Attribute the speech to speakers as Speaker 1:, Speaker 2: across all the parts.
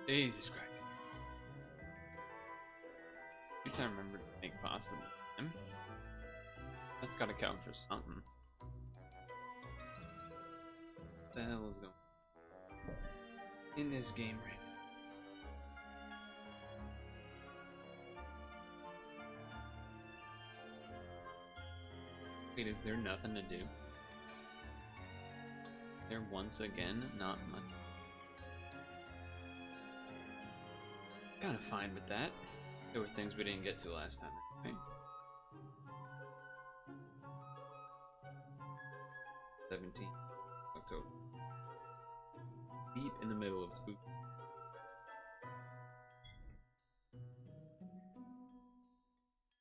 Speaker 1: Jesus Christ. At least I remember to make pasta this time. That's gotta count for something. What the hell is going on in this game right now? Wait, is there nothing to do? There once again, not much. Kinda fine with that. There were things we didn't get to last time, right? 17 October. Deep in the middle of spook.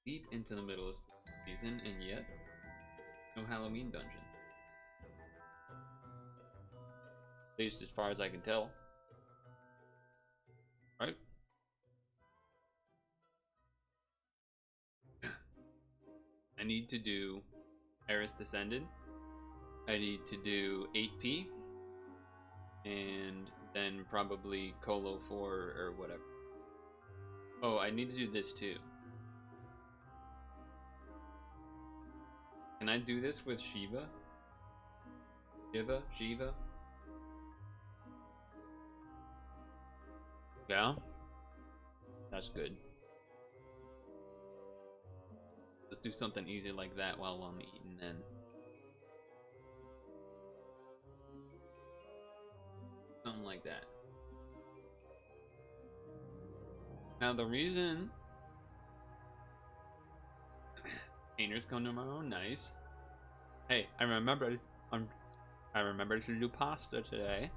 Speaker 1: Deep into the middle of spooky season, and yet no Halloween dungeon. At least as far as I can tell. Right? I need to do Eris Descended. I need to do 8P. And then probably Colo 4 or whatever. Oh, I need to do this too. Can I do this with Shiva? Shiva? Yeah? That's good. Let's do something easy like that while I'm eating then. Something like that. Now the reason painters come tomorrow, nice. Hey, I remembered to do pasta today.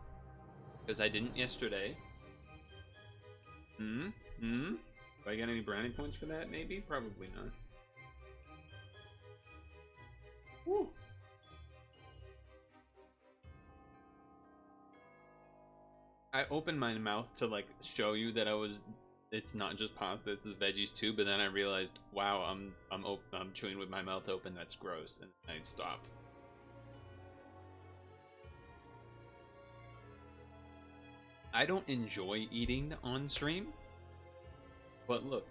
Speaker 1: Because I didn't yesterday. Do I get any brownie points for that? Maybe? Probably not. Woo! I opened my mouth to like show you that it's not just pasta, it's the veggies too, but then I realized, wow, I'm chewing with my mouth open, that's gross, and I stopped. I don't enjoy eating on stream, but look,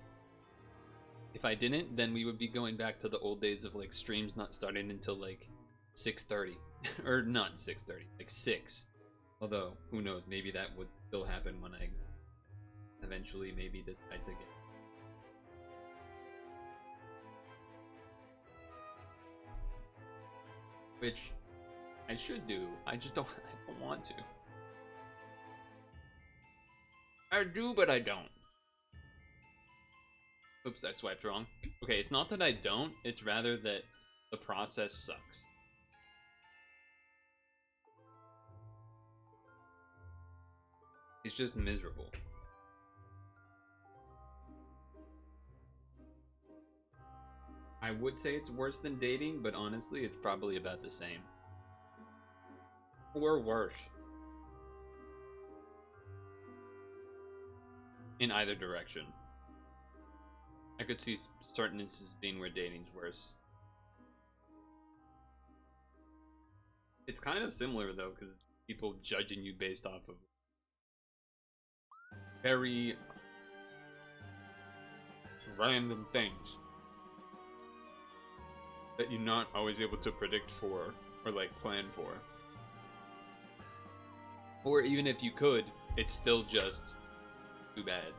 Speaker 1: if I didn't, then we would be going back to the old days of like streams not starting until like 6:30, or not 6:30, like 6. Although, who knows, maybe that would still happen when I eventually maybe decide to get. Which I should do, I just don't, I don't want to. I do, but I don't. Oops, I swiped wrong. Okay, it's not that I don't, it's rather that the process sucks. It's just miserable. I would say it's worse than dating, but honestly, it's probably about the same. Or worse. In either direction. I could see certain instances being where dating's worse. It's kind of similar though, because people judging you based off of very random things that you're not always able to predict for or like plan for. Or even if you could, it's still just too bad.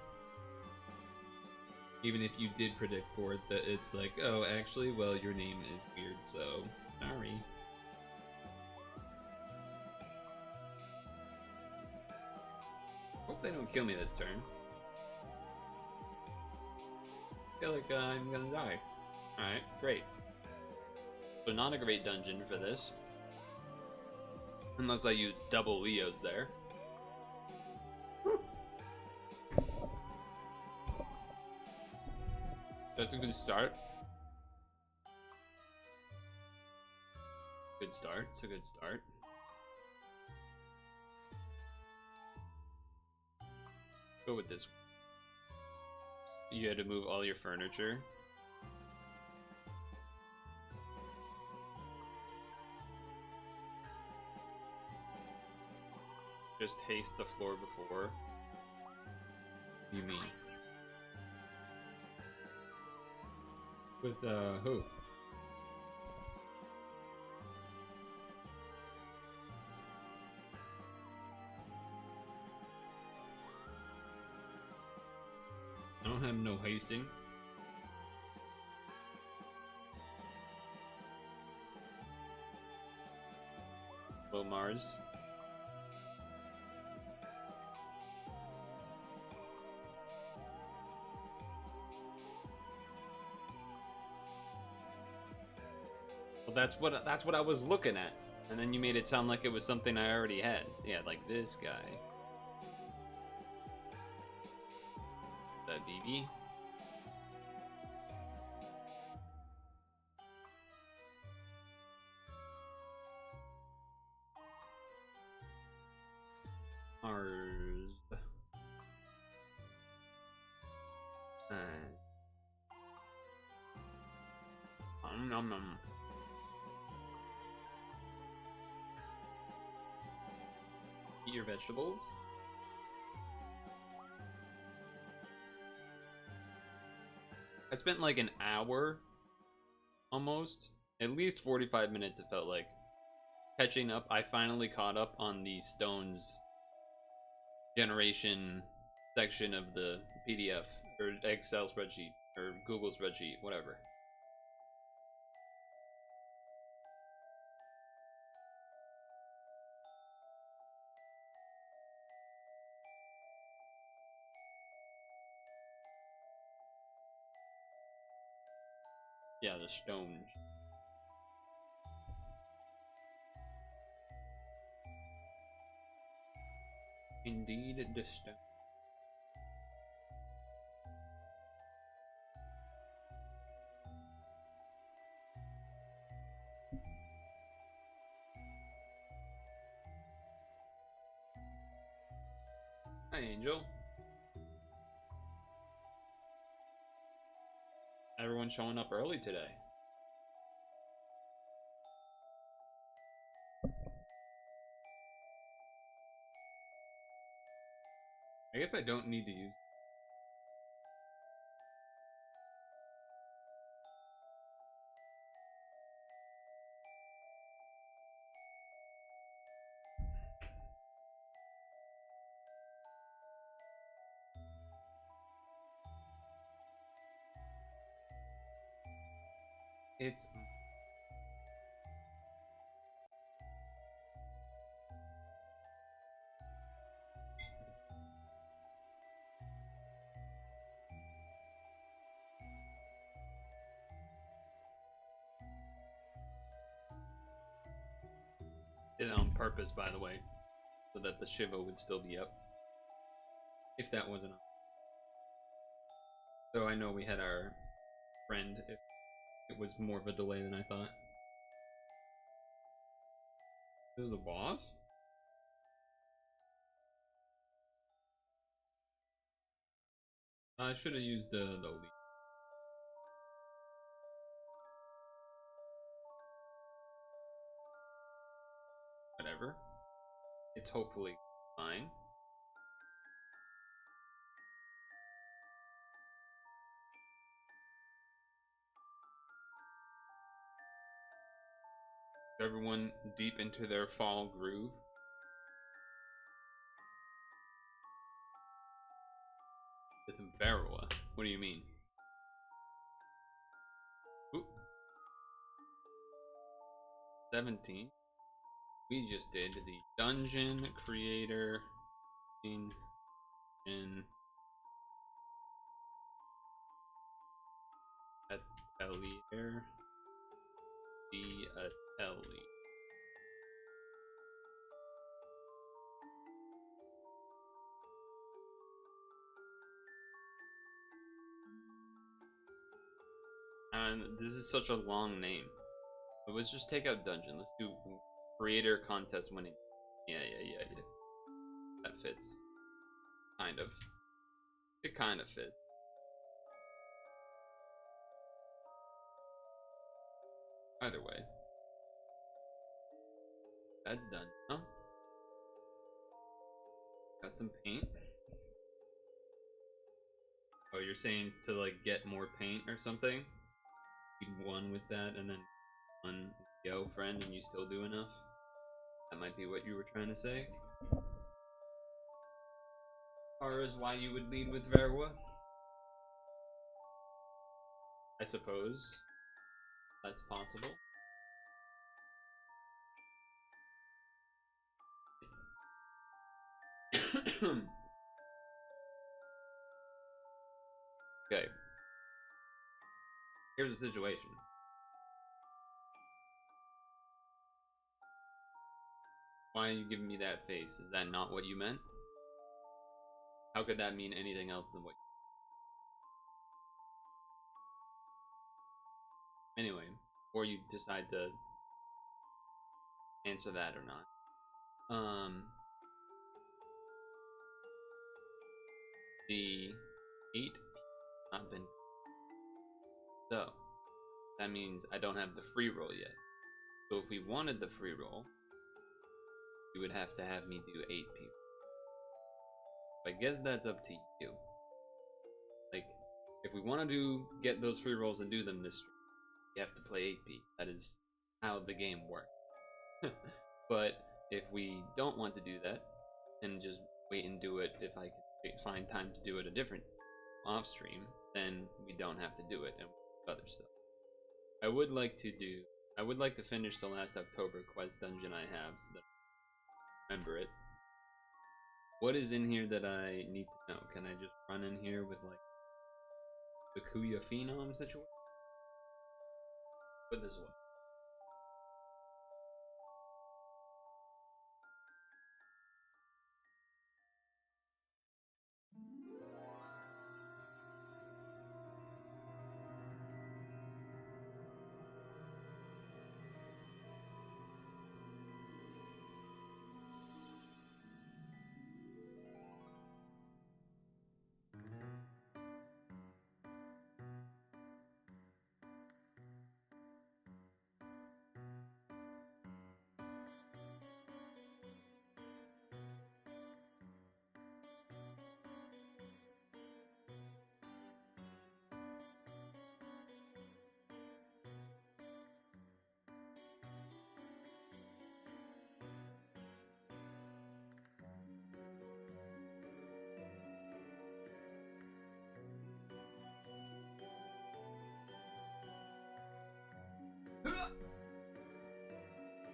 Speaker 1: Even if you did predict for it, that it's like, oh, actually, well, your name is weird, so sorry. Hope they don't kill me this turn. I feel like I'm gonna die. Alright, great. So not a great dungeon for this. Unless I use double Leos there. That's a good start. Good start. It's a good start. Go with this. You had to move all your furniture. Just haste the floor before. You mean? With who? I don't have no hasting. Hello, Mars. Well, that's what I was looking at, and then you made it sound like it was something I already had. Yeah, like this guy. That BB. Mars. Nom nom. Eat your vegetables. I spent like an hour, almost, at least 45 minutes. It felt like catching up. I finally caught up on the stones generation section of the PDF or Excel spreadsheet or Google spreadsheet, whatever. Yeah, the stones. Indeed, the stone. Hi, Angel. Everyone's showing up early today. I guess I don't need to use. It's on purpose, by the way, so that the Shiva would still be up. If that wasn't up. So I know we had our friend. If it was more of a delay than I thought. This is the boss? I should have used the lead. Whatever. It's hopefully fine. Everyone deep into their fall groove. With Varroa. What do you mean? Oop. 17. We just did the dungeon creator in atelier. The atelier. And this is such a long name. But let's just take out dungeon. Let's do creator contest winning. Yeah. That fits. Kind of. It kind of fits. Either way. That's done. Huh? Got some paint. Oh, you're saying to like get more paint or something? You'd one with that and then one yo friend and you still do enough? That might be what you were trying to say. As far as why you would lead with Verwa? I suppose that's possible. Okay, here's the situation. Why are you giving me that face? Is that not what you meant? How could that mean anything else than what you... Anyway, or you decide to answer that or not. The 8 not been... So, that means I don't have the free roll yet. So if we wanted the free roll, you would have to have me do 8 people. I guess that's up to you. Like, if we want to get those free rolls and do them this stream, you have to play 8p. That is how the game works. But if we don't want to do that, and just wait and do it if I can find time to do it a different off stream, then we don't have to do it and other stuff. I would like to finish the last October quest dungeon I have so that I remember it. What is in here that I need to know? Can I just run in here with like the Kuya Phenom situation? Put this away.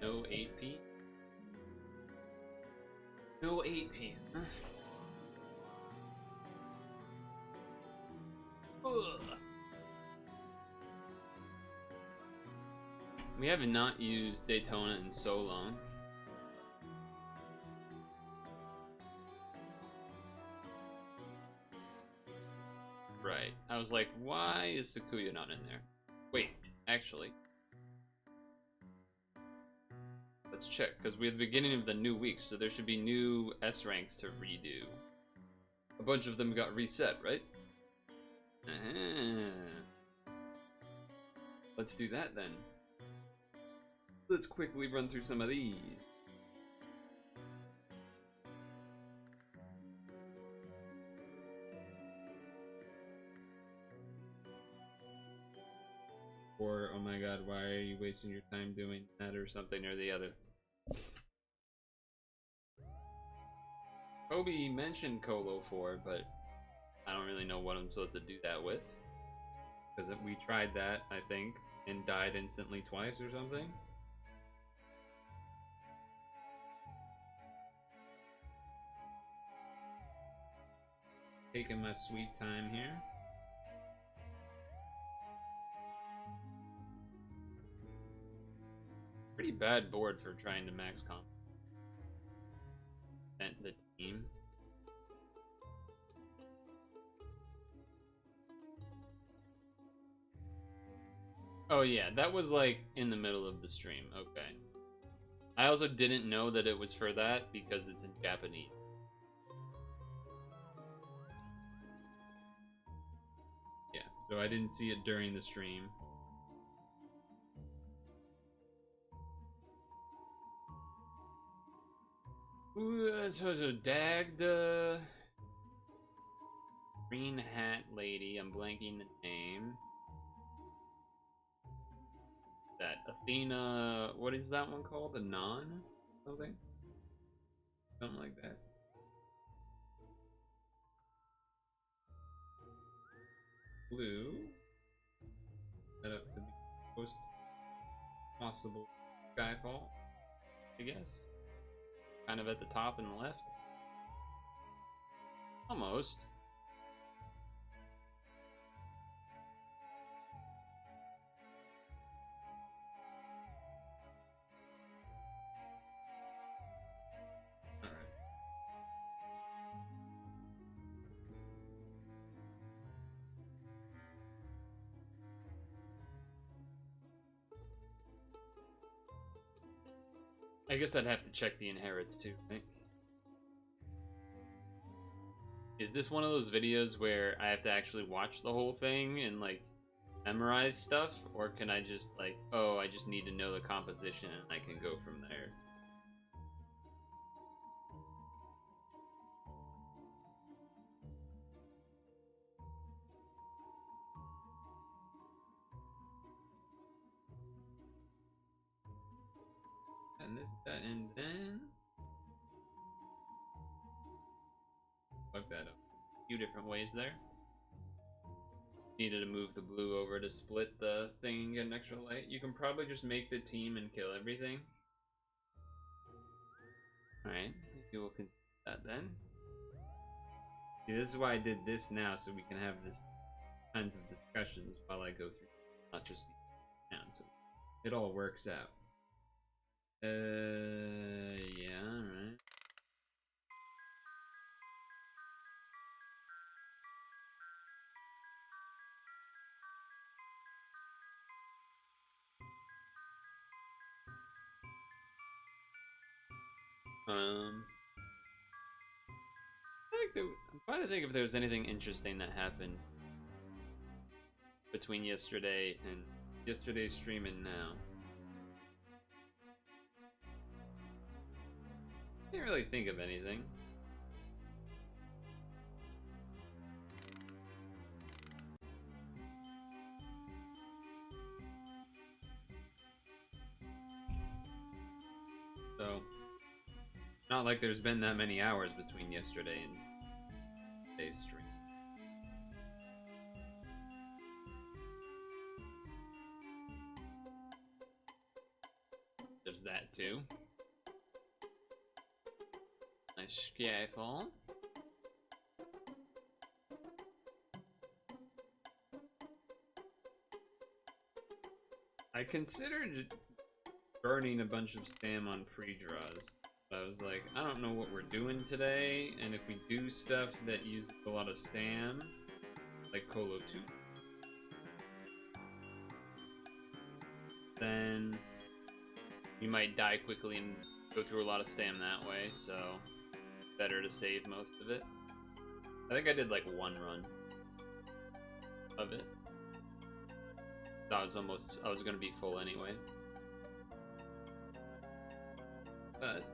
Speaker 1: No 8p? No 8p. We haven't not used Daytona in so long. Right. I was like, why is Sakuya not in there? Wait, actually. Let's check, because we're at the beginning of the new week, so there should be new S ranks to redo. A bunch of them got reset, right? Let's do that then. Let's quickly run through some of these. Or, oh my god, why are you wasting your time doing that or something or the other? Kobe mentioned Colo 4, but I don't really know what I'm supposed to do that with. Because we tried that, I think, and died instantly twice or something. Taking my sweet time here. Pretty bad board for trying to max comp. The team. Oh yeah, that was like in the middle of the stream. Okay. I also didn't know that it was for that because it's in Japanese. Yeah, so I didn't see it during the stream. Ooh, so Dag the green hat lady. I'm blanking the name. That Athena. What is that one called? Anon? Something? Something like that. Blue. Set up to be most possible Skyfall, I guess. Kind of at the top and left. Almost. Alright. I guess I'd have to check the inherits too, right? Is this one of those videos where I have to actually watch the whole thing and like memorize stuff, or can I just like, oh, I just need to know the composition and I can go from there? And this, that, and then fuck that up. A few different ways there. Needed to move the blue over to split the thing and get an extra light. You can probably just make the team and kill everything. Alright, maybe we'll consider that then. See, this is why I did this now, so we can have this kinds of discussions while I go through, not just now, so it all works out. Yeah, alright. I'm trying to think if there was anything interesting that happened between yesterday and yesterday's stream and now. Can't really think of anything. So, not like there's been that many hours between yesterday and today's stream. There's that too. Nice Skyfall. I considered burning a bunch of stam on pre-draws. I was like, I don't know what we're doing today, and if we do stuff that uses a lot of stam, like Colo 2, then you might die quickly and go through a lot of stam that way, so better to save most of it. I think I did like one run of it. I was gonna be full anyway. But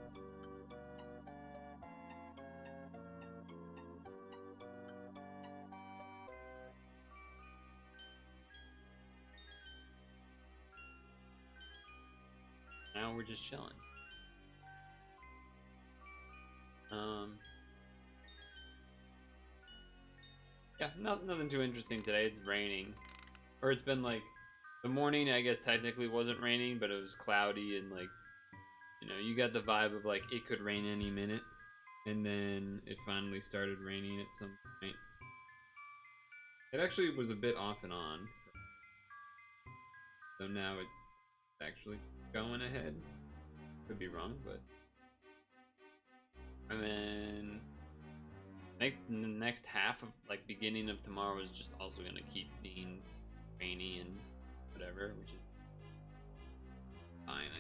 Speaker 1: now we're just chilling. Yeah, nothing too interesting today. It's raining. Or it's been like, the morning I guess technically wasn't raining, but it was cloudy and like, you know, you got the vibe of like it could rain any minute. And then it finally started raining at some point. It actually was a bit off and on. So now it's actually going ahead. Could be wrong, but. And then I think the next half of like beginning of tomorrow is just also gonna keep being rainy and whatever, which is fine.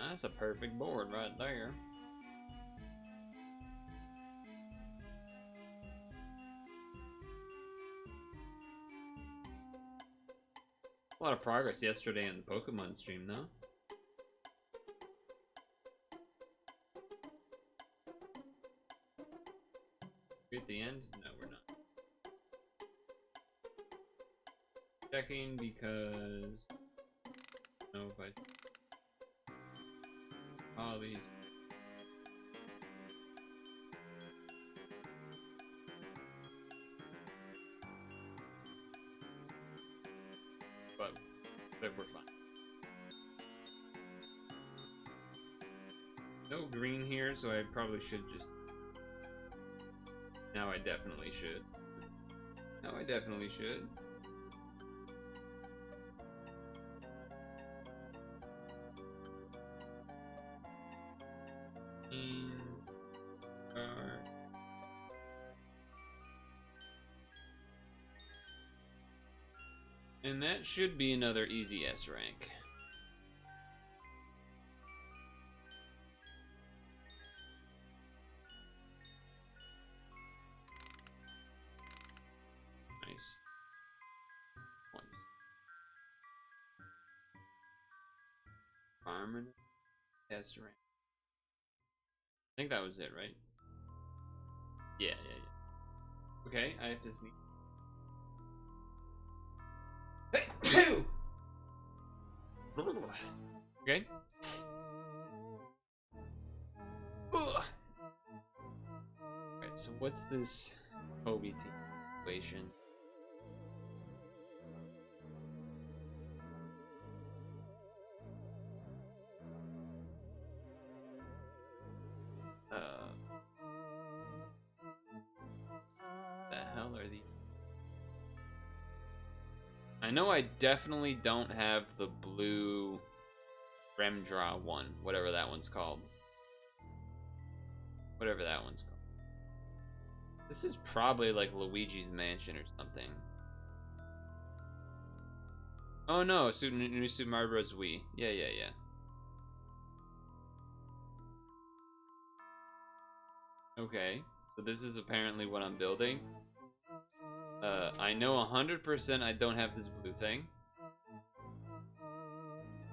Speaker 1: That's a perfect board right there. A lot of progress yesterday on the Pokemon stream, though. We at the end? No, we're not. Checking because... No, if I... All these... But we're fine. No green here, so I probably should just... Now I definitely should. Now I definitely should. And that should be another easy S rank. Nice. Once. Farmer S rank. I think that was it, right? Yeah. Okay, I have to sneak. Hey! Okay. Alright, so what's this OBT situation? The hell are these? I know I definitely don't have the blue Remdraw one, whatever that one's called. Whatever that one's called. This is probably like Luigi's Mansion or something. Oh no, New Super Mario Bros. Wii. Yeah. Okay, so this is apparently what I'm building. I know 100% I don't have this blue thing.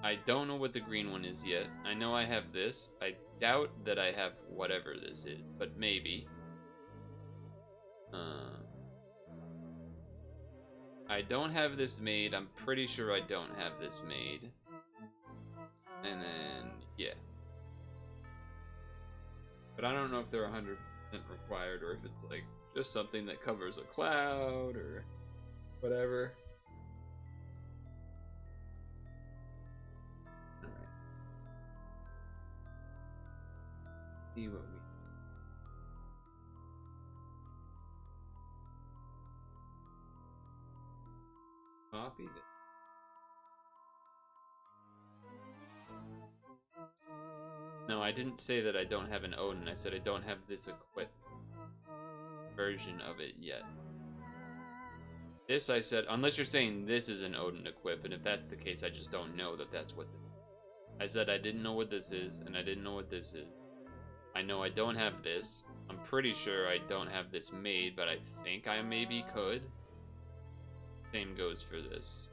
Speaker 1: I don't know what the green one is yet. I know I have this. I doubt that I have whatever this is, but maybe. I don't have this made. I'm pretty sure I don't have this made. And then, yeah. But I don't know if they're 100% required or if it's like just something that covers a cloud or whatever. Alright. See what we copy this. No, I didn't say that I don't have an Odin. I said I don't have this equipped version of it yet. This I said, unless you're saying this is an Odin equip, and if that's the case, I just don't know that that's what this is. I said I didn't know what this is, and I didn't know what this is. I know I don't have this. I'm pretty sure I don't have this made, but I think I maybe could. Same goes for this.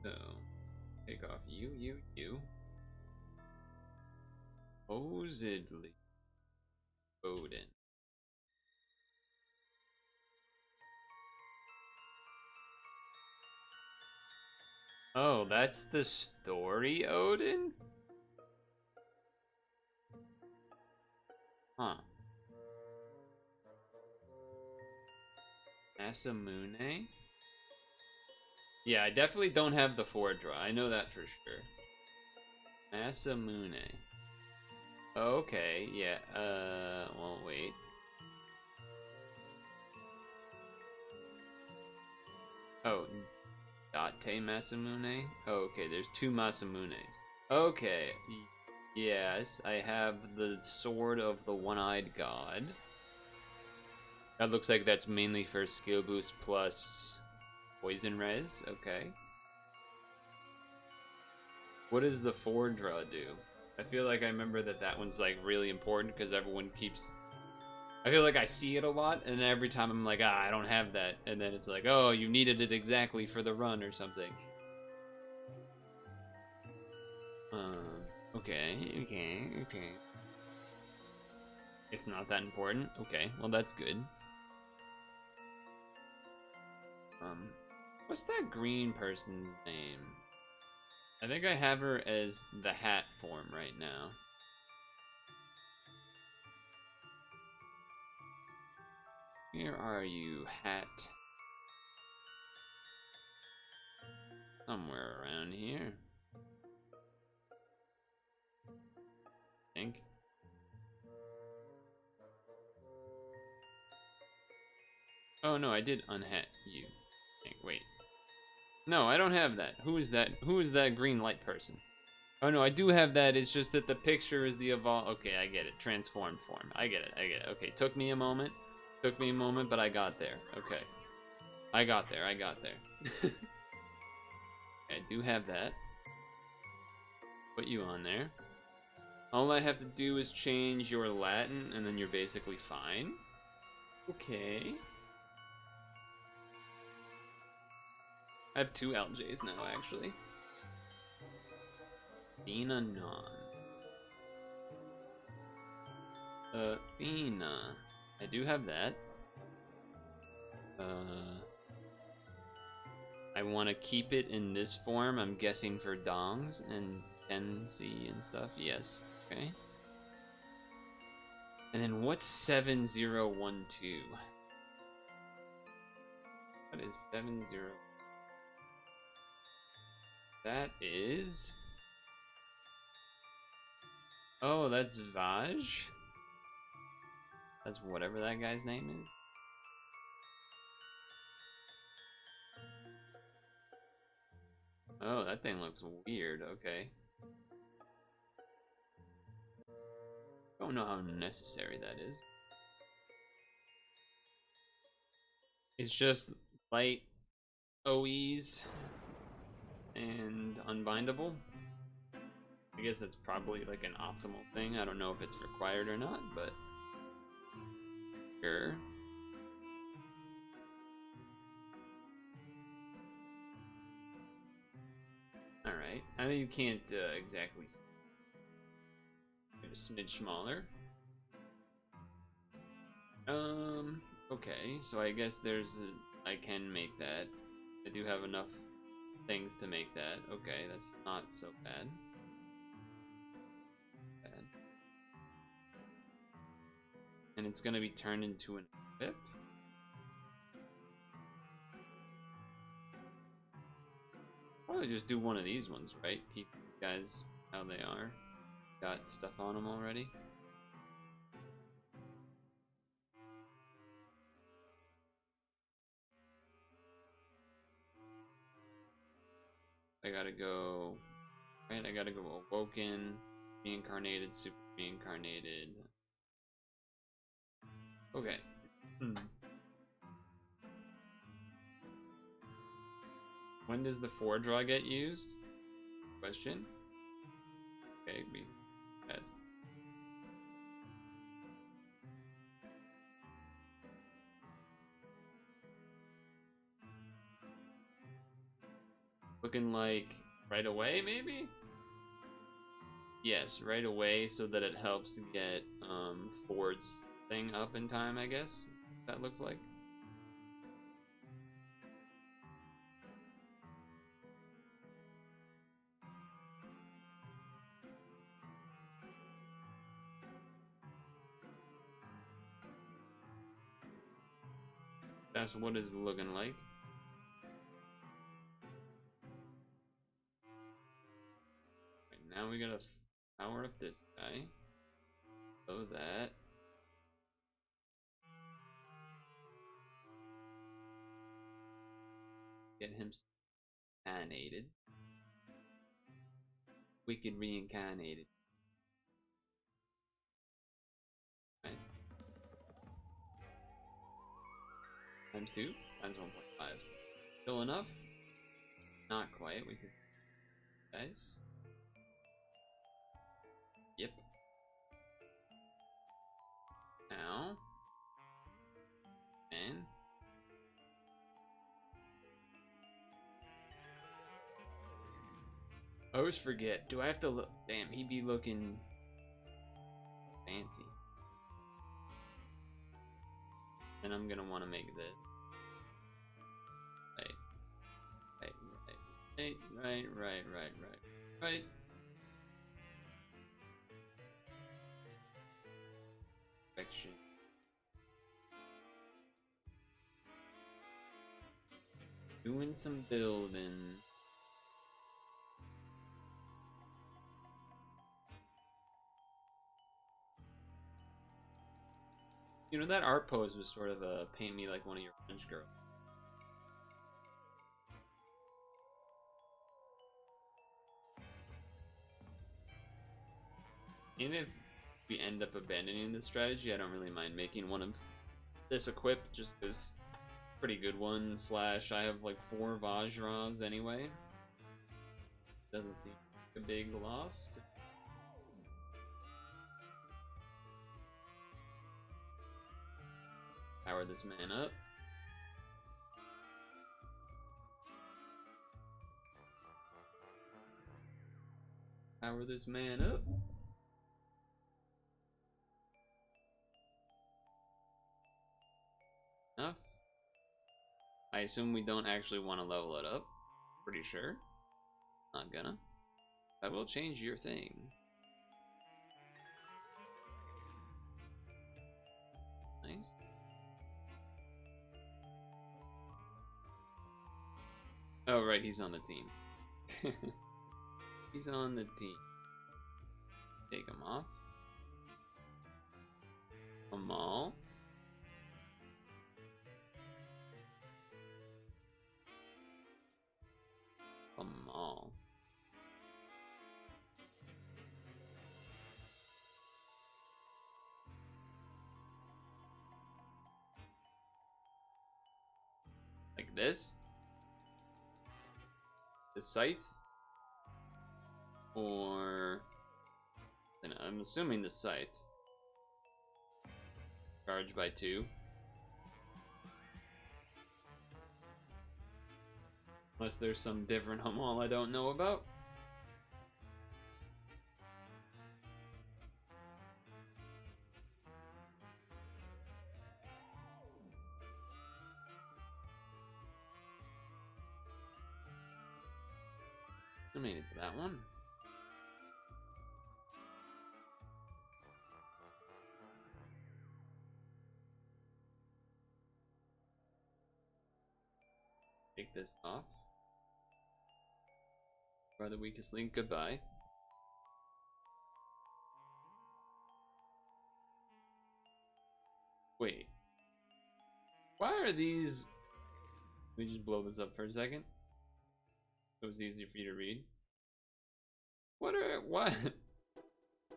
Speaker 1: So, take off you. Supposedly Odin. Oh, that's the story Odin? Huh. Masamune? Yeah, I definitely don't have the Fordra. I know that for sure. Masamune. Okay, yeah, well, wait. Oh, Date Masamune? Oh, okay, there's two Masamunes. Okay, yes, I have the Sword of the One-Eyed God. That looks like that's mainly for skill boost plus poison res, okay. What does the Fordra do? I feel like I remember that one's like really important because everyone keeps I feel like I see it a lot, and every time I'm like, I don't have that. And then it's like, oh, you needed it exactly for the run or something. Okay. It's not that important. Okay, well that's good. What's that green person's name? I think I have her as the hat form right now. Where are you, hat? Somewhere around here. I think. Oh no, I did unhat you. Wait. No, I don't have that. Who is that? Who is that green light person? Oh no, I do have that. It's just that the picture is the evolve. Okay, I get it. Transformed form. I get it. Okay, took me a moment. Took me a moment, but I got there. Okay. I got there. I do have that. Put you on there. All I have to do is change your Latin, and then you're basically fine. Okay. I have 2 LJs now, actually. Fina non. Fina. I do have that. I want to keep it in this form, I'm guessing for dongs and NC and stuff. Yes. Okay. And then what's 7012? What is 70? That is... Oh, that's Vaj? That's whatever that guy's name is. Oh, that thing looks weird. Okay. Don't know how necessary that is. It's just light OEs and unbindable. I guess that's probably like an optimal thing. I don't know if it's required or not, but sure. Alright. I know you can't exactly a smidge smaller. Okay, so I guess I can make that. I do have enough things to make that. Okay, that's not so bad. And it's gonna be turned into an equip. Probably just do one of these ones, right? Keep you guys how they are. Got stuff on them already. I gotta go, right? I gotta go awoken, reincarnated, super reincarnated. Okay. When does the 4 draw get used? Question. Okay, we passed. Looking like right away, maybe? Yes, right away, so that it helps get Ford's thing up in time, I guess. That looks like. That's what it's looking like. Right, now we gotta power up this guy. So that get him reincarnated. Wicked reincarnated. Right. Times 2, times 1.5. Still enough? Not quite. We could, guys. Yep. Now always forget. Do I have to look? Damn, he be looking fancy. And I'm gonna want to make this. Right. Perfection. Doing some building. You know, that art pose was sort of a paint me like one of your French girls. Even if we end up abandoning this strategy, I don't really mind making one of this equip just because pretty good one. Slash, I have like 4 Vajras anyway. Doesn't seem like a big loss. Power this man up. Power this man up. Enough. I assume we don't actually want to level it up. Pretty sure. Not gonna. I will change your thing. Nice. Oh, right, he's on the team. He's on the team. Take him off. Amal. Amal. Like this? The scythe? Or... and I'm assuming the scythe. Charge by 2. Unless there's some different Hamal I don't know about. I mean, it's that one. Take this off. By the weakest link, goodbye. Wait. Why are these... Let me just blow this up for a second. So it's easier for you to read. What?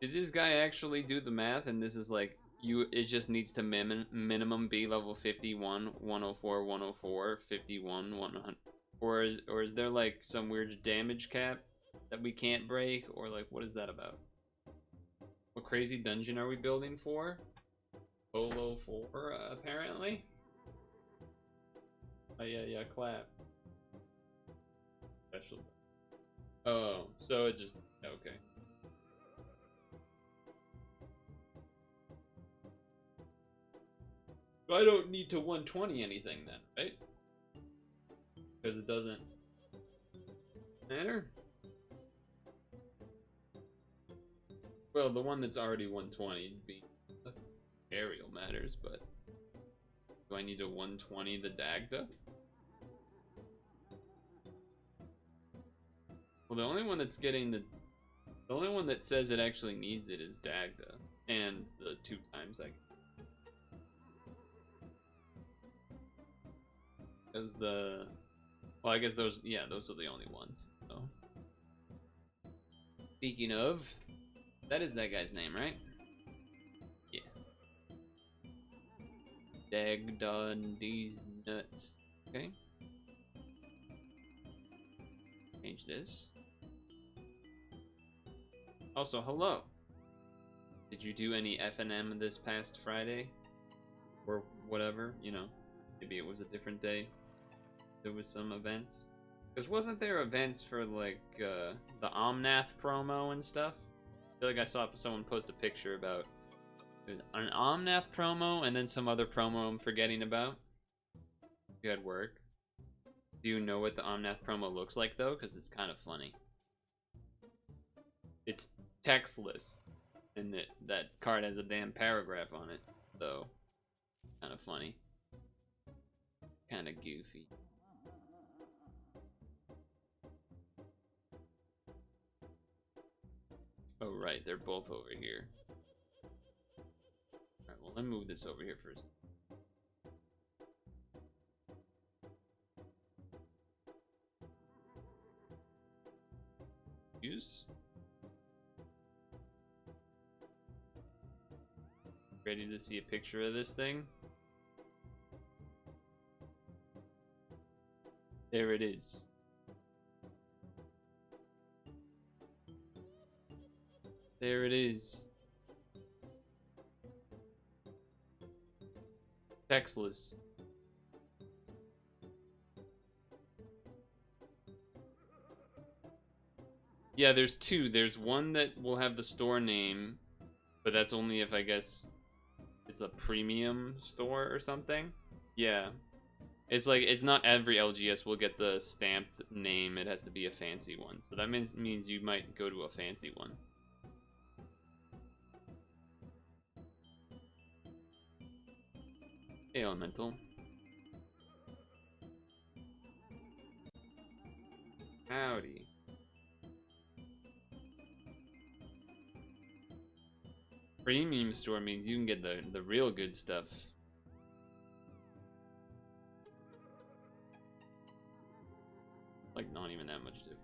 Speaker 1: Did this guy actually do the math and this is like, it just needs to minimum be level 51, 104, 104, 51, 100. Or is there like some weird damage cap that we can't break? Or like, what is that about? What crazy dungeon are we building for? Polo 4, apparently? Oh, yeah, clap. Special. Oh, so it just... okay. I don't need to 120 anything then, right? Because it doesn't matter. Well, the one that's already 120 would be aerial matters, but do I need to 120 the Dagda? Well, the only one that's getting the only one that says it actually needs it is Dagda, and the 2 times I. Because the, well, I guess those, yeah, those are the only ones. So, speaking of, that is that guy's name, right? Yeah. Dagda these nuts. Okay. Change this. Also, hello. Did you do any F&M this past Friday? Or whatever, you know. Maybe it was a different day. There was some events. Because wasn't there events for like the Omnath promo and stuff? I feel like I saw someone post a picture about an Omnath promo and then some other promo I'm forgetting about. Good work. Do you know what the Omnath promo looks like though? Because it's kind of funny. It's textless, and that card has a damn paragraph on it, so kind of funny, kind of goofy. Oh right, they're both over here. All right, well let me move this over here first. Use. Ready to see a picture of this thing? There it is. There it is. Textless. Yeah, there's two. There's one that will have the store name, but that's only if I guess it's a premium store or something. Yeah. It's like, it's not every LGS will get the stamped name. It has to be a fancy one. So that means you might go to a fancy one. Hey, Elemental. Howdy. Premium store means you can get the real good stuff. Like, not even that much different.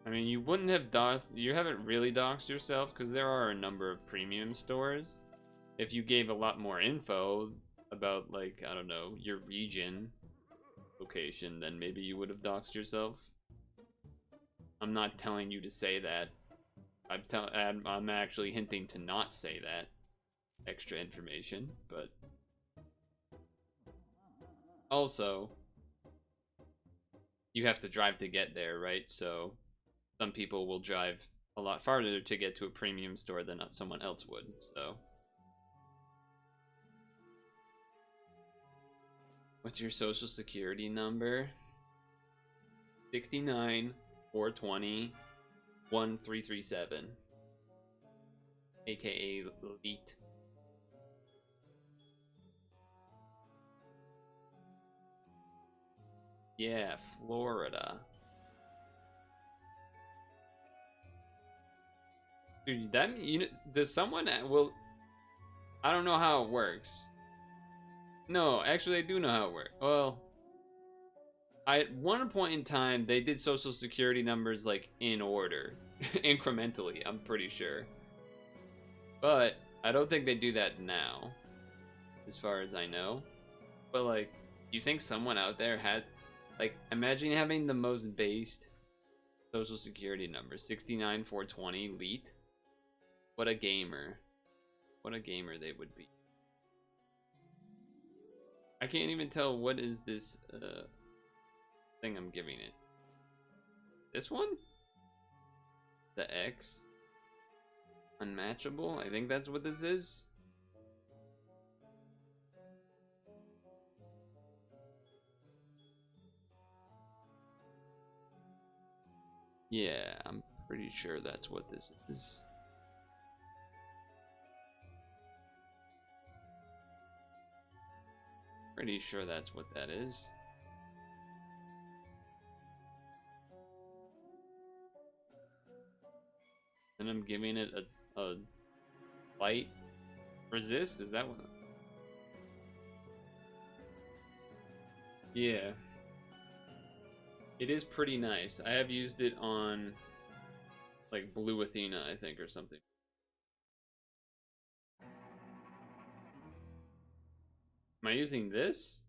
Speaker 1: I mean, you wouldn't have you haven't really doxed yourself because there are a number of premium stores. If you gave a lot more info about, like, I don't know, your region location, then maybe you would have doxed yourself. I'm not telling you to say that. I'm actually hinting to not say that extra information, but also you have to drive to get there, right? So some people will drive a lot farther to get to a premium store than someone else would, so. What's your social security number? 69 420 1337. AKA Elite. Yeah, Florida. Dude, that, you know, does someone I don't know how it works. No, actually I do know how it works. Well, at one point in time they did social security numbers like in order, incrementally, I'm pretty sure. But I don't think they do that now, as far as I know. But like, you think someone out there had, like, imagine having the most based social security number, 69 420 elite. What a gamer. What a gamer they would be. I can't even tell what is this thing I'm giving it. This one? The X? Unmatchable? I think that's what this is. Yeah, I'm pretty sure that's what this is. Pretty sure that's what that is. And I'm giving it a light resist? Is that one? Yeah. It is pretty nice. I have used it on, like, Blue Athena, I think, or something. Am I using this?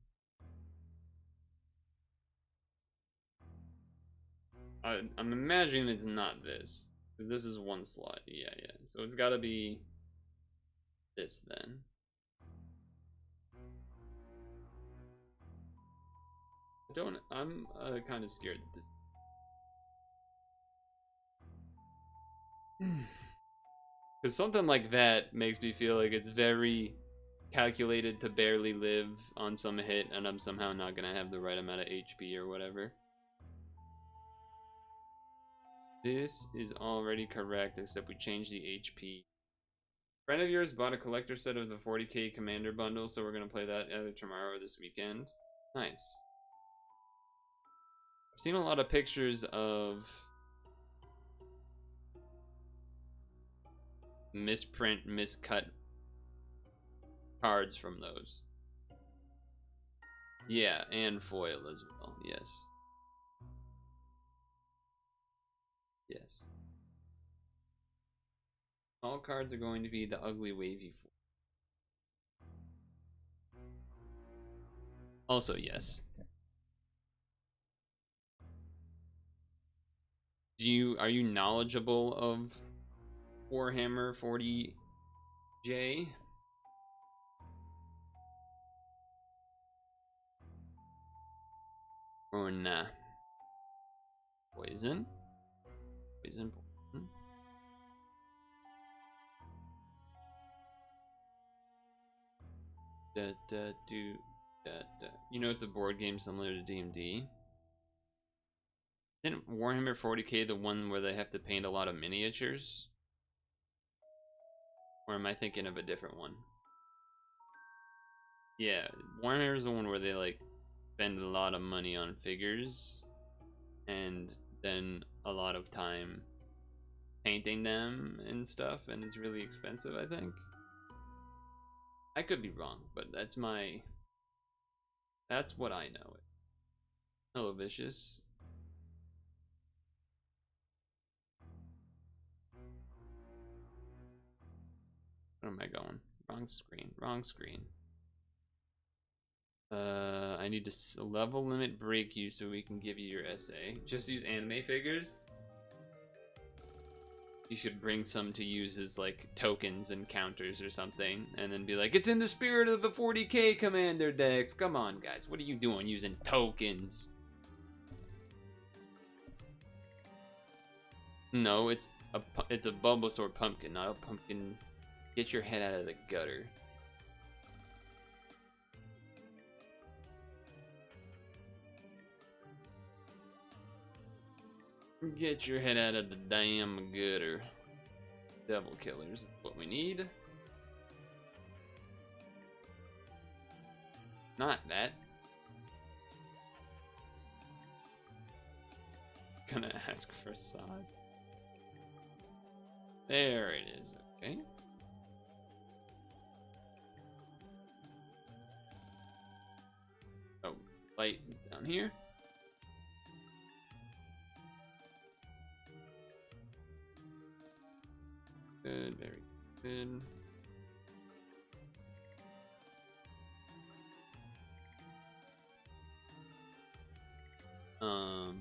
Speaker 1: I'm imagining it's not this. Because this is one slot. Yeah, yeah. So it's gotta be this then. I'm kind of scared that this. Because something like that makes me feel like it's very calculated to barely live on some hit, and I'm somehow not gonna have the right amount of HP or whatever. This is already correct, except we changed the HP. A friend of yours bought a collector set of the 40k commander bundle, so we're gonna play that either tomorrow or this weekend. Nice. I've seen a lot of pictures of misprint, miscut cards from those. Yeah, and foil as well. Yes. Yes. All cards are going to be the ugly wavy form. Also, yes. Are you knowledgeable of Warhammer 40J? Or nah? Poison? Poison. Da, da, do, da, da. You know, it's a board game similar to D&D. Isn't Warhammer 40k the one where they have to paint a lot of miniatures? Or am I thinking of a different one? Yeah, Warhammer is the one where they like spend a lot of money on figures and then a lot of time painting them and stuff, and it's really expensive, I think. I could be wrong, but that's what I know. Hello, Vicious. Where am I going? Wrong screen. Wrong screen. I need to level limit break you so we can give you your essay. Just use anime figures? You should bring some to use as like tokens and counters or something, and then be like, it's in the spirit of the 40k commander decks. Come on, guys. What are you doing using tokens? No, it's a Bulbasaur pumpkin, not a pumpkin. Get your head out of the gutter. Get your head out of the damn gutter. Devil killers is what we need. Not that. Gonna ask for size. There it is. Okay. Oh, light is down here. Good, very good. I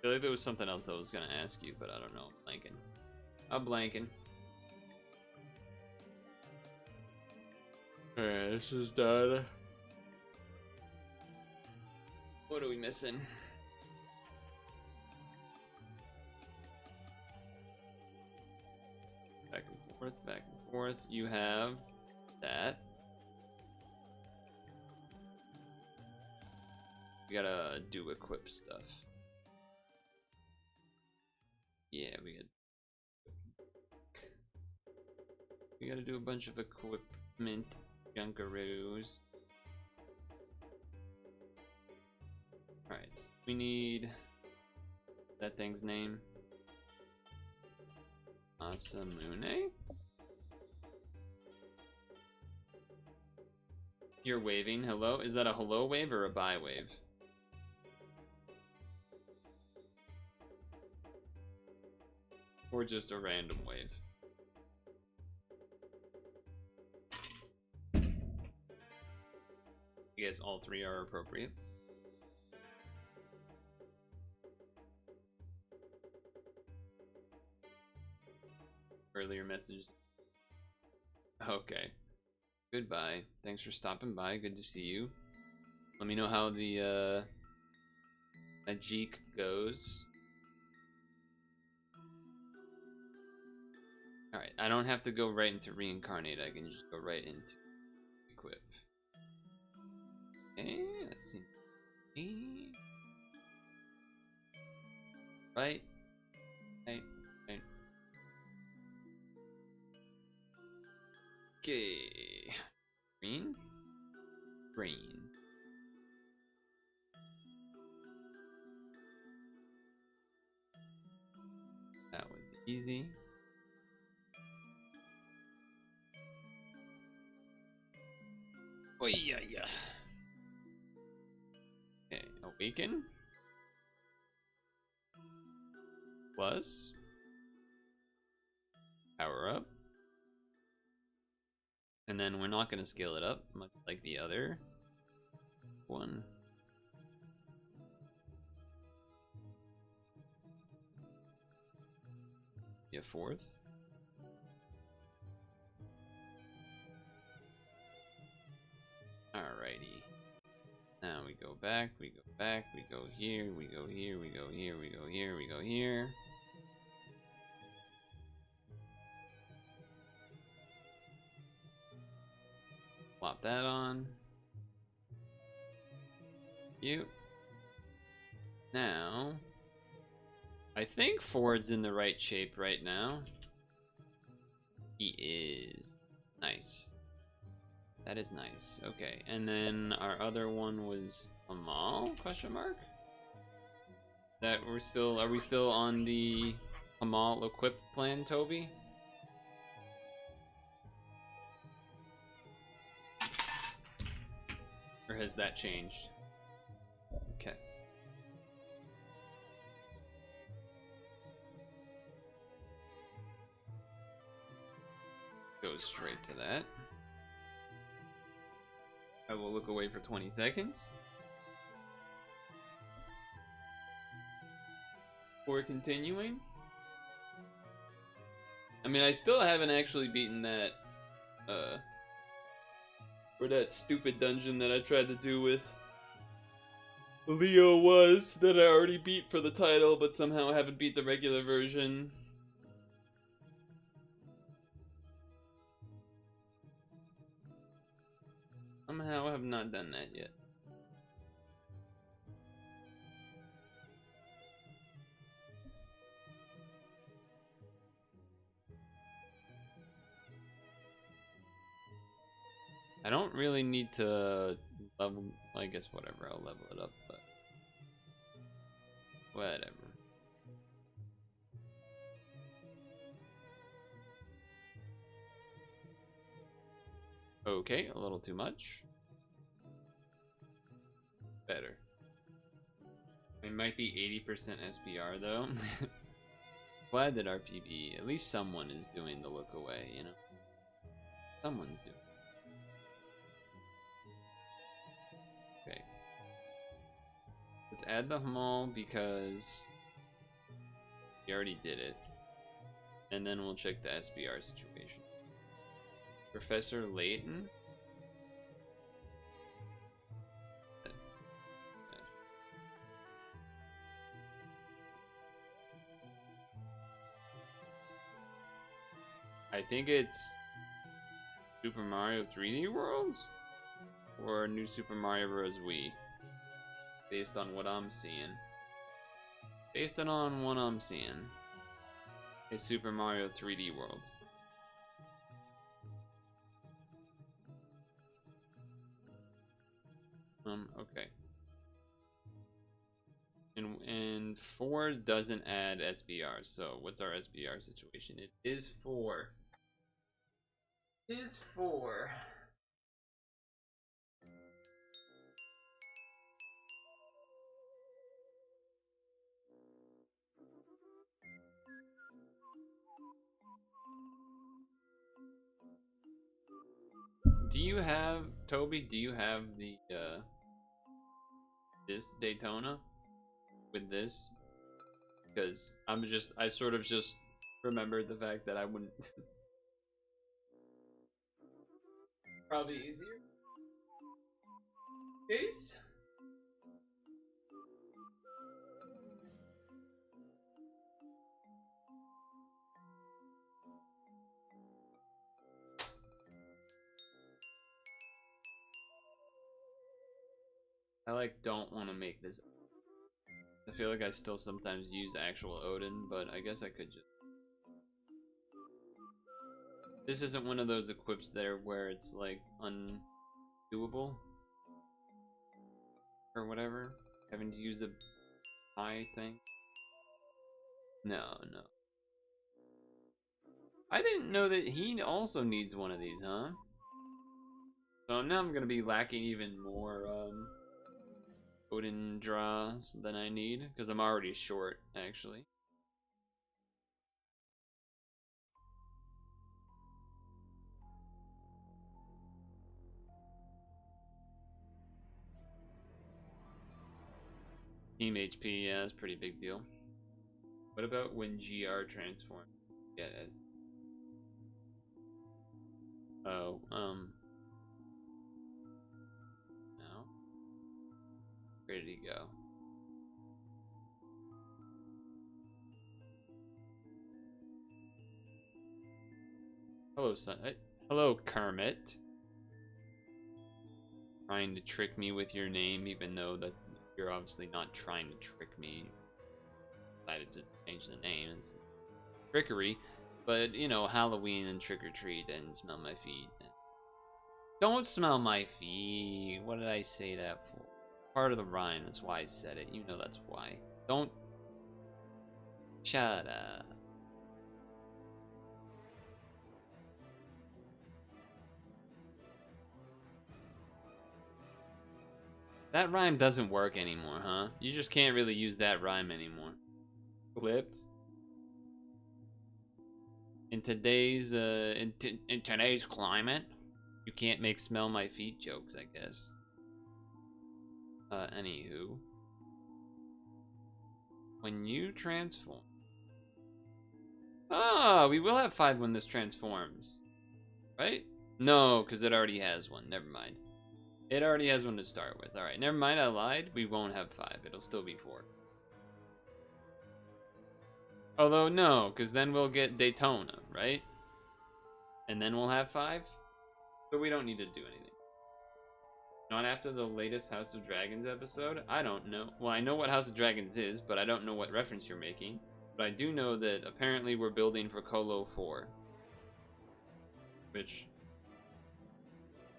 Speaker 1: feel like there was something else I was gonna ask you, but I don't know. I'm blanking. Alright, this is done. What are we missing? Back and forth, back and forth. You have that. We gotta do equip stuff. Yeah, we gotta do a bunch of equipment junkaroos. Alright, so we need that thing's name. Asamune? You're waving. Hello? Is that a hello wave or a bye wave? Or just a random wave? I guess all three are appropriate. Earlier message. Okay. Goodbye. Thanks for stopping by. Good to see you. Let me know how the Ajik goes. Alright, I don't have to go right into reincarnate. I can just go right into equip. Okay, let's see. Right. Right. Right. Okay. Green. Green. That was easy. Oh yeah, yeah. Okay, awaken. Plus. Power up. And then we're not going to scale it up, much like the other one. Be a fourth. Alrighty. Now we go back, we go back, we go here, we go here, we go here, we go here, we go here. Plop that on. You. Now, I think Ford's in the right shape right now. He is. Nice. That is nice. Okay, and then our other one was Amal? Question mark. That are we still on the Amal equip plan, Toby? Or has that changed? Okay. Goes straight to that. I will look away for 20 seconds. Before continuing. I mean, I still haven't actually beaten that, or that stupid dungeon that I tried to do with Leo was, that I already beat for the title, but somehow haven't beat the regular version. Somehow I have not done that yet. I don't really need to level, I guess whatever, I'll level it up, but whatever. Okay, a little too much. Better. It might be 80% SPR though. Glad that RPB, at least someone is doing the look away, you know? Someone's doing it. Okay. Let's add the Hamal because we already did it. And then we'll check the SBR situation. Professor Layton? I think it's Super Mario 3D World or New Super Mario Bros. Wii, based on what I'm seeing. Based on what I'm seeing, it's Super Mario 3D World. Okay. And 4 doesn't add SBR, so what's our SBR situation? It is 4. Is 4. Do you have, Toby, do you have the this Daytona with this? Because I sort of just remembered the fact that I wouldn't. Probably easier. Case. I like don't want to make this. I feel like I still sometimes use actual Odin, but I guess I could just. This isn't one of those equips there where it's like undoable or whatever, having to use a high thing. No, no. I didn't know that he also needs one of these, huh? So now I'm gonna be lacking even more Odin draws than I need, because I'm already short, actually. Team HP, yeah, that's a pretty big deal. What about when GR transforms? Yeah, as. Oh, no. Where did he go? Hello, son. Hello, Kermit. Trying to trick me with your name, even though that you're obviously not trying to trick me. Decided to change the name. It's trickery, but you know, Halloween and trick or treat and smell my feet. Don't smell my feet. What did I say that for? Part of the rhyme. That's why I said it. You know that's why. Don't. Shut up. That rhyme doesn't work anymore, huh? You just can't really use that rhyme anymore. Clipped. In today's in today's climate, you can't make smell my feet jokes, I guess. Anywho, when you transform, we will have 5 when this transforms, right? No, because it already has one. Never mind. It already has one to start with. All right, never mind. I lied. We won't have 5. It'll still be 4. Although no, because then we'll get Daytona, right? And then we'll have 5. So we don't need to do anything. Not after the latest House of Dragons episode? I don't know. Well, I know what House of Dragons is, but I don't know what reference you're making. But I do know that apparently we're building for Colo 4. Which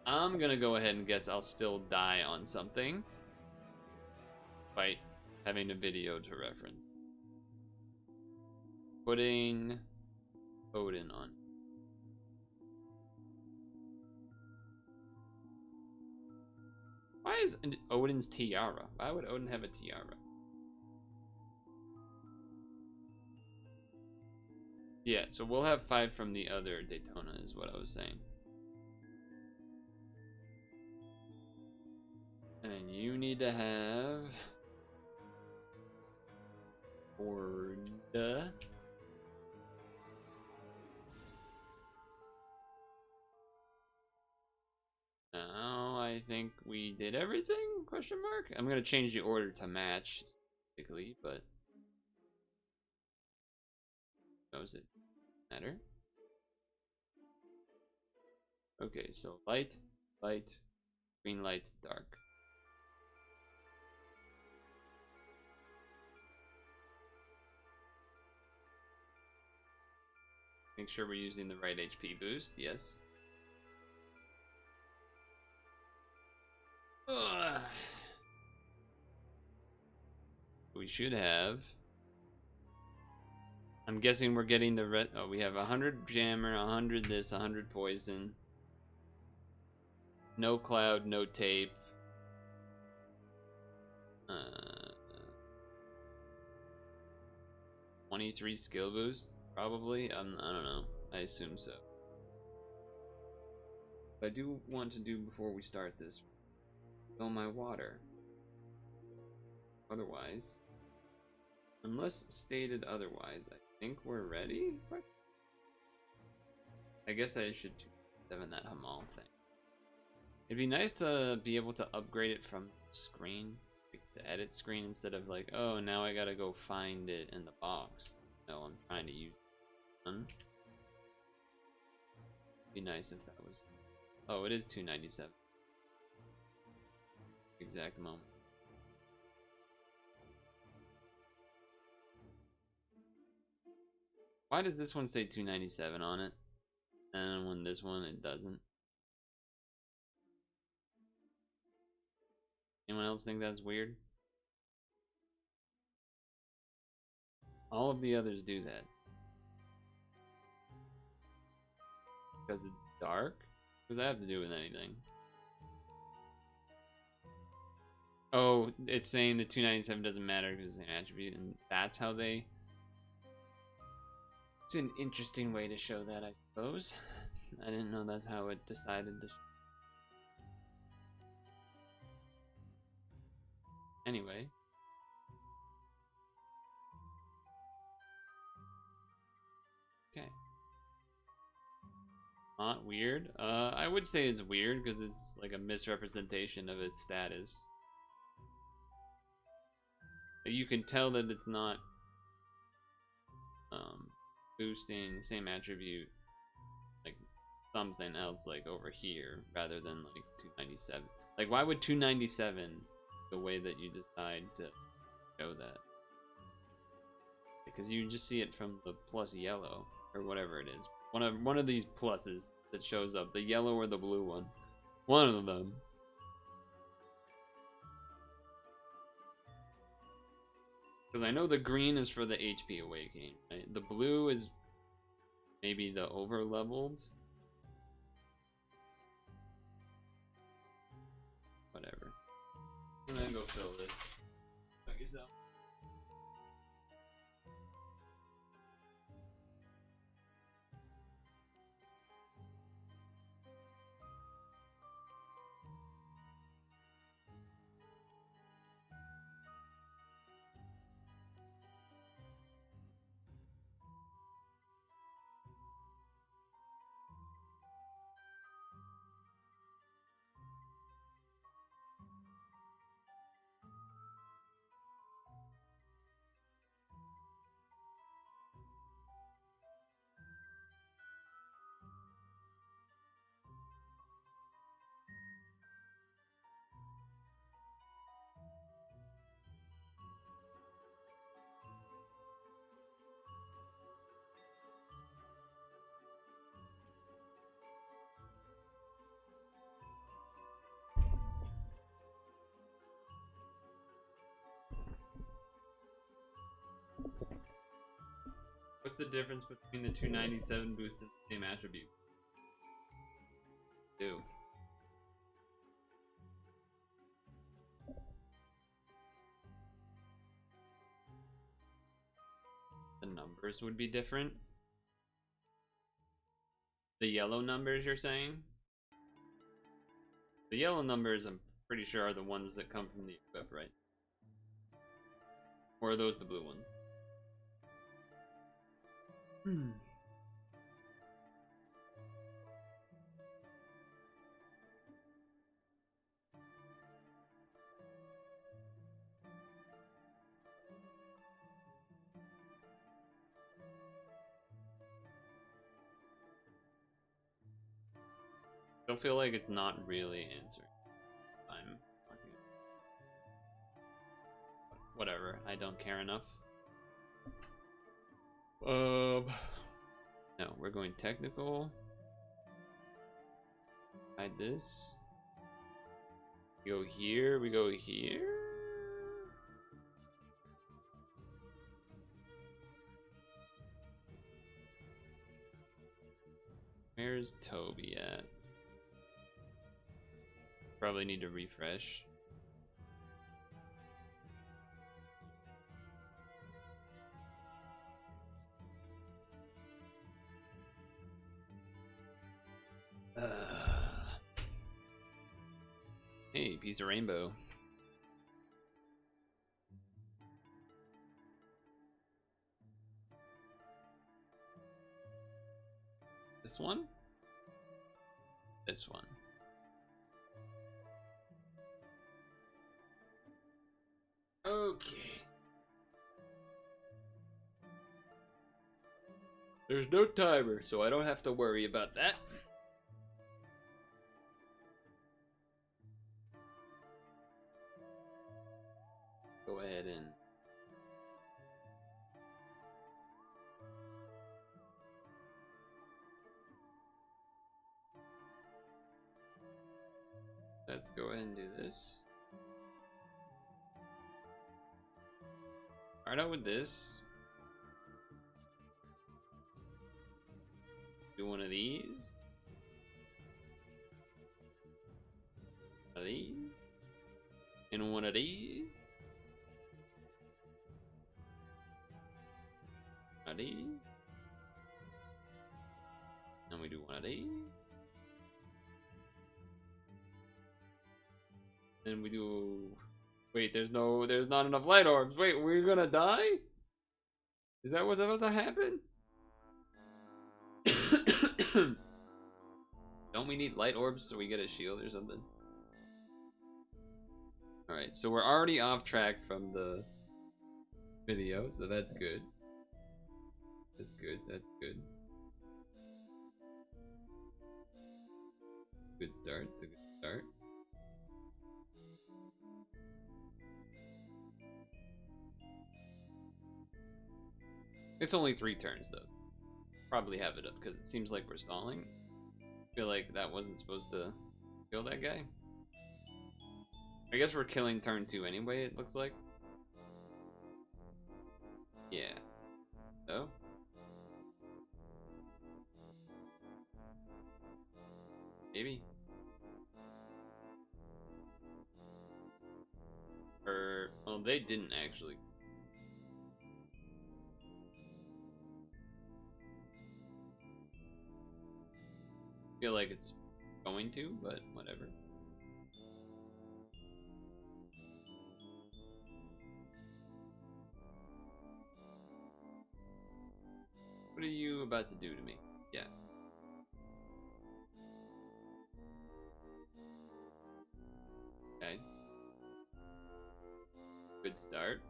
Speaker 1: I'm gonna go ahead and guess I'll still die on something. By having a video to reference. Putting Odin on. Why is Odin's tiara? Why would Odin have a tiara? Yeah, so we'll have 5 from the other Daytona is what I was saying. And you need to have Orda. Now I think we did everything? Question mark. I'm gonna change the order to match, specifically, but does it matter? Okay, so light, light, green light, dark. Make sure we're using the right HP boost. Yes. Ugh. We should have. I'm guessing we're getting the red. Oh, we have 100 jammer, 100 this, 100 poison. No cloud, no tape. 23 skill boost, probably. I don't know. I assume so. But I do want to do before we start this. Fill my water. Otherwise, unless stated otherwise, I think we're ready. What? I guess I should do 7 that Hamal thing. It'd be nice to be able to upgrade it from screen, like the edit screen, instead of like, oh, now I gotta go find it in the box. No, I'm trying to use one. Be nice if that was. Oh, it is 297. Exact moment. Why does this one say 297 on it, and when this one it doesn't? Anyone else think that's weird? All of the others do that. Because it's dark? What does that have to do with anything? Oh, it's saying the 297 doesn't matter because it's an attribute, and that's how they... It's an interesting way to show that, I suppose. I didn't know that's how it decided to... Anyway. Okay. Not weird. I would say it's weird because it's like a misrepresentation of its status. You can tell that it's not boosting the same attribute, like something else like over here rather than like 297. Like, why would 297 the way that you decide to show that? Because you just see it from the plus yellow or whatever it is. One of these pluses that shows up, the yellow or the blue one. One of them. Because I know the green is for the HP awakening, right? The blue is maybe the over leveled. Whatever. I'm gonna go fill this. Fuck yourself. What's the difference between the 297 boost and the same attribute? Two. The numbers would be different. The yellow numbers, you're saying? The yellow numbers, I'm pretty sure, are the ones that come from the equip, right? Or are those the blue ones? Don't feel like it's not really answered. I'm fucking... Whatever, I don't care enough. No, we're going technical. Hide this. We go here, we go here. Where's Toby at? Probably need to refresh. Hey, piece of rainbow. This one? This one. Okay. There's no timer, so I don't have to worry about that. Go ahead and let's go ahead and do this. Start out with this. Do one of these. One of these. And one of these. One of these. And we do one of these. Then we do. Wait, there's not enough light orbs. Wait, we're gonna die? Is that what's about to happen? Don't we need light orbs so we get a shield or something? Alright, so we're already off track from the video, so that's good. That's good, that's good. Good start, it's a good start. It's only 3 turns though. Probably have it up because it seems like we're stalling. I feel like that wasn't supposed to kill that guy. I guess we're killing turn 2 anyway, it looks like. Yeah. So? Maybe. Or, well, they didn't actually. Feel like it's going to, but whatever. What are you about to do to me? Yeah. Okay. Good start.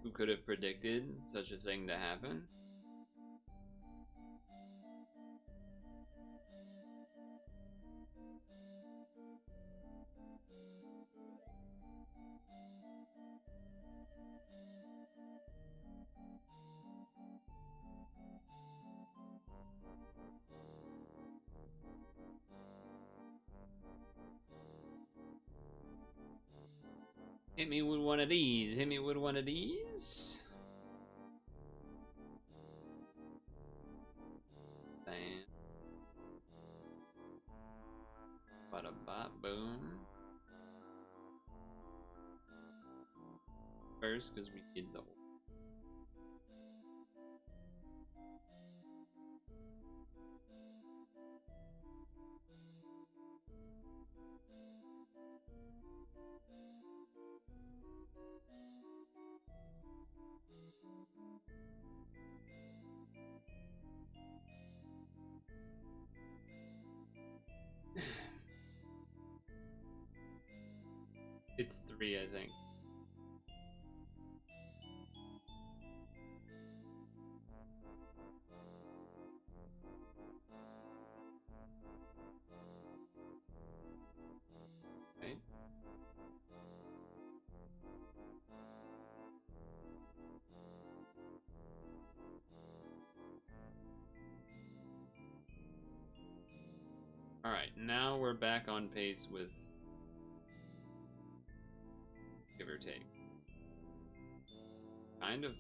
Speaker 1: Who could have predicted such a thing to happen? Hit me with one of these. Hit me with one of these. Bam. Bada bop boom. First, because we did the whole. It's 3, I think. Okay. Alright, now we're back on pace with give or take. Kind of.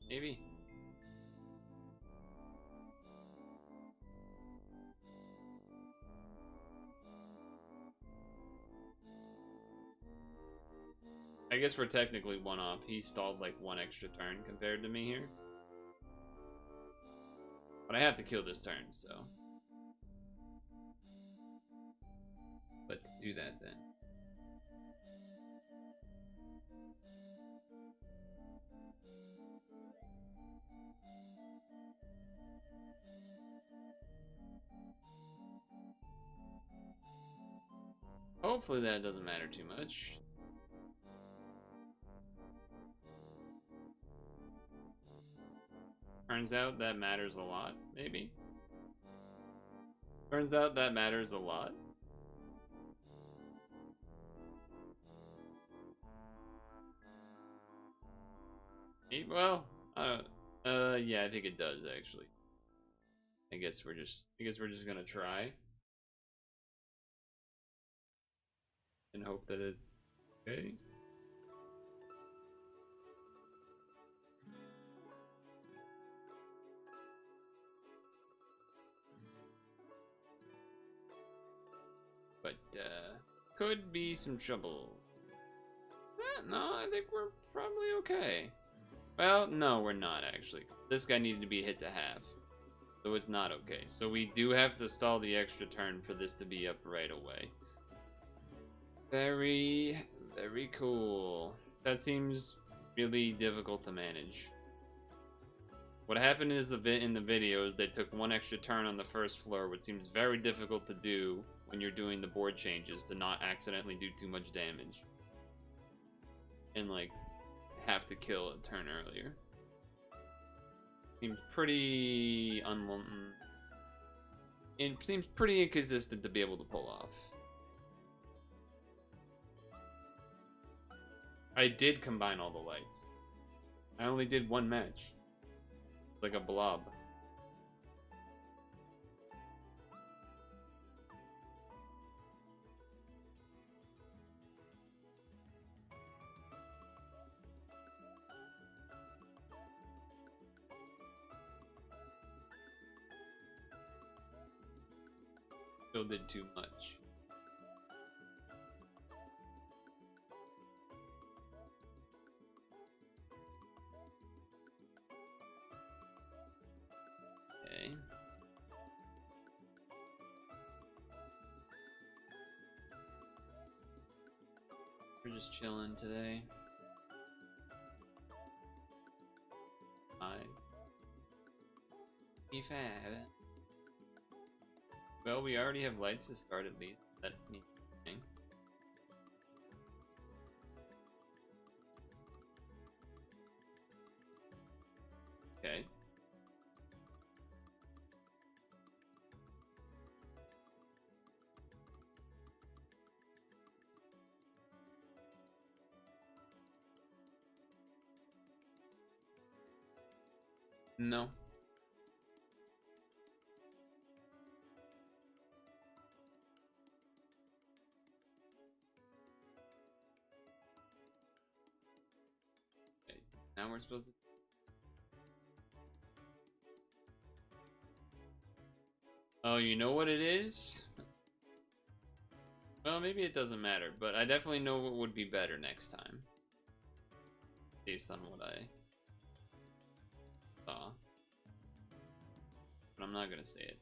Speaker 1: Maybe. I guess we're technically 1 off. He stalled like 1 extra turn compared to me here. But I have to kill this turn, so. Let's do that then. Hopefully that doesn't matter too much. Turns out that matters a lot, maybe. Turns out that matters a lot. Well, yeah, I think it does actually. I guess we're just gonna try and hope that it. Okay. But could be some trouble. No, I think we're probably okay. Well, no, we're not actually. This guy needed to be hit to half. So it's not okay. So we do have to stall the extra turn for this to be up right away. Very, very cool. That seems really difficult to manage. What happened is in the videos, they took one extra turn on the first floor, which seems very difficult to do when you're doing the board changes to not accidentally do too much damage. And like, have to kill a turn earlier. Seems pretty it seems pretty inconsistent to be able to pull off. I did combine all the lights. I only did one match. Like a blob. Still did too much. Okay. We're just chilling today. Hi. We've had. Well, we already have lights to start at least. That needs to be. Okay. No. Okay. Now we're supposed to. Oh, you know what it is? Well, maybe it doesn't matter, but I definitely know what would be better next time. Based on what I saw. But I'm not gonna say it.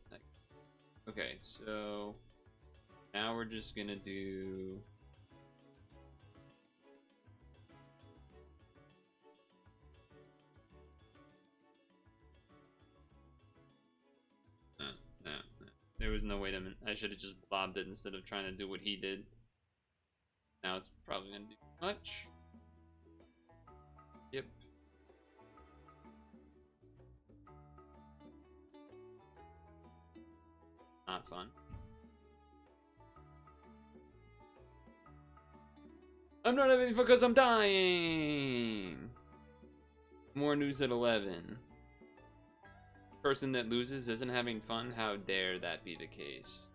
Speaker 1: Okay, so now we're just gonna do no. There was no way to. I should have just blobbed it instead of trying to do what he did. Now it's probably gonna do too much. Yep. Not fun. I'm not having fun because I'm dying. More news at 11. Person that loses isn't having fun? How dare that be the case?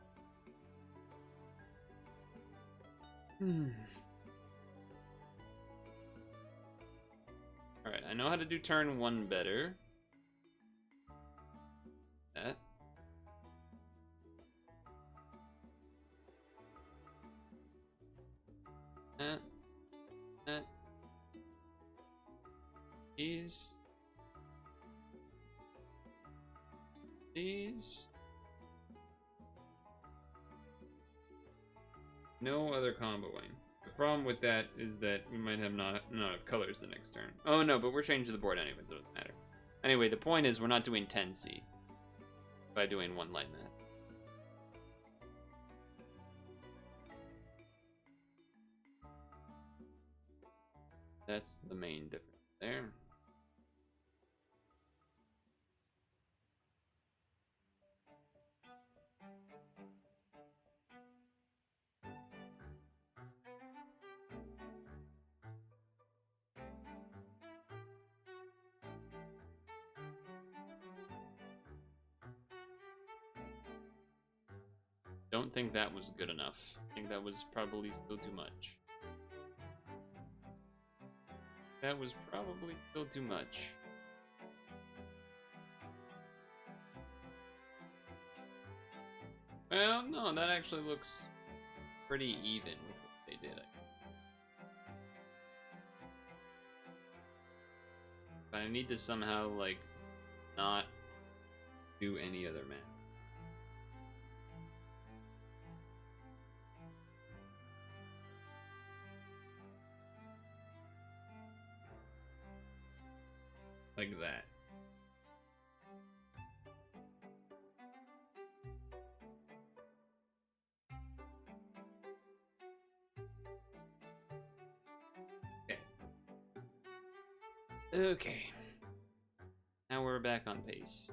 Speaker 1: Alright, I know how to do turn 1 better. That. That. These. No other comboing. The problem with that is that we might have not enough colors the next turn. Oh no, but we're changing the board anyway, so it doesn't matter. Anyway, the point is we're not doing 10C by doing one light mat. That's the main difference there. Don't think that was good enough. I think that was probably still too much. That was probably still too much. Well, no, that actually looks pretty even with what they did. But I need to somehow, like, not do any other map. Like that. Okay. Okay. Now we're back on pace.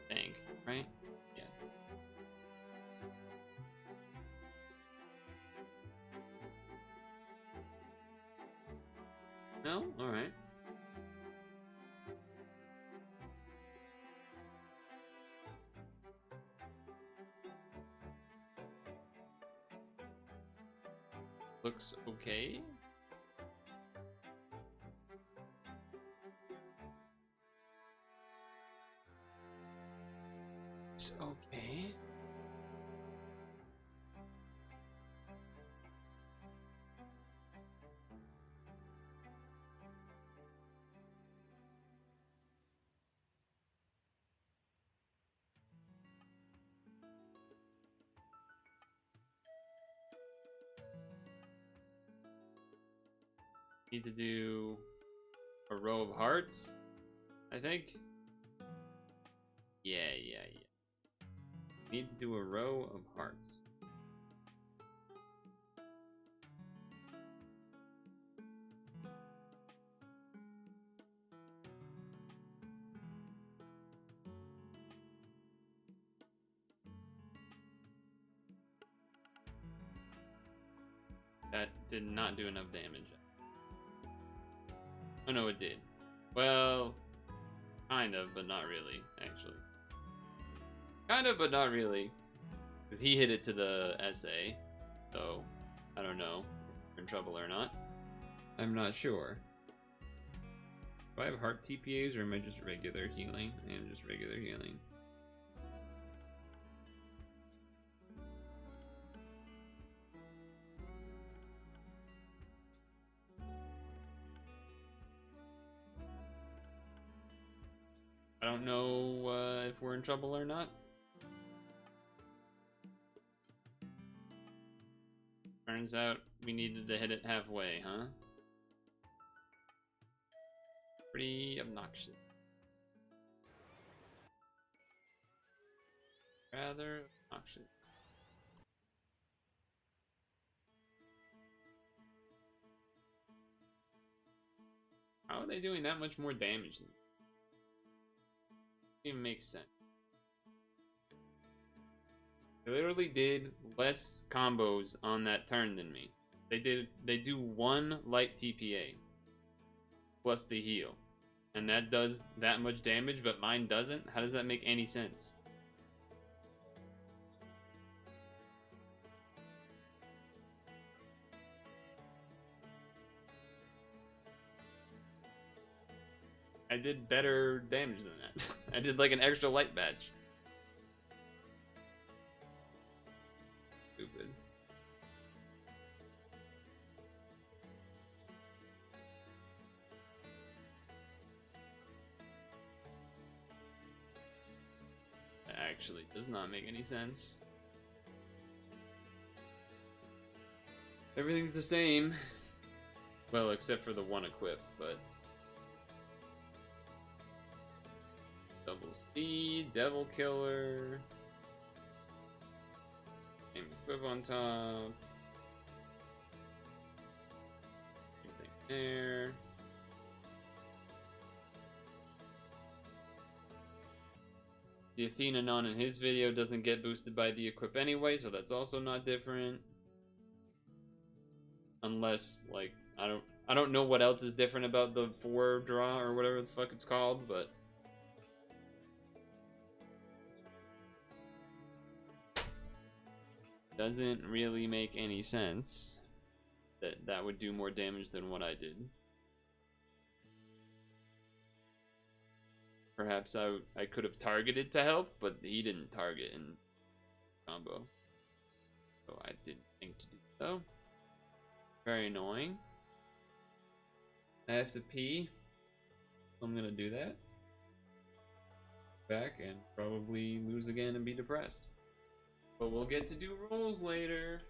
Speaker 1: Think, right? Yeah. No? Alright. Looks okay. It's okay. Need to do a row of hearts, I think. Yeah. Need to do a row of hearts. That did not do enough damage. Oh no, it did. Well, kind of, but not really, actually. Kind of, but not really. Because he hit it to the SA. So, I don't know if we're in trouble or not. I'm not sure. Do I have heart TPAs or am I just regular healing? I am just regular healing. I don't know if we're in trouble or not. Turns out we needed to hit it halfway, huh? Pretty obnoxious. Rather obnoxious. How are they doing that much more damage? It makes sense. They literally did less combos on that turn than me. They do one light TPA plus the heal. And that does that much damage, but mine doesn't? How does that make any sense? I did better damage than that. I did like an extra light badge. Stupid. That actually does not make any sense. Everything's the same. Well, except for the one equip, but... Double speed, devil killer... Same equip on top. Same thing there. The Athena non in his video doesn't get boosted by the equip anyway, so that's also not different. Unless, like, I don't know what else is different about the 4 draw or whatever the fuck it's called, but doesn't really make any sense that that would do more damage than what I did. Perhaps I could have targeted to help, but he didn't target in combo. So I didn't think to do so. Very annoying. I have to pee. I'm gonna do that. Back and probably lose again and be depressed. But we'll get to do rolls later.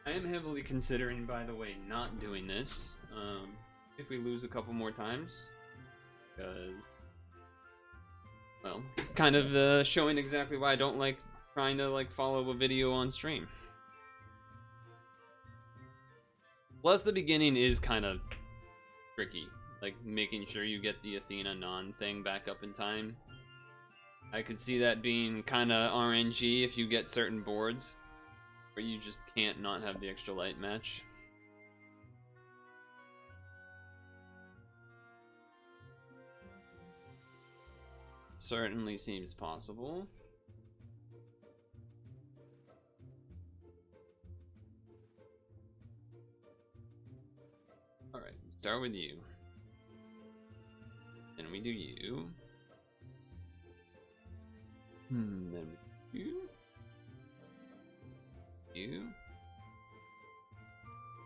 Speaker 1: I am heavily considering, by the way, not doing this. If we lose a couple more times, because, well, it's kind of showing exactly why I don't like trying to like follow a video on stream. Plus, the beginning is kind of tricky, like making sure you get the Athena non thing back up in time. I could see that being kind of RNG if you get certain boards where you just can't not have the extra light match. Certainly seems possible. Alright, start with you. Then we do you. Then we do you. You.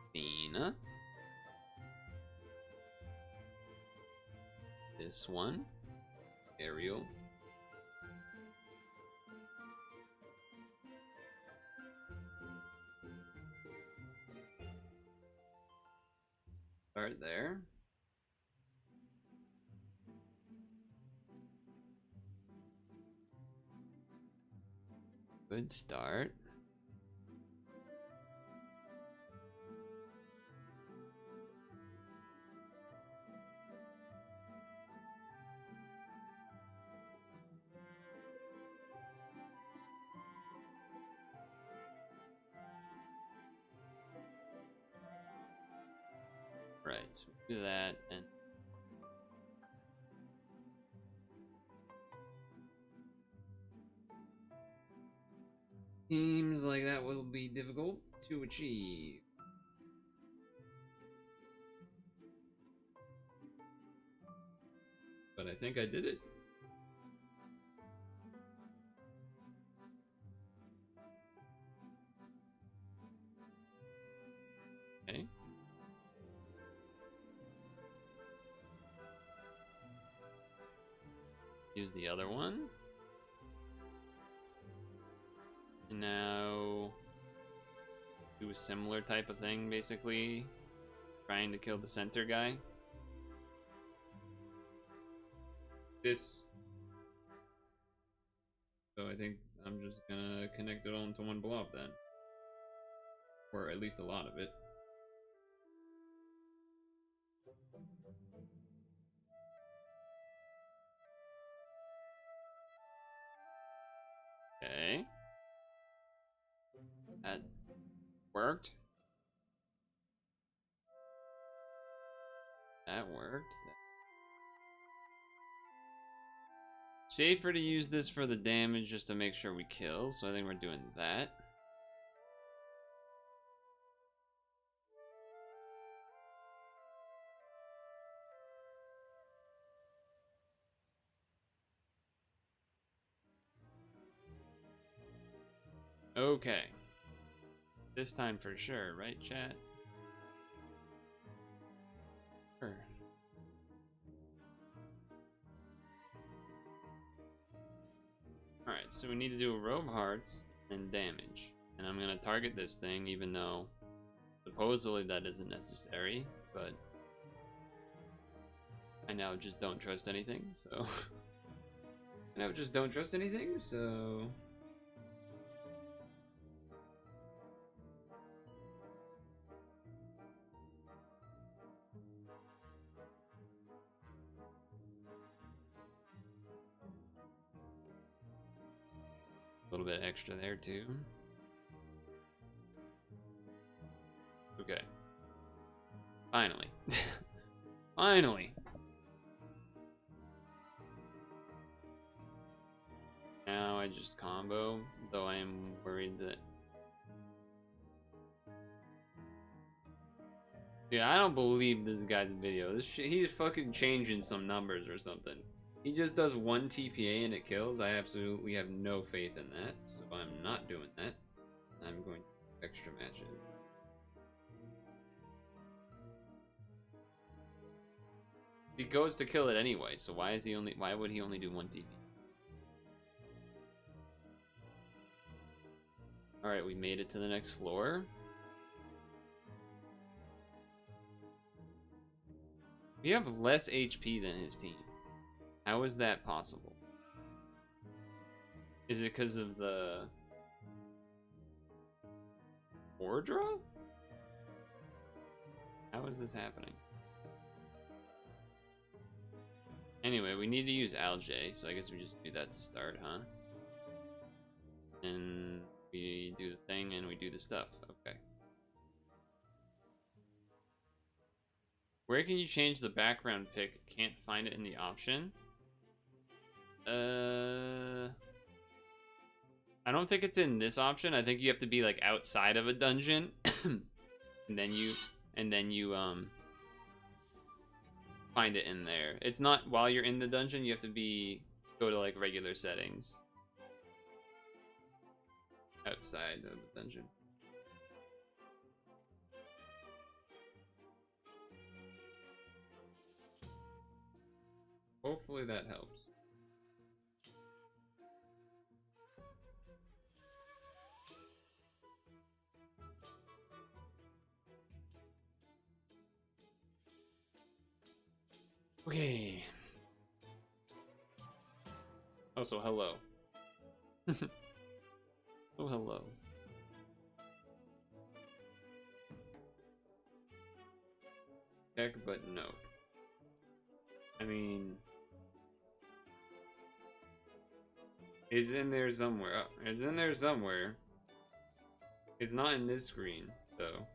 Speaker 1: Athena. This one. Ariel. Start there. Good start. Right, so we do that and seems like that will be difficult to achieve. But I think I did it. Okay. Use the other one. And now do a similar type of thing, basically. Trying to kill the center guy. This. So I think I'm just gonna connect it all into one blob then. Or at least a lot of it. Okay. That worked. That worked. Safer to use this for the damage just to make sure we kill, so I think we're doing that. Okay. This time for sure, right, chat? Sure. Alright, so we need to do a row of hearts and damage. And I'm gonna target this thing, even though supposedly that isn't necessary, but I now just don't trust anything, so... I now just don't trust anything, so... A little bit extra there too. Okay. Finally. Finally. Now I just combo, though I am worried that... Dude, I don't believe this guy's video. This shit, he's fucking changing some numbers or something. He just does 1 TPA and it kills. I absolutely have no faith in that, so I'm not doing that. I'm going to extra matches. He goes to kill it anyway, so why would he only do 1 TP? Alright, we made it to the next floor. We have less HP than his team. How is that possible? Is it because of the ore draw? How is this happening? Anyway, we need to use Algae, so I guess we just do that to start, huh? And we do the thing and we do the stuff. Okay. Where can you change the background pick? Can't find it in the option. I don't think it's in this option. I think you have to be like outside of a dungeon, and then you find it in there. It's not while you're in the dungeon. You have to go to like regular settings outside of the dungeon. Hopefully that helps. Okay. Oh, so hello. Oh, hello. Check, but no. I mean... It's in there somewhere. It's in there somewhere. It's not in this screen, though.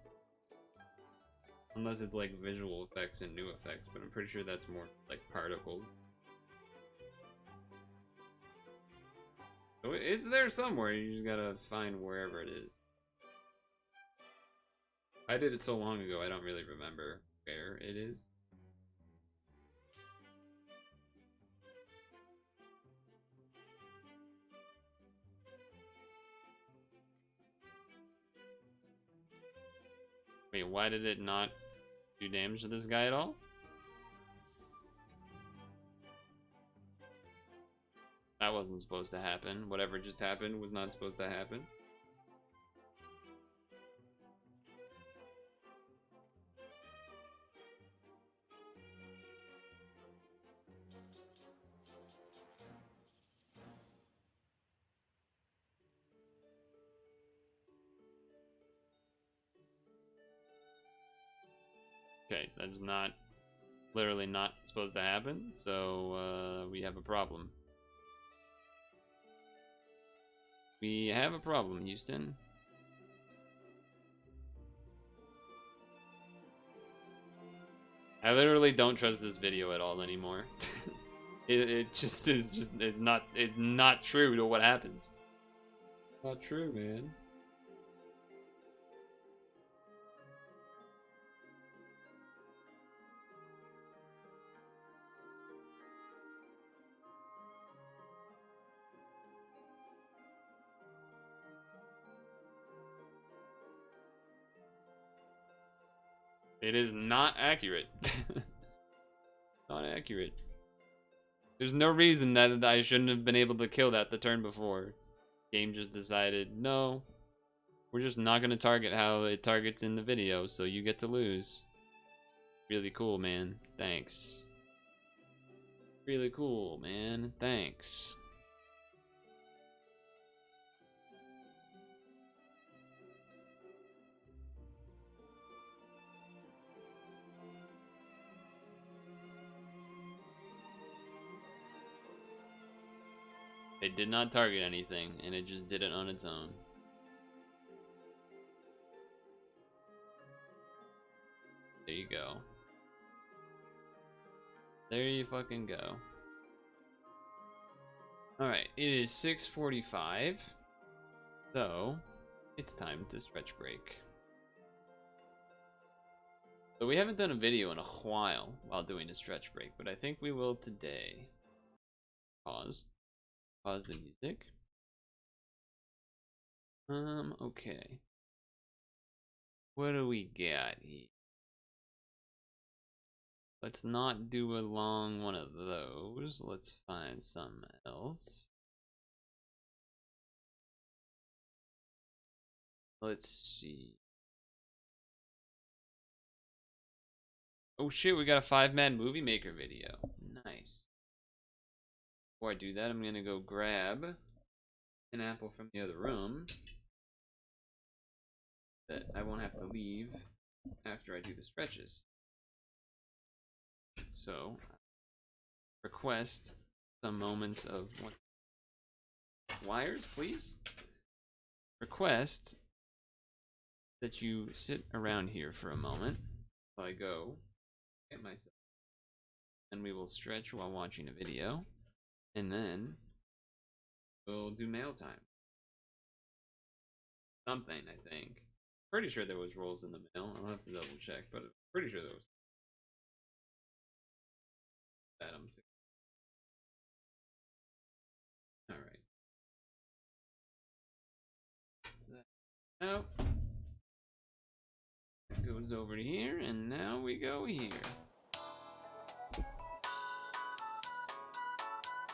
Speaker 1: Unless it's like visual effects and new effects, but I'm pretty sure that's more like particles. So it's there somewhere, you just gotta find wherever it is. I did it so long ago, I don't really remember where it is. Wait, why did it not do damage to this guy at all? That wasn't supposed to happen. Whatever just happened was not supposed to happen. Okay, that's literally not supposed to happen, so we have a problem. We have a problem, Houston. I literally don't trust this video at all anymore. It just is it's not true to what happens. Not true, man. It is not accurate. Not accurate. There's no reason that I shouldn't have been able to kill that the turn before. Game just decided, no, we're just not gonna target how it targets in the video, so you get to lose. Really cool, man. Thanks. Really cool, man. Thanks. It did not target anything, and it just did it on its own. There you go. There you fucking go. Alright, it is 6:45. So, it's time to stretch break. So we haven't done a video in a while while doing a stretch break, but I think we will today. Pause. Pause the music. Okay. What do we got here? Let's not do a long one of those. Let's find something else. Let's see. Oh shit, we got a 5-man movie maker video. Nice. Before I do that, I'm gonna go grab an apple from the other room that I won't have to leave after I do the stretches. So, request some moments of wires, please. Request that you sit around here for a moment while I go get myself. And we will stretch while watching a video. And then we'll do mail time. Something, I think. Pretty sure there was rolls in the mail. I'll have to double check, but I'm pretty sure there was. Adam. Alright. That goes over to here, and now we go here.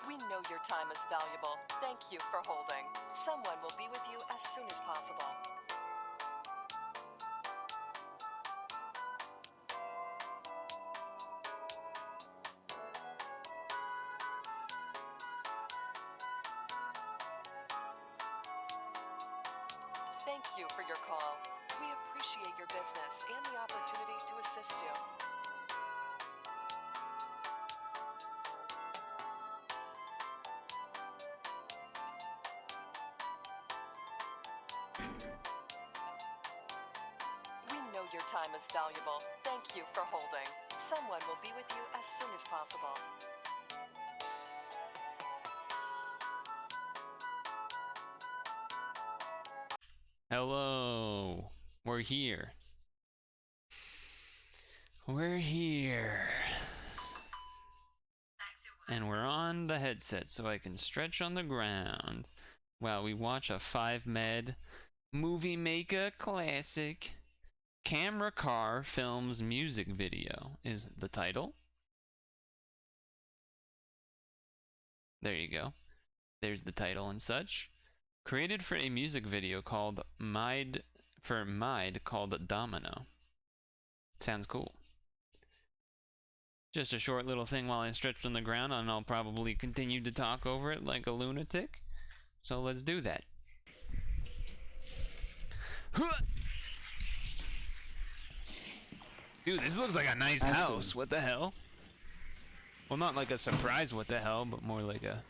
Speaker 2: We know your time is valuable. Thank you for holding. Someone will be with you as soon as possible. Thank you for your call. We appreciate your business and the opportunity to assist you. We know your time is valuable. Thank you for holding. Someone will be with you as soon as possible.
Speaker 1: Hello. We're here. We're here. And we're on the headset so I can stretch on the ground while we watch a 5-med movie maker classic. Camera Car Films music video is the title. There you go. There's the title and such. Created for a music video called Mide called Domino. Sounds cool. Just a short little thing while I stretched on the ground, and I'll probably continue to talk over it like a lunatic. So let's do that. Dude, this looks like a nice house. What the hell? Well, not like a surprise what the hell, but more like a...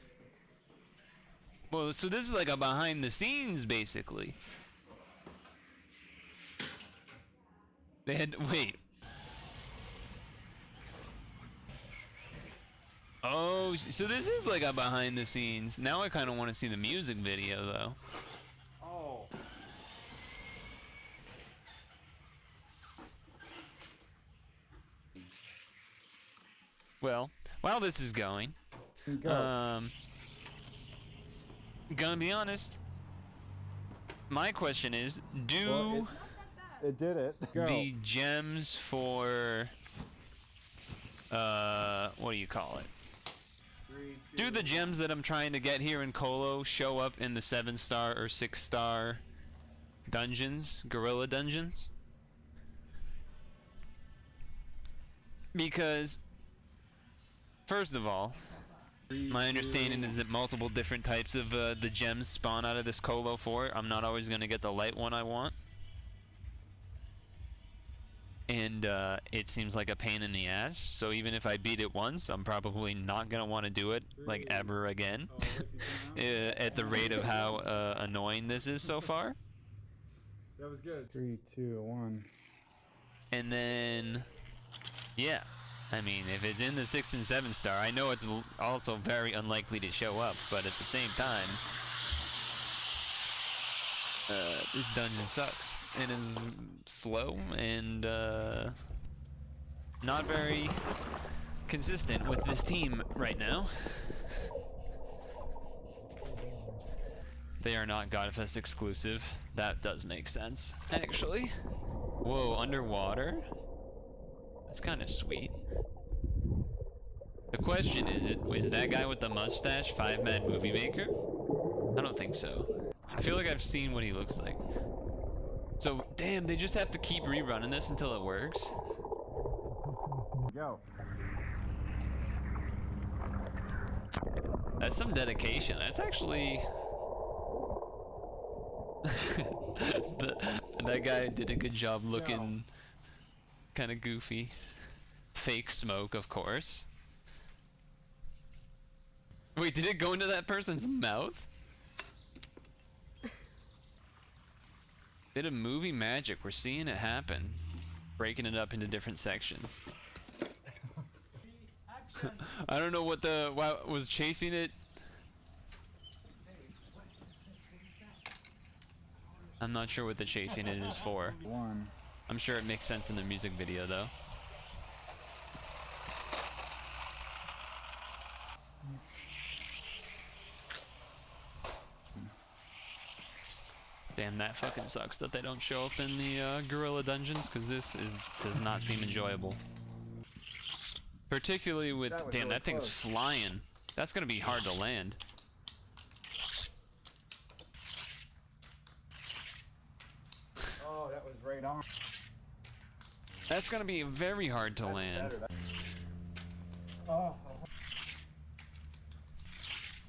Speaker 1: Well, so this is like a behind the scenes, basically. They had... Wait.
Speaker 3: Oh, so this is like a behind the scenes. Now I kind of want to see the music video though.
Speaker 4: Oh.
Speaker 3: Well, while this is going,
Speaker 4: Go.
Speaker 3: gonna be honest. My question is, do
Speaker 4: Well, it did it. Go.
Speaker 3: the gems for what do you call it?
Speaker 4: 3, 2,
Speaker 3: Do the gems that I'm trying to get here in Colo show up in the 7-star or 6-star dungeons, gorilla dungeons? Because, first of all, my understanding is that multiple different types of the gems spawn out of this Colo fort. I'm not always going to get the light one I want. And it seems like a pain in the ass. So even if I beat it once, I'm probably not going to want to do it like ever again. At the rate of how annoying this is so far.
Speaker 4: That was good. 3, 2, 1.
Speaker 3: And then, yeah. I mean, if it's in the 6 and 7-star, I know it's also very unlikely to show up, but at the same time, this dungeon sucks. It is slow and not very consistent with this team right now. They are not Godfest exclusive. That does make sense, actually. Whoa, underwater? That's kind of sweet. The question is that guy with the mustache 5 Mad Movie Maker? I don't think so. I feel like I've seen what he looks like. So, damn, they just have to keep rerunning this until it works?
Speaker 4: Go.
Speaker 3: That's some dedication. That's actually... that guy did a good job looking kind of goofy. Fake smoke, of course. Wait, did it go into that person's mouth? Bit of movie magic. We're seeing it happen. Breaking it up into different sections. I don't know what was chasing it. I'm not sure what the chasing it is for.
Speaker 4: 1.
Speaker 3: I'm sure it makes sense in the music video though. Damn, that fucking sucks that they don't show up in the gorilla dungeons, because does not seem enjoyable. Particularly with, damn, that thing's flying. That's gonna be hard to land.
Speaker 4: Oh, that was right on.
Speaker 3: That's gonna be very hard to land.
Speaker 4: Oh.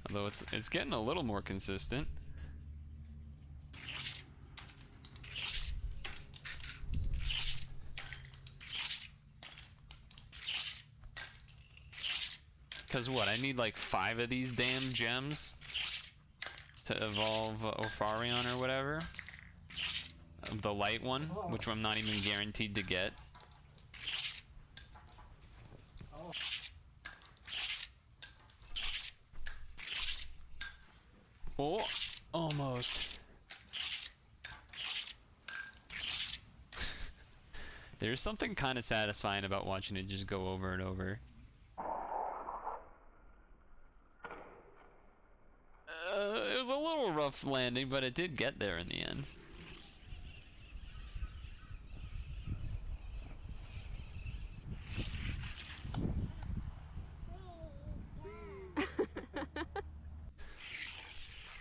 Speaker 3: Although it's getting a little more consistent. Cause what? I need like 5 of these damn gems to evolve Opharion or whatever. The light one, which I'm not even guaranteed to get. Oh, almost. There's something kind of satisfying about watching it just go over and over. It was a little rough landing, but it did get there in the end.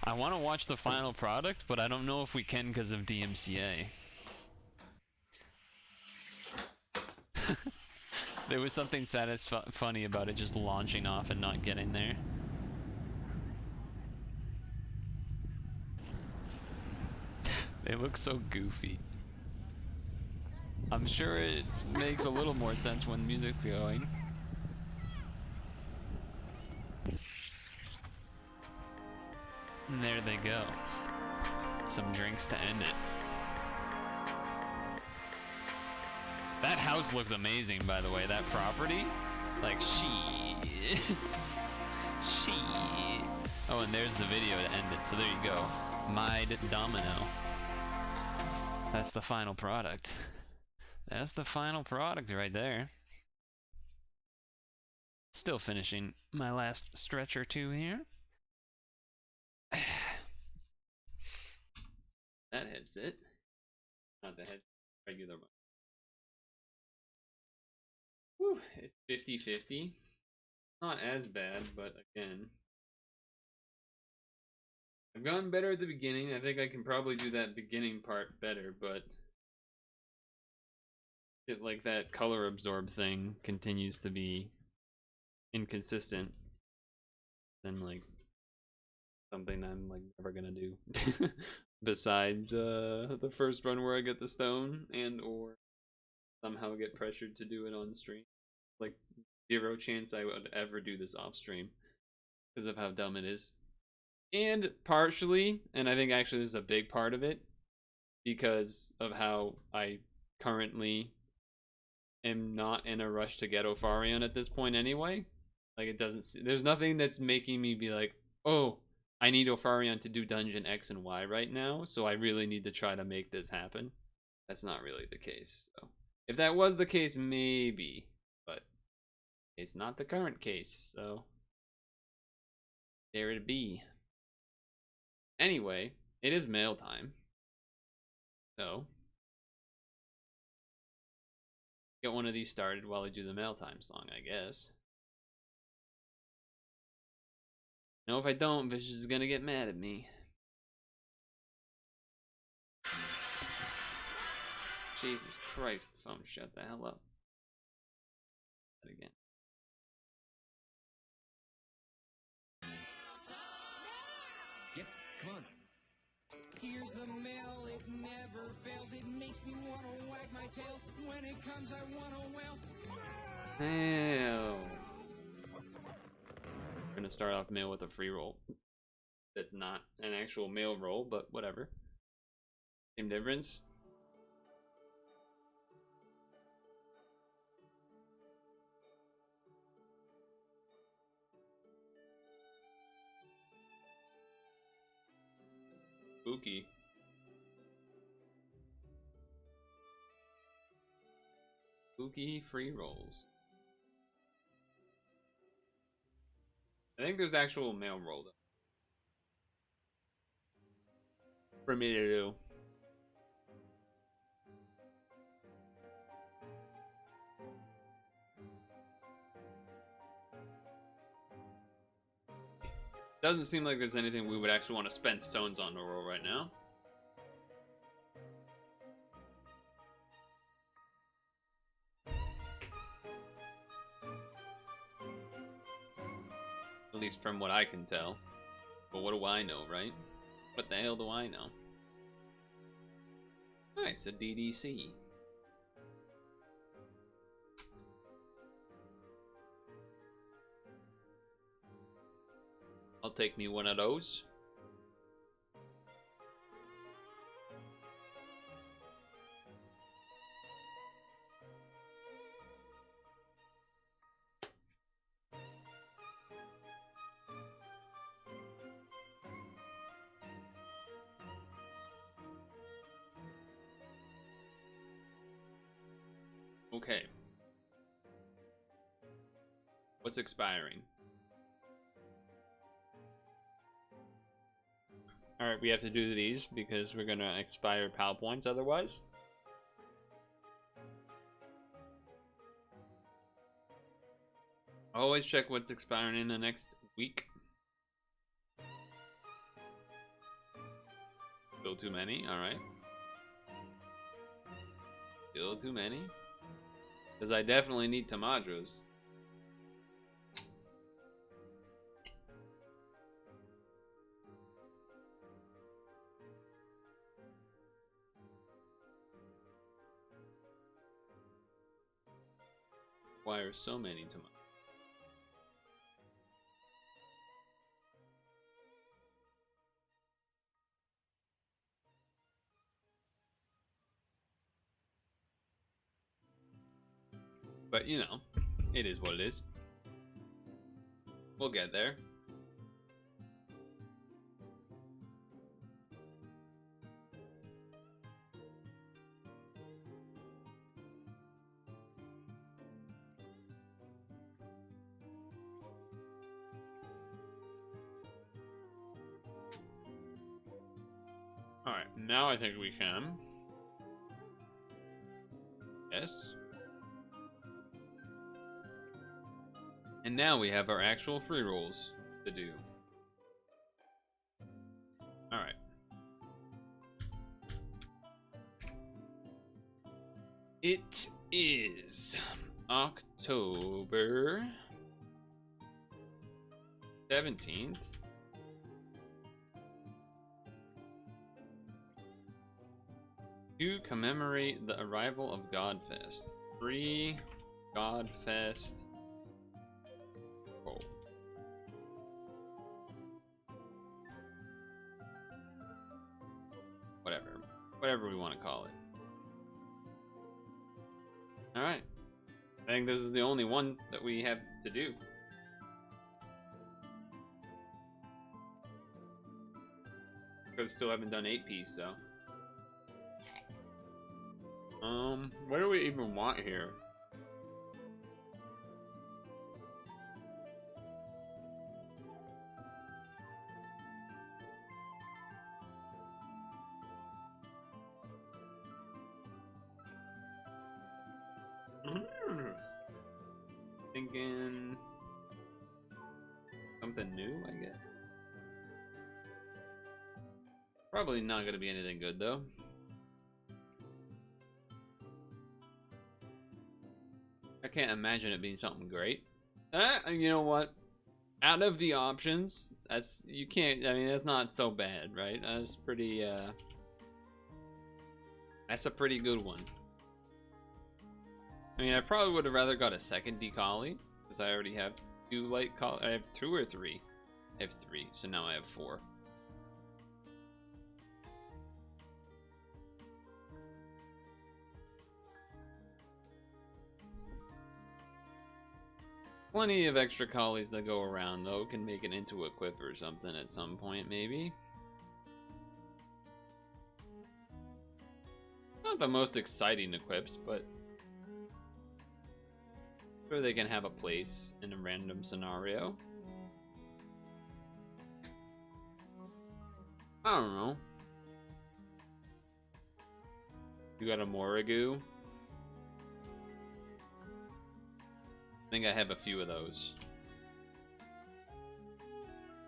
Speaker 3: I want to watch the final product, but I don't know if we can because of DMCA. There was something funny about it just launching off and not getting there. It looks so goofy. I'm sure it makes a little more sense when music's going. And there they go. Some drinks to end it. That house looks amazing, by the way. That property. Like, shit. Shit. Oh, and there's the video to end it. So there you go. Mide Domino. That's the final product. That's the final product right there. Still finishing my last stretch or two here. That headset. Not the head, regular one. Whew, it's 50-50. Not as bad, but again. I've gotten better at the beginning. I think I can probably do that beginning part better, but it, like, that color absorb thing continues to be inconsistent. Then, like, something I'm, like, never gonna do. Besides the first run where I get the stone and or somehow get pressured to do it on stream. Like, 0 chance I would ever do this off stream because of how dumb it is. And partially, and I think actually this is a big part of it, because of how I currently am not in a rush to get Opharion at this point anyway. Like, it doesn't, there's nothing that's making me be like, oh, I need Opharion to do dungeon X and Y right now, so I really need to try to make this happen. That's not really the case. So if that was the case, maybe, but it's not the current case, so there it be. Anyway, it is mail time. So get one of these started while I do the mail time song, I guess. No, if I don't, Vicious is gonna get mad at me. Jesus Christ, phone, shut the hell up. That again.
Speaker 5: Yep, come on. Here's the mail, it never fails. It makes me want to wag my tail. When it comes, I want to wail.
Speaker 1: Mail. We're gonna start off mail with a free roll. That's not an actual mail roll, but whatever. Same difference. Spooky. Spooky free rolls. I think there's actual mail roll though. For me to do. Doesn't seem like there's anything we would actually want to spend stones on to roll right now. At least from what I can tell. But what do I know, right? What the hell do I know? Nice, a DDC. I'll take me one of those. Okay. What's expiring? Alright, we have to do these because we're gonna expire PAL points otherwise. Always check what's expiring in the next week. Still too many, alright. Still too many. Because I definitely need Tamadros. Requires so many Tamadros. But you know, It is what it is. We'll get there. Alright, now I think we can. Yes. And now we have our actual free rolls to do. Alright. It is October 17th. To commemorate the arrival of Godfest. Free Godfest. Oh. Whatever we want to call it. Alright. I think this is the only one that we have to do. Because still haven't done 8P, so. What do we even want here? Thinking something new, I guess. Probably not gonna be anything good though. I can't imagine it being something great. You know what? Out of the options, that's you can't. I mean, that's not so bad, right? That's pretty. That's a pretty good one. I mean, I probably would have rather got a second decali because I already have 2 light call. I have 2 or 3. I have 3, so now I have 4. Plenty of extra collies that go around, though. Can make it into a quip or something at some point, maybe. Not the most exciting equips, but sure they can have a place in a random scenario. I don't know. You got a Morrigu? I think I have a few of those.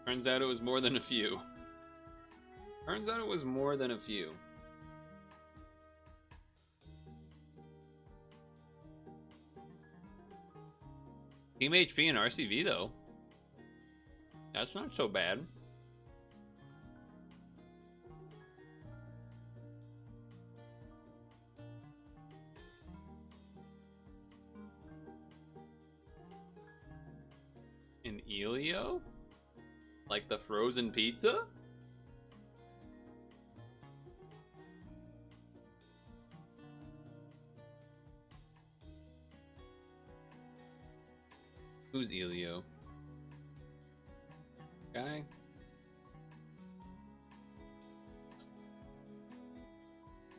Speaker 1: Turns out it was more than a few. Turns out it was more than a few. Team HP and RCV though. That's not so bad. An Elio? Like the frozen pizza? Who's Elio? Guy?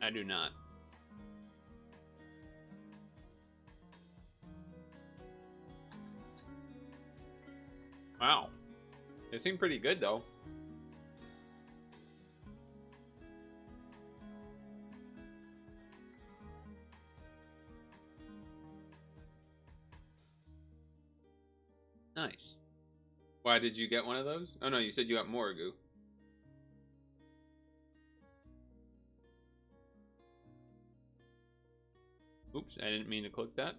Speaker 1: I do not. Wow. They seem pretty good though. Nice. Why did you get one of those? Oh no, you said you got Morrigu. Oops, I didn't mean to click that.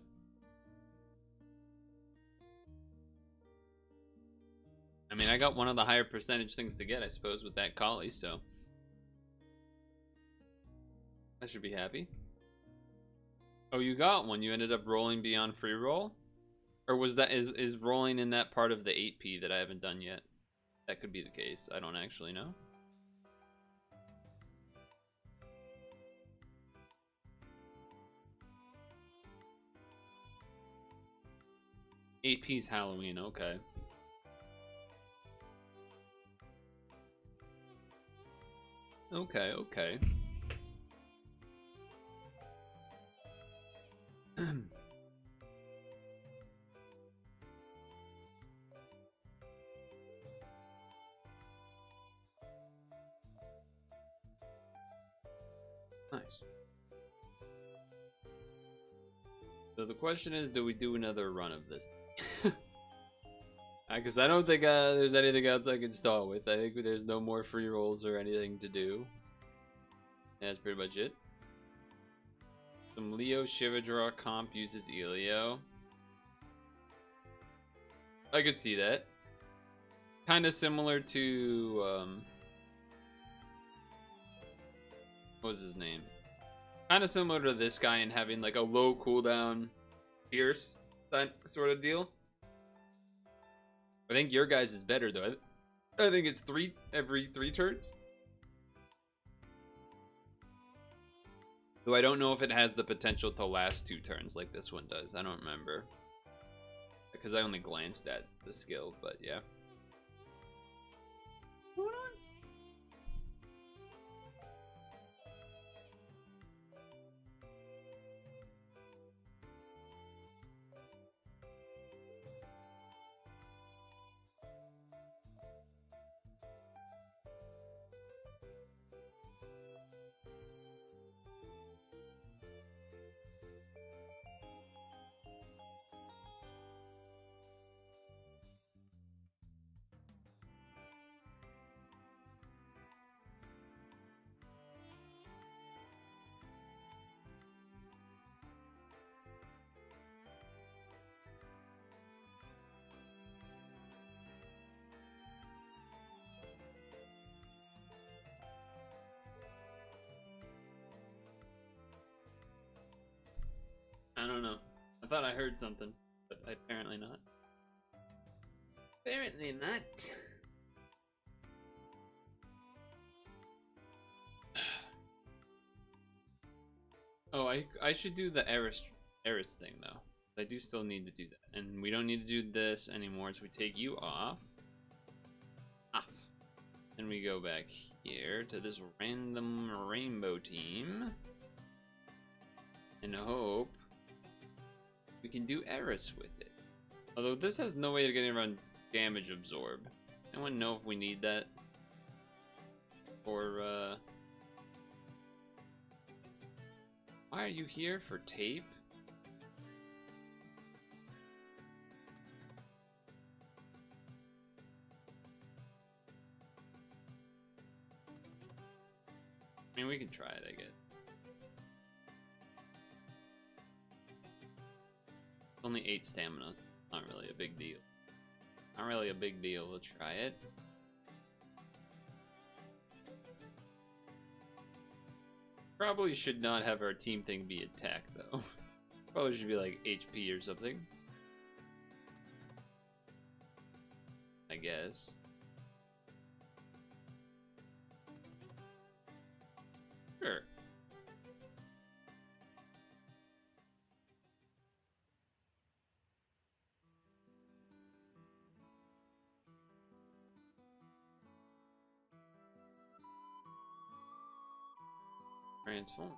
Speaker 1: I mean, I got one of the higher percentage things to get, I suppose, with that collie, so I should be happy. Oh, you got one. You ended up rolling beyond free roll? Or was that is rolling in that part of the 8P that I haven't done yet? That could be the case. I don't actually know. 8P's Halloween, okay. Okay, okay. Nice. So the question is, do we do another run of this? Because I don't think there's anything else I can stall with. I think there's no more free rolls or anything to do. And that's pretty much it. Some Leo Shivadraw comp uses Elio. I could see that. Kind of similar to what was his name? Kind of similar to this guy in having like a low cooldown Pierce sort of deal. I think your guys is better though. I think it's every 3 turns. Though I don't know if it has the potential to last 2 turns like this one does. I don't remember. Because I only glanced at the skill, but yeah. What's going on? I don't know. I thought I heard something, but apparently not. Apparently not. Oh, I should do the Eris thing though. I do still need to do that, and we don't need to do this anymore. So we take you off. And we go back here to this random rainbow team, and hope we can do Eris with it. Although this has no way of getting around damage absorb. Anyone know if we need that? Or why are you here for tape? I mean, we can try it, I guess. Only 8 stamina. Not really a big deal. Not really a big deal. We'll try it. Probably should not have our team thing be attack though. Probably should be like HP or something. I guess. Sure. Transform.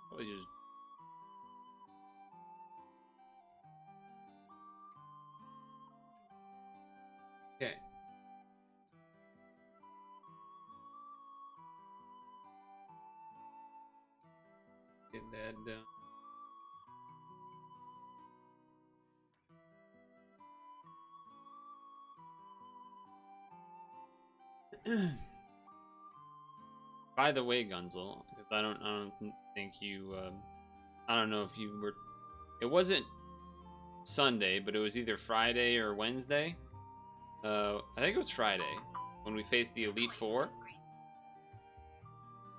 Speaker 1: Probably just okay. Get that done. By the way, Gunzel, because I don't think you, I don't know if you were. It wasn't Sunday, but it was either Friday or Wednesday. I think it was Friday when we faced the Elite Four.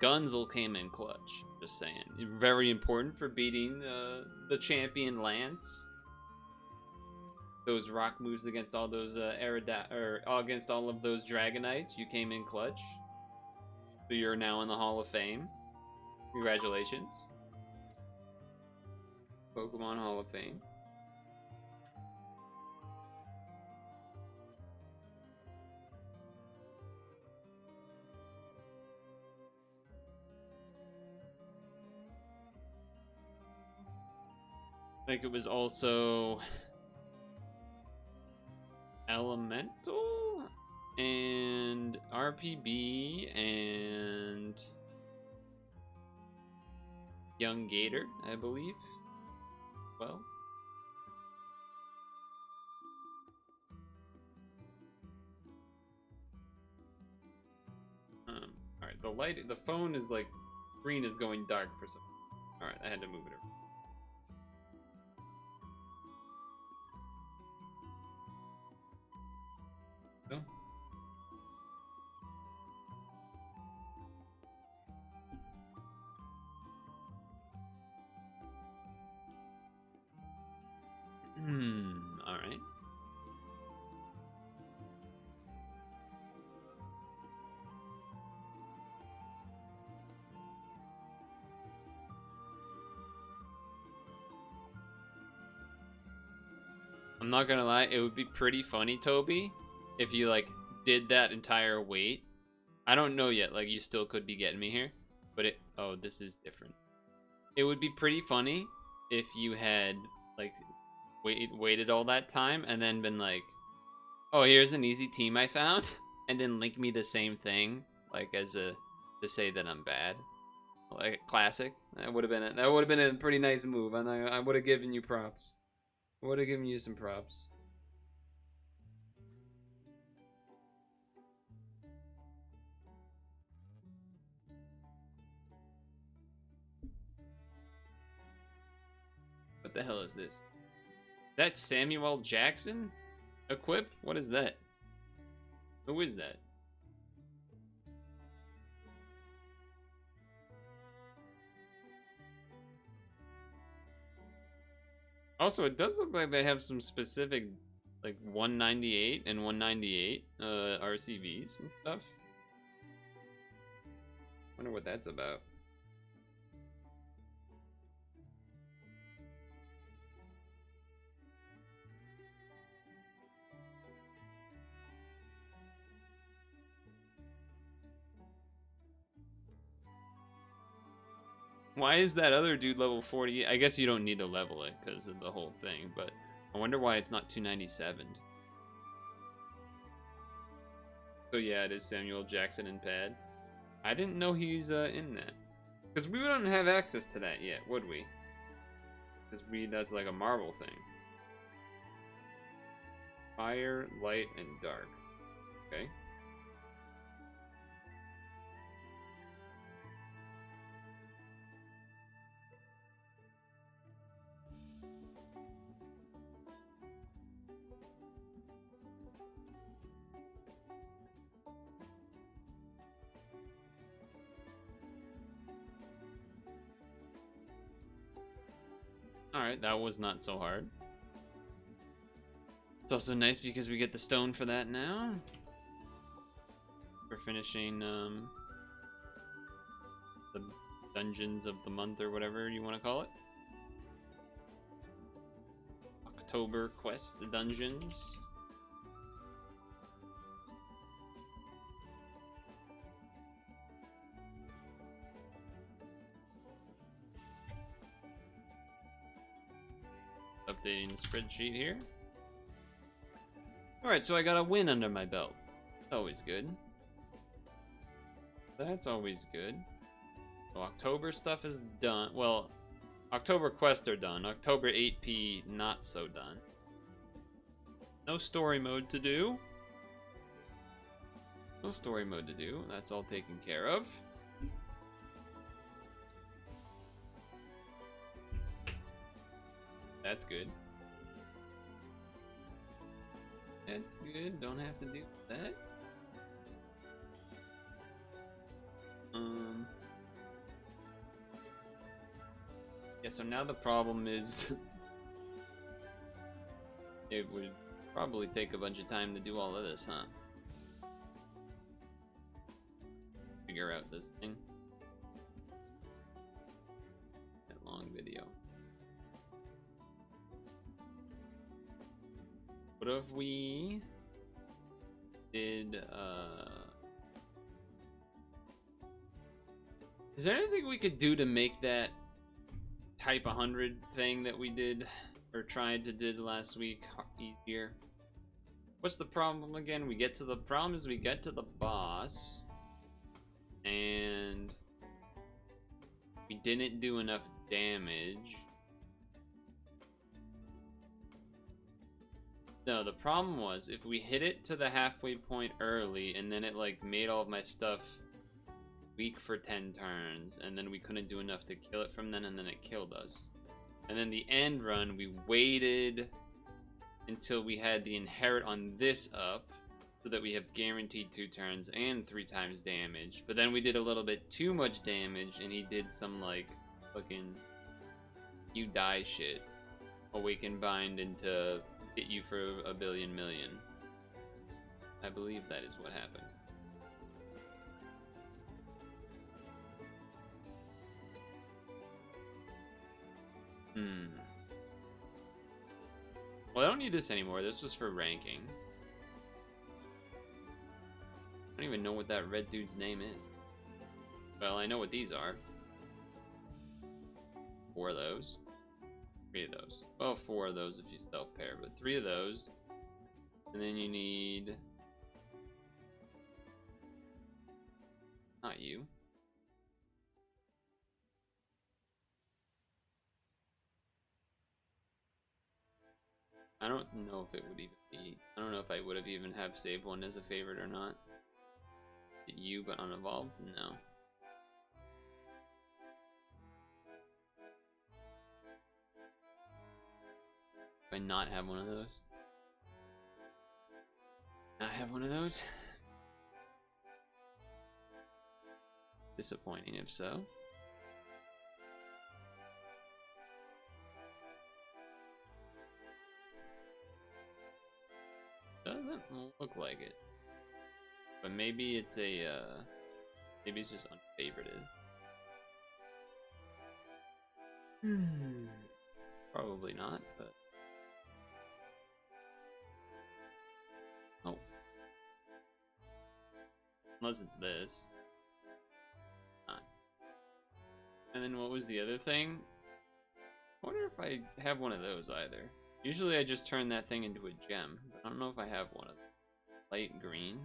Speaker 1: Gunzel came in clutch. Just saying, very important for beating the champion Lance. Those rock moves against all those against all of those Dragonites. You came in clutch. So you're now in the Hall of Fame. Congratulations. Pokemon Hall of Fame. I think it was also Elemental and RPB and Young Gator, I believe. Well, all right. The phone is like screen is going dark for some. All right, I had to move it over. No. All right. I'm not gonna lie, it would be pretty funny, Toby, if you like did that entire wait. I don't know yet, like you still could be getting me here, but oh, this is different. It would be pretty funny if you had like waited all that time and then been like, oh, here's an easy team I found, and then link me the same thing, like as a to say that I'm bad. Like classic. That would have been a pretty nice move, and I would have given you props. I would have given you some props. What the hell is this? That's Samuel Jackson? Equip? What is that? Who is that? Also, it does look like they have some specific, like 198 and 198 RCVs and stuff. Wonder what that's about. Why is that other dude level 40? I guess you don't need to level it because of the whole thing, but I wonder why it's not 297. So yeah, it is Samuel Jackson and Pad. I didn't know he's in that. Because we wouldn't have access to that yet, would we? Because that's like a Marvel thing. Fire, light, and dark. Okay. Alright, that was not so hard. It's also nice because we get the stone for that now. We're finishing the dungeons of the month or whatever you want to call it. October quest, the dungeons. Updating the spreadsheet here. Alright, so I got a win under my belt. Always good. That's always good. So October stuff is done. Well, October quests are done. October 8P not so done. No story mode to do. No story mode to do. That's all taken care of. That's good. That's good. Don't have to do that. Yeah, so now the problem is it would probably take a bunch of time to do all of this, huh? figure out this thing. That long video. What if we did, is there anything we could do to make that type 100 thing that we did, or tried to did last week, easier? What's the problem again? We get to the problem is we get to the boss, and we didn't do enough damage. No, the problem was if we hit it to the halfway point early, and then it like made all of my stuff weak for 10 turns, and then we couldn't do enough to kill it from then, and then it killed us. And then the end run, we waited until we had the inherit on this up, so that we have guaranteed 2 turns and 3 times damage. But then we did a little bit too much damage, and he did some like fucking you die shit. Awaken bind into hit you for a billion million. I believe that is what happened. Well, I don't need this anymore. This was for ranking. I don't even know what that red dude's name is. Well, I know what these are. 4 of those. 3 of those. Well, 4 of those if you self-pair, but 3 of those. And then you need... not you. I don't know if it would even be... I don't know if I would have even have saved one as a favorite or not. You, but unevolved? No. Do I not have one of those? Not have one of those? Disappointing if so. Doesn't look like it. But maybe it's a, maybe it's just unfavorited. Probably not, but... oh. Unless it's this. Not. And then what was the other thing? I wonder if I have one of those either. Usually I just turn that thing into a gem, but I don't know if I have one of them. Light green.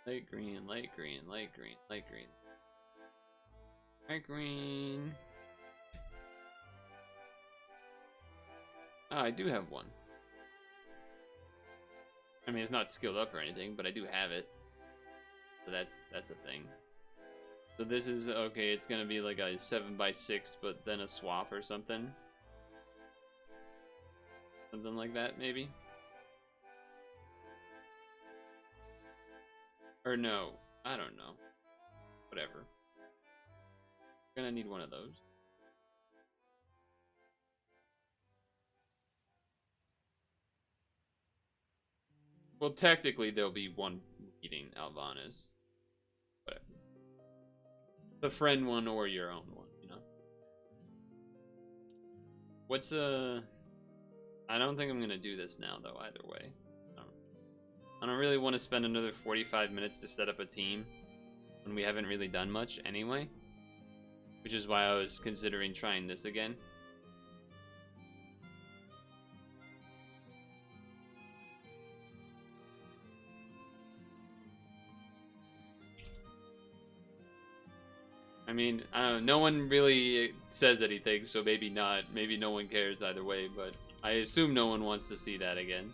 Speaker 1: Light green, light green, light green, light green. Light green. Oh, I do have one. I mean, it's not skilled up or anything, but I do have it. So that's a thing. So this is, okay, it's gonna be like a 7x6, but then a swap or something. Something like that, maybe? Or no, I don't know. Whatever. Gonna need one of those. Well, technically there'll be one eating Alvanas. Whatever. The friend one or your own one, you know? What's I don't think I'm gonna do this now though, either way. I don't really want to spend another 45 minutes to set up a team when we haven't really done much anyway. Which is why I was considering trying this again. I mean, I don't know, no one really says anything, so maybe not. Maybe no one cares either way, but I assume no one wants to see that again.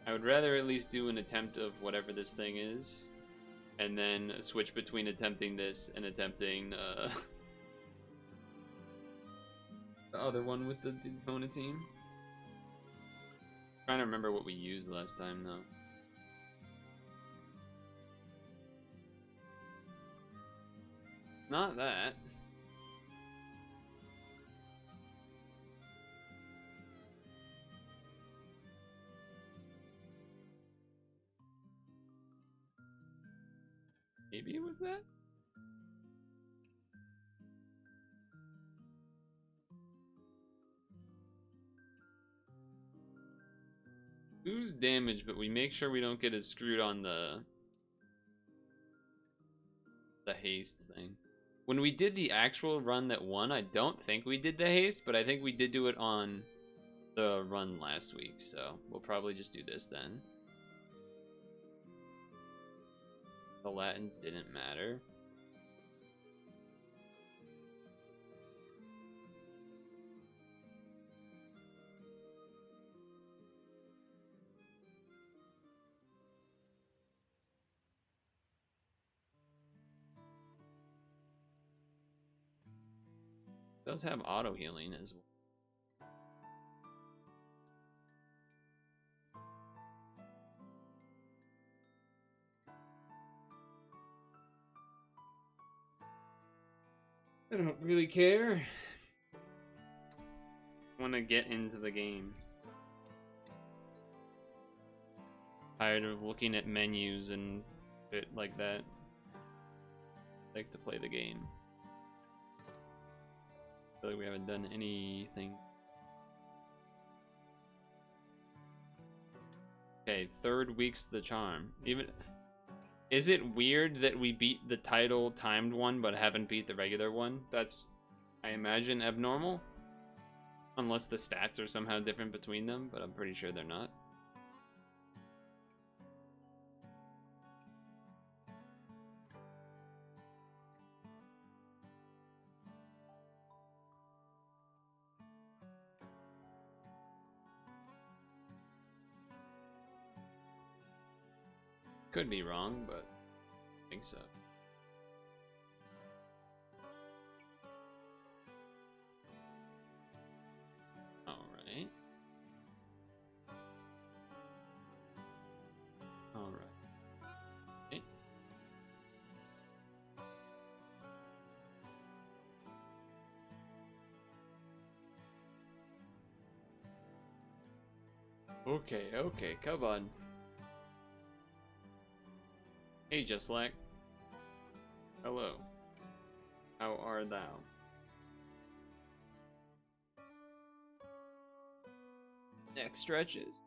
Speaker 1: I would rather at least do an attempt of whatever this thing is, and then switch between attempting this and attempting the other one with the Daytona team. Trying to remember what we used last time though. Not that. Maybe it was that? Lose damage, but we make sure we don't get as screwed on the haste thing. When we did the actual run that won, I don't think we did the haste, but I think we did do it on the run last week, so we'll probably just do this then. The Latins didn't matter. It does have auto healing as well. I don't really care. I want to get into the game. Tired of looking at menus and shit like that. I like to play the game. I feel like we haven't done anything. Okay, third week's the charm. Even is it weird that we beat the title timed one but haven't beat the regular one? That's, I imagine, abnormal. Unless the stats are somehow different between them, but I'm pretty sure they're not. Could be wrong, but I think so. Alright. Alright. Okay, okay, come on. Hey, Justlack. Hello. How are thou? Neck stretches.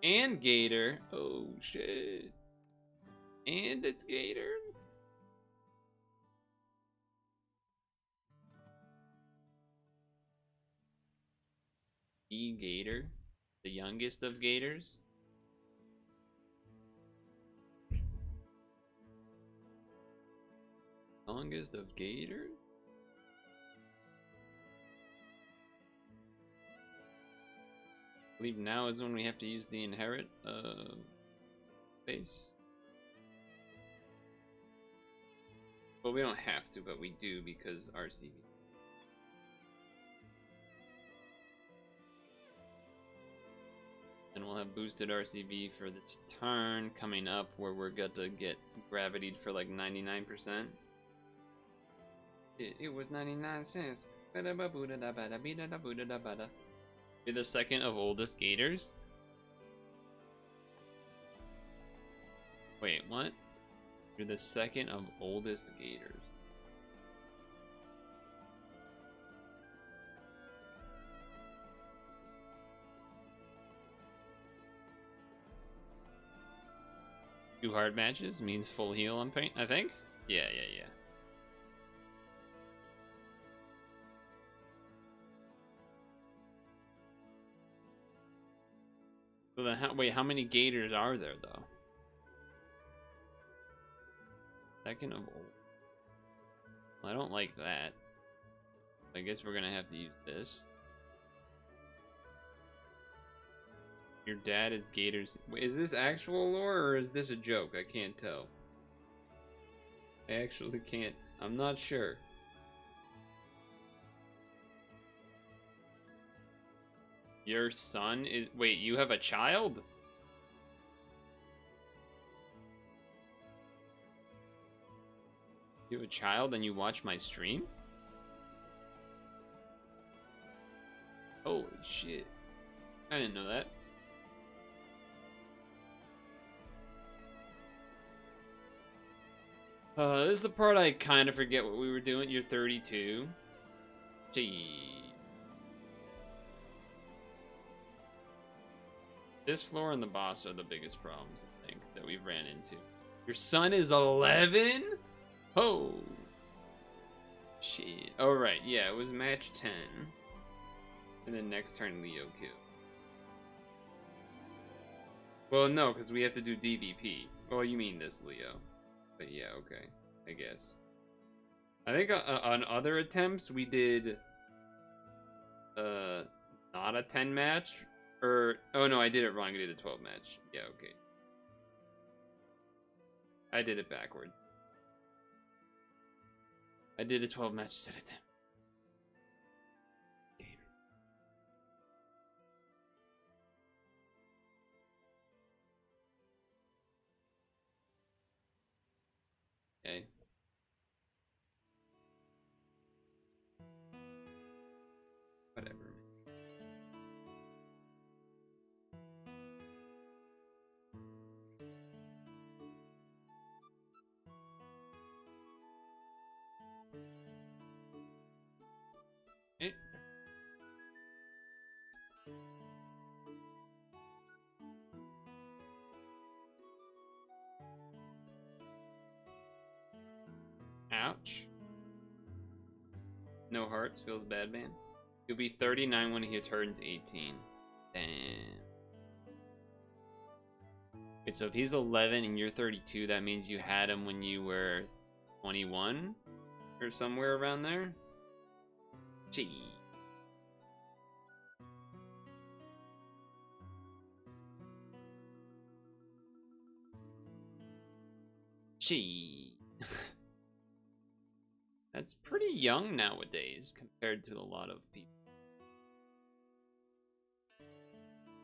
Speaker 1: And Gator. Oh, shit. And it's Gator. Gator. The youngest of Gators. Longest of Gators? I believe now is when we have to use the inherit base. Well, we don't have to, but we do because RCB. And we'll have boosted RCB for this turn coming up where we're going to get gravitied for like 99%. It was 99 cents. You're the second of oldest Gators? Wait, what? You're the second of oldest Gators. Two hard matches means full heal on paint, I think? Yeah. So then, wait, how many Gators are there, though? Second of old. Well, I don't like that. I guess we're gonna have to use this. Your dad is Gators. Wait, is this actual lore or is this a joke? I can't tell. I actually can't. I'm not sure. Your son is... Wait, you have a child? You have a child and you watch my stream? Holy shit. I didn't know that. This is the part I kind of forget what we were doing. You're 32. Gee. This floor and the boss are the biggest problems, I think, that we've ran into. Your son is 11? Oh. Shit. Oh, right. Yeah, it was match 10. And then next turn, Leo Q. Well, no, because we have to do DVP. Well, you mean this, Leo. But yeah, okay. I guess. I think on other attempts, we did... not a 10 match. Or... Oh, no, I did it wrong. I did a 12 match. Yeah, okay. I did it backwards. I did a 12 match instead of 10. Okay. Whatever. Eh. Ouch. No hearts, feels bad, man. He'll be 39 when he turns 18. Damn. Wait, so if he's 11 and you're 32, that means you had him when you were 21? Or somewhere around there? Gee. Gee. That's pretty young nowadays compared to a lot of people.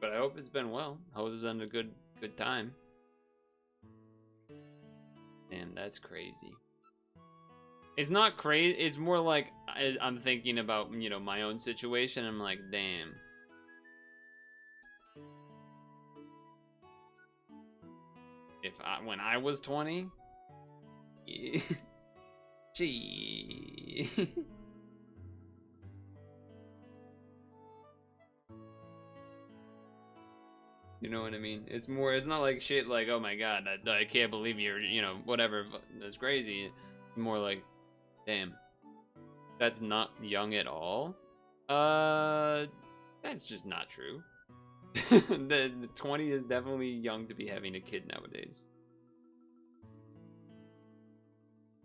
Speaker 1: But I hope it's been well. I hope it's been a good time. Damn, that's crazy. It's not crazy. It's more like I'm thinking about, you know, my own situation. I'm like, damn. When I was 20, yeah. Gee. You know what I mean? It's not like shit like, oh my god, I can't believe you're, you know, whatever, that's crazy. It's more like, damn, that's not young at all. That's just not true. The 20 is definitely young to be having a kid nowadays.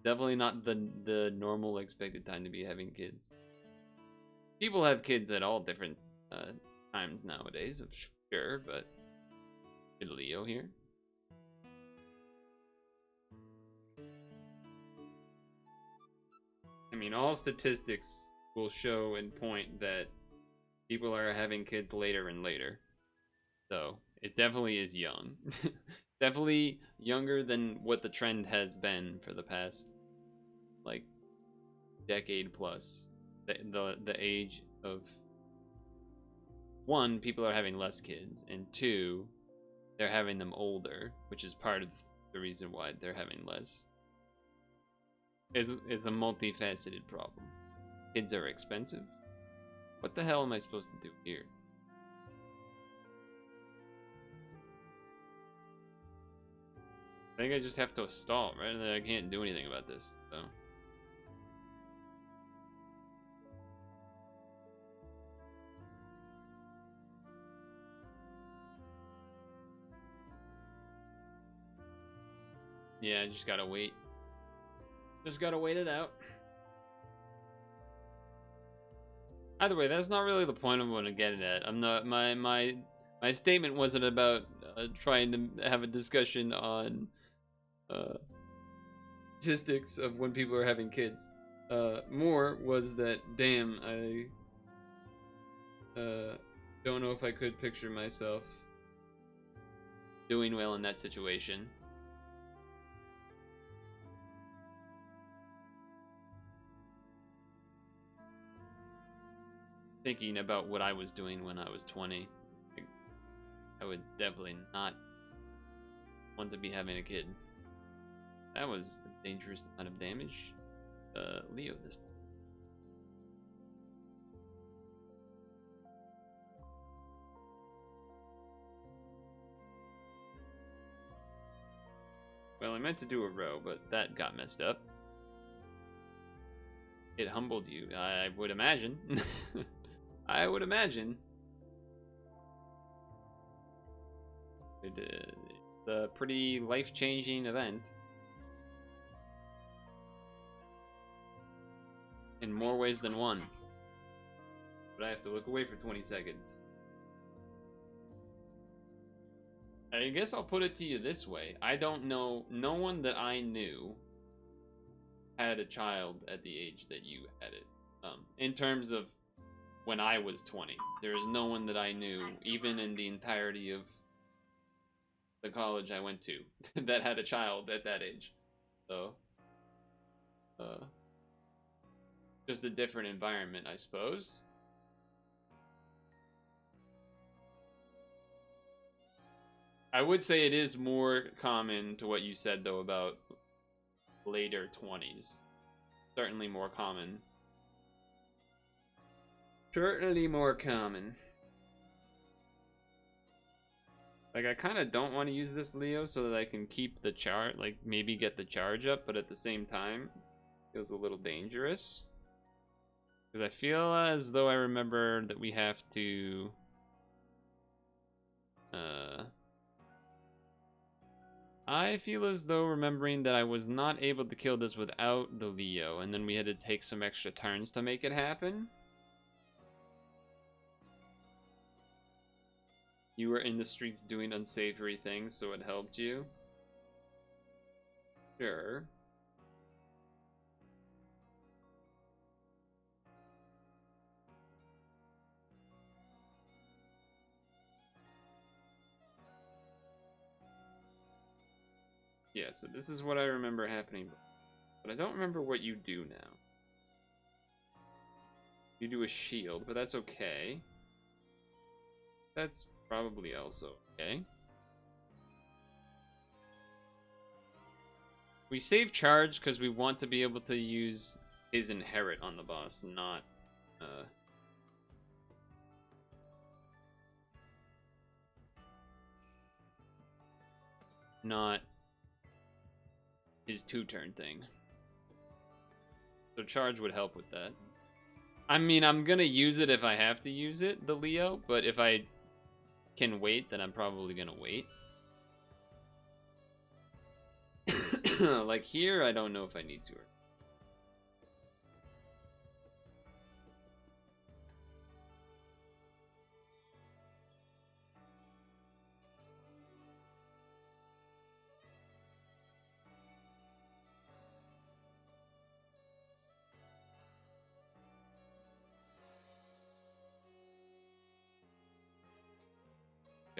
Speaker 1: Definitely not the normal expected time to be having kids. People have kids at all different times nowadays, I'm sure, but Leo here. I mean, all statistics will show and point that people are having kids later and later. So, it definitely is young. Definitely younger than what the trend has been for the past, like, decade plus. The age of, one, people are having less kids, and two, they're having them older, which is part of the reason why they're having less. It's a multifaceted problem. Kids are expensive. What the hell am I supposed to do here? I think I just have to stall, right? And then I can't do anything about this, so. Yeah, I just gotta wait. Just gotta wait it out. Either way, that's not really the point I'm gonna get it at. I'm not, my statement wasn't about trying to have a discussion on statistics of when people are having kids. More was that, damn, I don't know if I could picture myself doing well in that situation. Thinking about what I was doing when I was 20, I would definitely not want to be having a kid. That was a dangerous amount of damage. Leo this time. Well, I meant to do a row, but that got messed up. It humbled you, I would imagine. I would imagine. It's a pretty life-changing event. In more ways than one. But I have to look away for 20 seconds. I guess I'll put it to you this way. I don't know, no one that I knew had a child at the age that you had it. In terms of when I was 20. There is no one that I knew, even in the entirety of the college I went to, that had a child at that age. So, just a different environment, I suppose. I would say it is more common to what you said, though, about later 20s. Certainly more common. Certainly more common. Like, I kind of don't want to use this Leo so that I can keep the charge, like, maybe get the charge up, but at the same time, it feels a little dangerous. Because I feel as though I remember that we have to... I feel as though remembering that I was not able to kill this without the Leo, and then we had to take some extra turns to make it happen. You were in the streets doing unsavory things, so it helped you. Sure. Yeah, so this is what I remember happening, but I don't remember what you do now. You do a shield, but that's okay. That's probably also okay. We save charge because we want to be able to use his inherit on the boss, not not his 2-turn thing. So charge would help with that. I mean, I'm gonna use it if I have to use it, the Leo, but if I can wait, then I'm probably gonna wait. Like here, I don't know if I need to.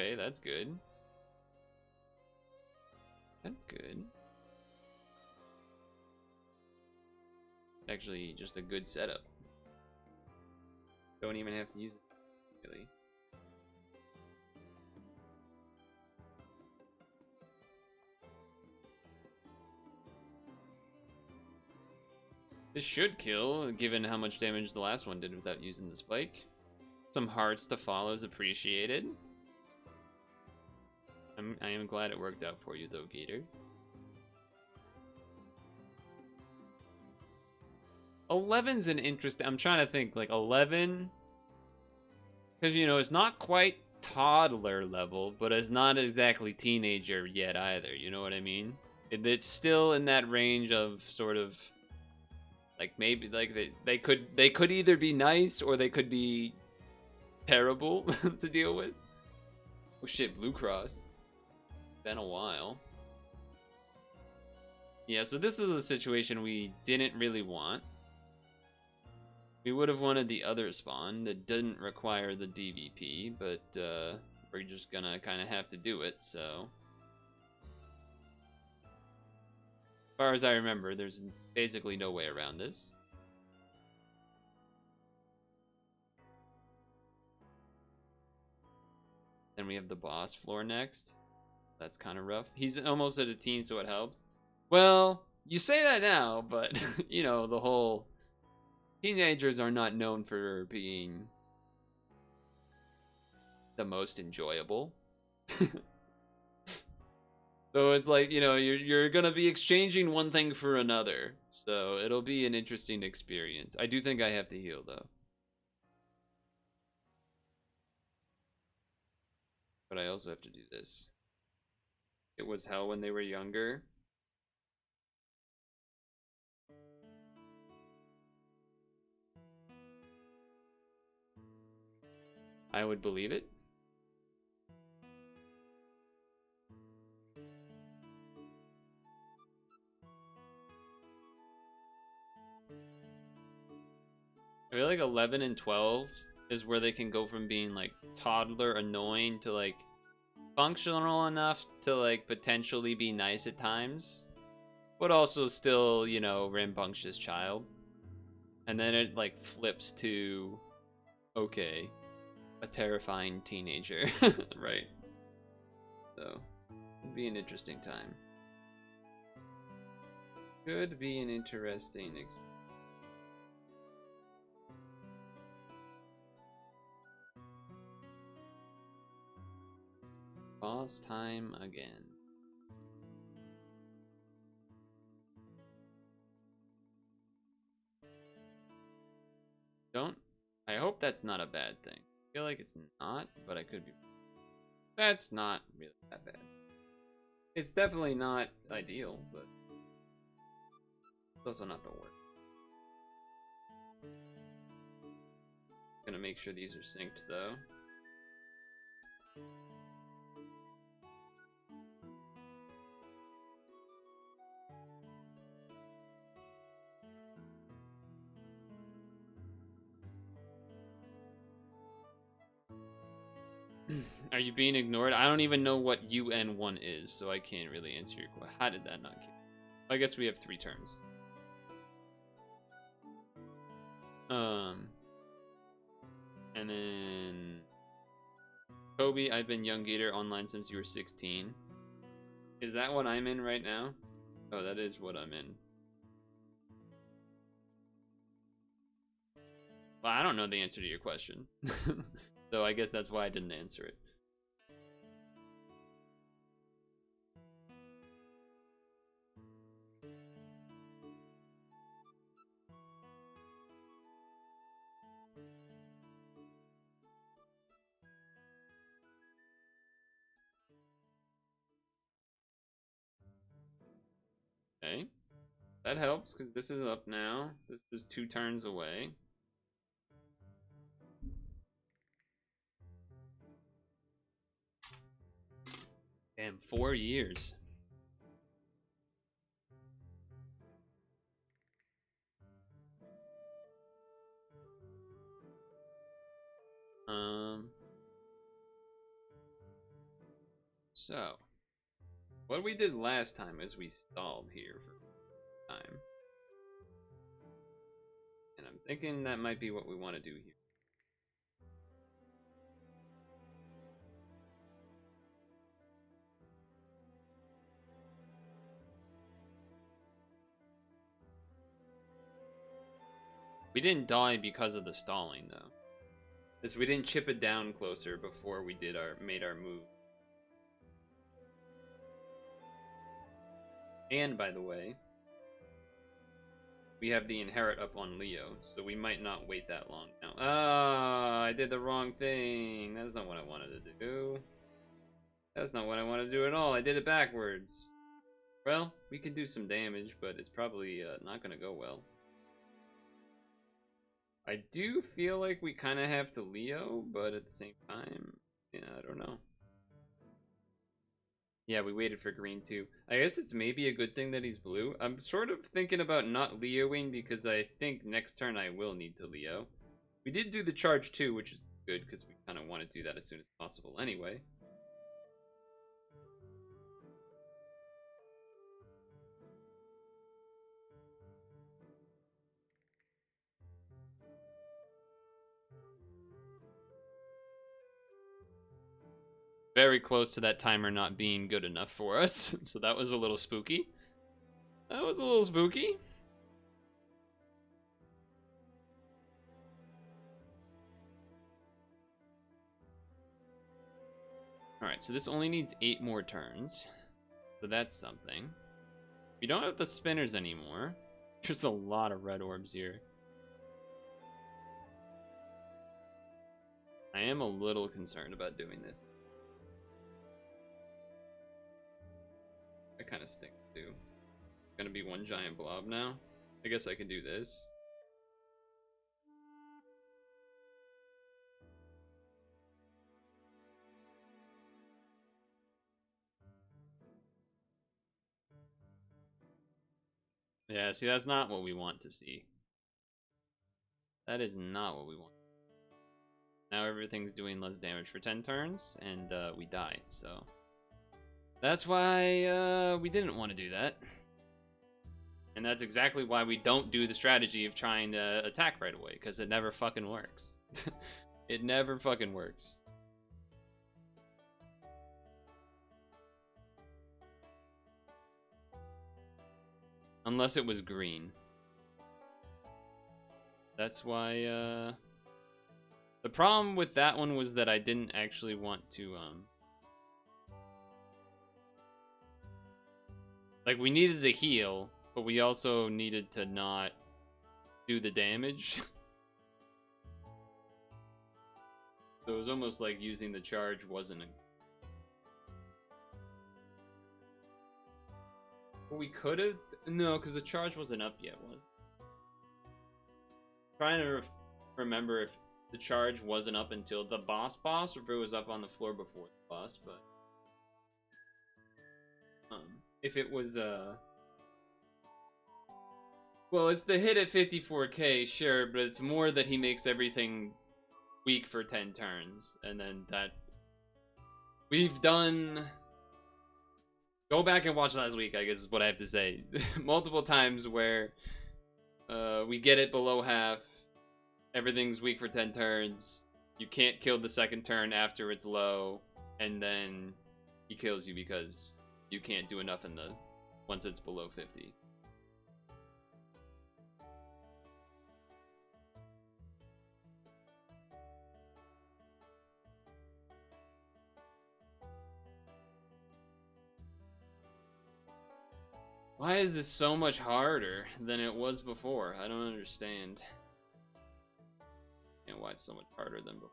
Speaker 1: Okay, that's good. That's good. Actually, just a good setup. Don't even have to use it, really. This should kill, given how much damage the last one did without using the spike. Some hearts to follow is appreciated. I am glad it worked out for you, though, Gator. 11's an interesting... I'm trying to think, like, 11... Because, you know, it's not quite toddler level, but it's not exactly teenager yet either, you know what I mean? It's still in that range of sort of... Like, maybe, like, they could either be nice or they could be terrible to deal with. Oh shit, Blue Cross. Been a while. Yeah, so this is a situation we didn't really want. We would have wanted the other spawn that didn't require the DVP, but we're just gonna kind of have to do it, so. As far as I remember, there's basically no way around this. Then we have the boss floor next. That's kind of rough. He's almost at a teen, so it helps. Well, you say that now, but you know, the whole teenagers are not known for being the most enjoyable. So it's like, you know, you're gonna be exchanging one thing for another. So it'll be an interesting experience. I do think I have to heal though. But I also have to do this. It was hell when they were younger. I would believe it. I feel like 11 and 12 is where they can go from being like toddler annoying to like functional enough to like potentially be nice at times, but also still, you know, rambunctious child. And then it like flips to okay, a terrifying teenager, right? So, it'd be an interesting time. Could be an interesting experience. Boss time again. Don't. I hope that's not a bad thing. I feel like it's not, but I could be. That's not really that bad. It's definitely not ideal, but it's also not the worst. Gonna make sure these are synced though. Are you being ignored? I don't even know what UN1 is, so I can't really answer your question. How did that not get? I guess we have 3 turns. And then Kobe, I've been Young Gator online since you were 16. Is that what I'm in right now? Oh, that is what I'm in. Well, I don't know the answer to your question. So I guess that's why I didn't answer it. Okay. That helps, because this is up now. This is 2 turns away. Damn, 4 years. So, what we did last time is we stalled here for time. And I'm thinking that might be what we want to do here. We didn't die because of the stalling though. We didn't chip it down closer before we made our move. And by the way, we have the inherit up on Leo, so we might not wait that long now. Ah, I did the wrong thing. That's not what I wanted to do. That's not what I wanted to do at all. I did it backwards. Well, we can do some damage, but it's probably not going to go well. I do feel like we kind of have to Leo, but at the same time, yeah, I don't know. Yeah, we waited for green too. I guess it's maybe a good thing that he's blue. I'm sort of thinking about not Leoing because I think next turn I will need to Leo. We did do the charge too, which is good because we kind of want to do that as soon as possible anyway. Very close to that timer not being good enough for us, so that was a little spooky.
Speaker 3: That was a little spooky. Alright, so this only needs 8 more turns. So that's something. We don't have the spinners anymore. There's a lot of red orbs here. I am a little concerned about doing this. That kind of stinks too. Gonna be one giant blob now. I guess I can do this. Yeah, see, that's not what we want to see. That is not what we want. Now everything's doing less damage for 10 turns, and we die, so... That's why we didn't want to do that. And that's exactly why we don't do the strategy of trying to attack right away, because it never fucking works. It never fucking works. Unless it was green. That's why, the problem with that one was that I didn't actually want to, like, we needed to heal, but we also needed to not do the damage. So it was almost like using the charge wasn't a... We could have... No, because the charge wasn't up yet, was it? Trying to remember if the charge wasn't up until the boss, or if it was up on the floor before the boss, but... if it was, well, it's the hit at 54k, sure, but it's more that he makes everything weak for 10 turns, and then that... We've done... Go back and watch last week, I guess is what I have to say. Multiple times where we get it below half, everything's weak for 10 turns, you can't kill the second turn after it's low, and then he kills you because you can't do enough in the once it's below 50. Why is this so much harder than it was before? I don't understand. And why it's so much harder than before.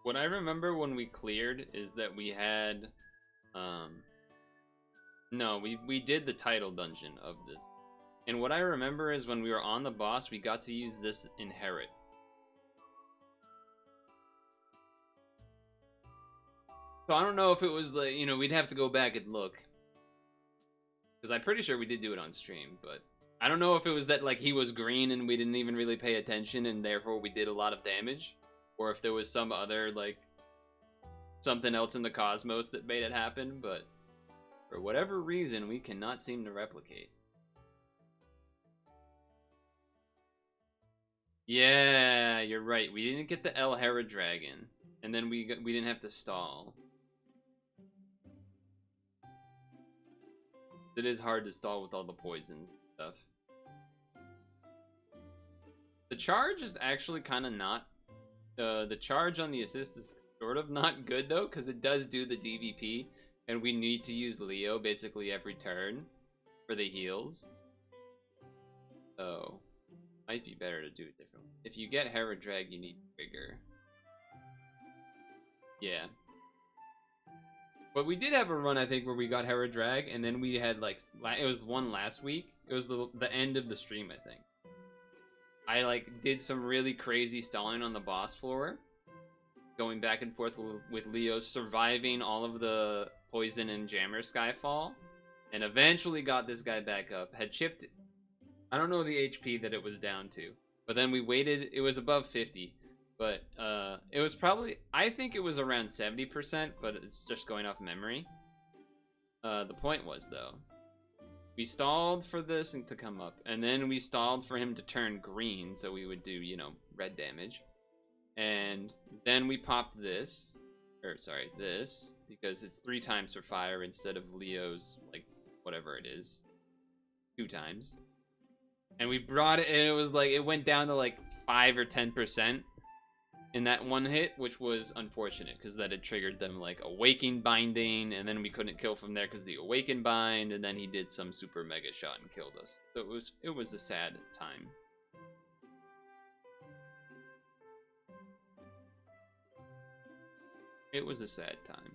Speaker 3: What I remember when we cleared is that we had, no, we did the title dungeon of this. And what I remember is when we were on the boss, we got to use this inherit. So I don't know if it was like, you know, we'd have to go back and look. Because I'm pretty sure we did do it on stream, but I don't know if it was that, like, he was green and we didn't even really pay attention and therefore we did a lot of damage. Or if there was some other, like, something else in the cosmos that made it happen, but for whatever reason, we cannot seem to replicate. Yeah, you're right. We didn't get the El Hera Dragon, and then we didn't have to stall. It is hard to stall with all the poison stuff. The charge is actually kind of not... the charge on the assist is sort of not good, though, because it does do the DVP, and we need to use Leo basically every turn for the heals. So, might be better to do it differently. If you get Hera Drag, you need Trigger. Yeah. But we did have a run, I think, where we got Hera Drag, and then we had, like, it was one last week. It was the end of the stream, I think. I, like, did some really crazy stalling on the boss floor. Going back and forth with Leo, surviving all of the poison and jammer Skyfall. And eventually got this guy back up. Had chipped
Speaker 1: I don't know the HP that it was down to, but then we waited. It was above 50, but it was probably, I think it was around 70%, but it's just going off memory. The point was though, we stalled for this and to come up, and then we stalled for him to turn green, so we would do, you know, red damage, and then we popped this, or sorry, this, because it's 3 times for fire instead of Leo's, like, whatever it is, 2 times. And we brought it, and it was like, it went down to like 5 or 10% in that one hit, which was unfortunate, because that had triggered them like Awaken Binding, and then we couldn't kill from there because the Awaken Bind, and then he did some super mega shot and killed us. So it was a sad time. It was a sad time.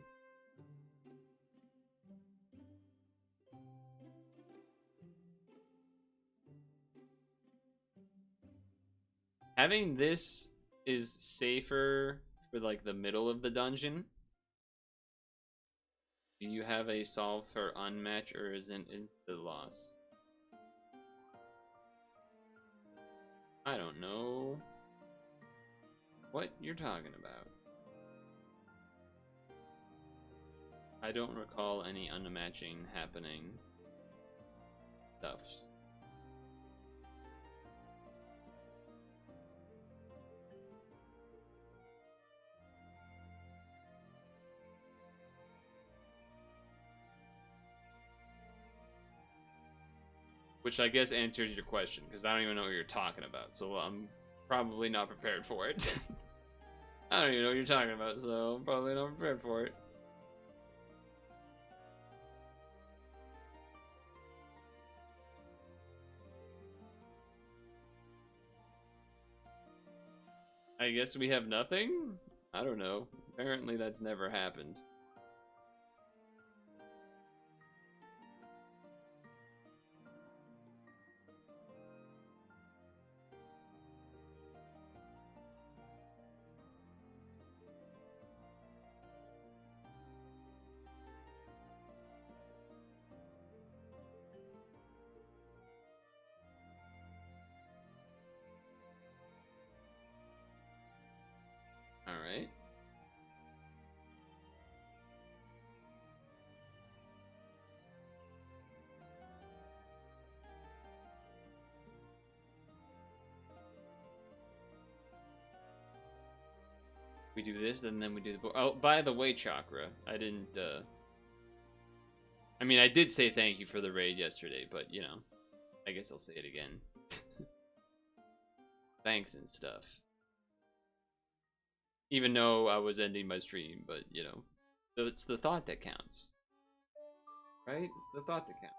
Speaker 1: Having this is safer for like the middle of the dungeon. Do you have a solve for unmatch, or is it instant loss? I don't know what you're talking about. I don't recall any unmatching happening stuffs. Which I guess answers your question, because I don't even know what you're talking about, so I'm probably not prepared for it. I don't even know what you're talking about, so I'm probably not prepared for it. I guess we have nothing? I don't know. Apparently that's never happened. Alright. We do this, and then we do the... Oh, by the way, Chakra, I didn't, I mean, I did say thank you for the raid yesterday, but, you know, I guess I'll say it again. Thanks and stuff. Even though I was ending my stream, but, you know, so it's the thought that counts. Right? It's the thought that counts.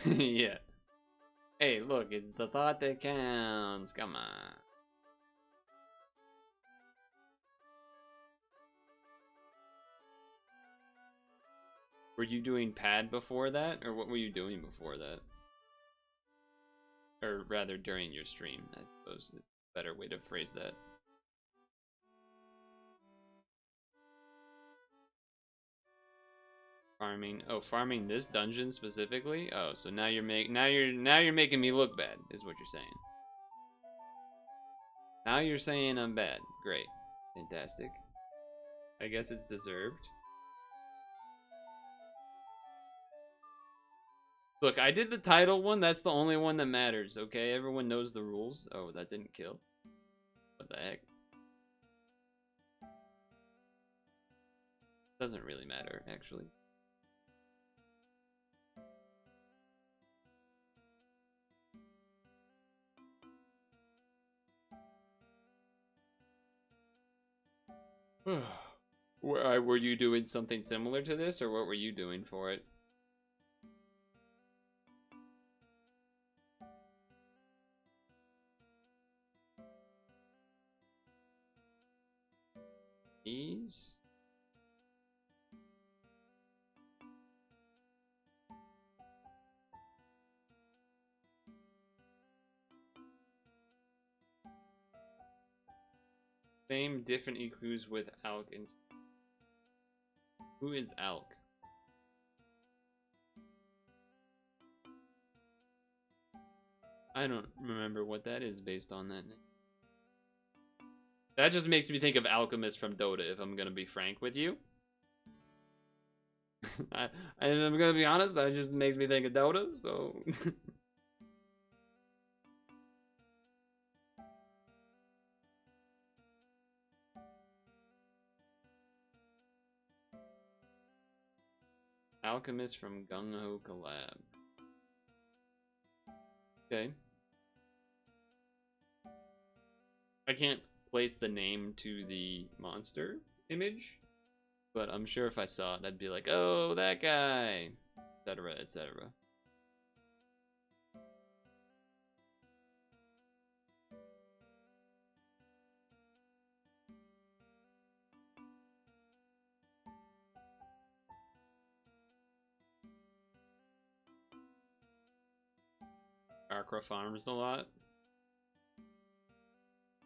Speaker 1: Yeah. Hey, look, it's the thought that counts. Come on. Were you doing pad before that, or what were you doing before that? Or rather, during your stream, I suppose is a better way to phrase that. Farming. Oh, farming this dungeon specifically? Oh, so now you're making me look bad, is what you're saying. Now you're saying I'm bad. Great. Fantastic. I guess it's deserved. Look, I did the title one. That's the only one that matters, okay? Everyone knows the rules. Oh, that didn't kill. What the heck? Doesn't really matter, actually. Were you doing something similar to this, or what were you doing for it? Ease? Same different EQs with Alk and... Who is Alk? I don't remember what that is based on that name. That just makes me think of Alchemist from Dota, if I'm gonna be frank with you. I'm gonna be honest, that just makes me think of Dota, so... Alchemist from Gung Ho Collab. Okay. I can't place the name to the monster image, but I'm sure if I saw it, I'd be like, oh, that guy, etc., etc. Akra farms a lot.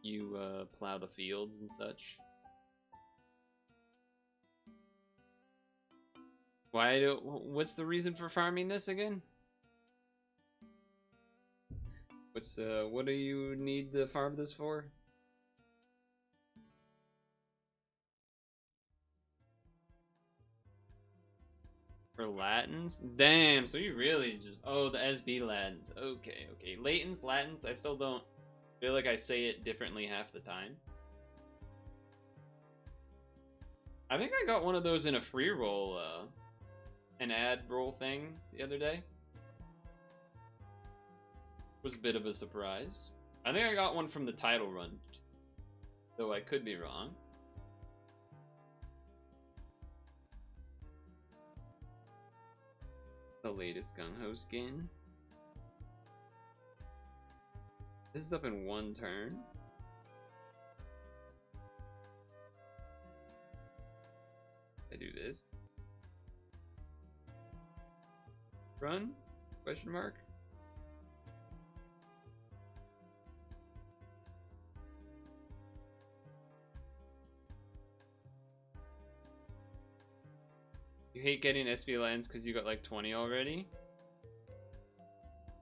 Speaker 1: You plow the fields and such. What's the reason for farming this again? What do you need to farm this for? For Latins? Damn, so you really just... Oh, the SB Latins. Okay, okay. Latins, Latins, I still don't feel like I say it differently half the time. I think I got one of those in a free roll, an ad roll thing the other day. Was a bit of a surprise. I think I got one from the title run, though I could be wrong. The latest Gung-Ho skin. This is up in one turn. I do this. Run? Question mark? You hate getting SB lands because you got like 20 already?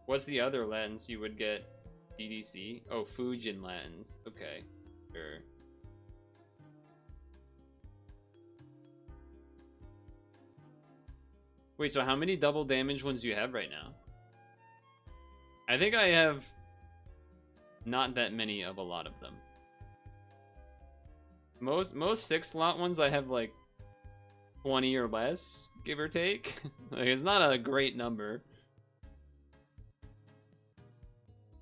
Speaker 1: What's the other lens you would get? DDC? Oh, Fujin lens. Okay, sure. Wait, so how many double damage ones do you have right now? I think I have not that many of a lot of them. Most 6-slot ones I have like 20 or less, give or take. Like, it's not a great number.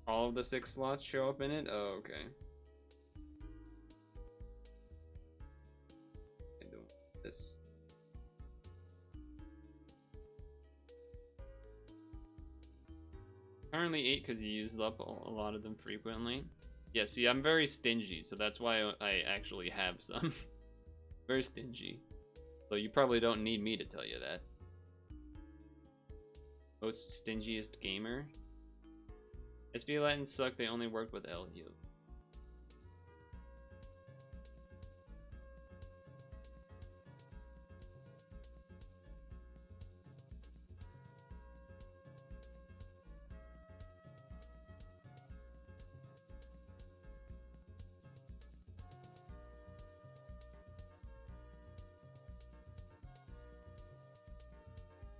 Speaker 1: All of the 6 slots show up in it? Oh, okay. I don't this. Currently 8 because you used up a lot of them frequently. Yeah, see, I'm very stingy, so that's why I actually have some. Very stingy. So you probably don't need me to tell you that. Most stingiest gamer. SB Latins suck, they only work with LU.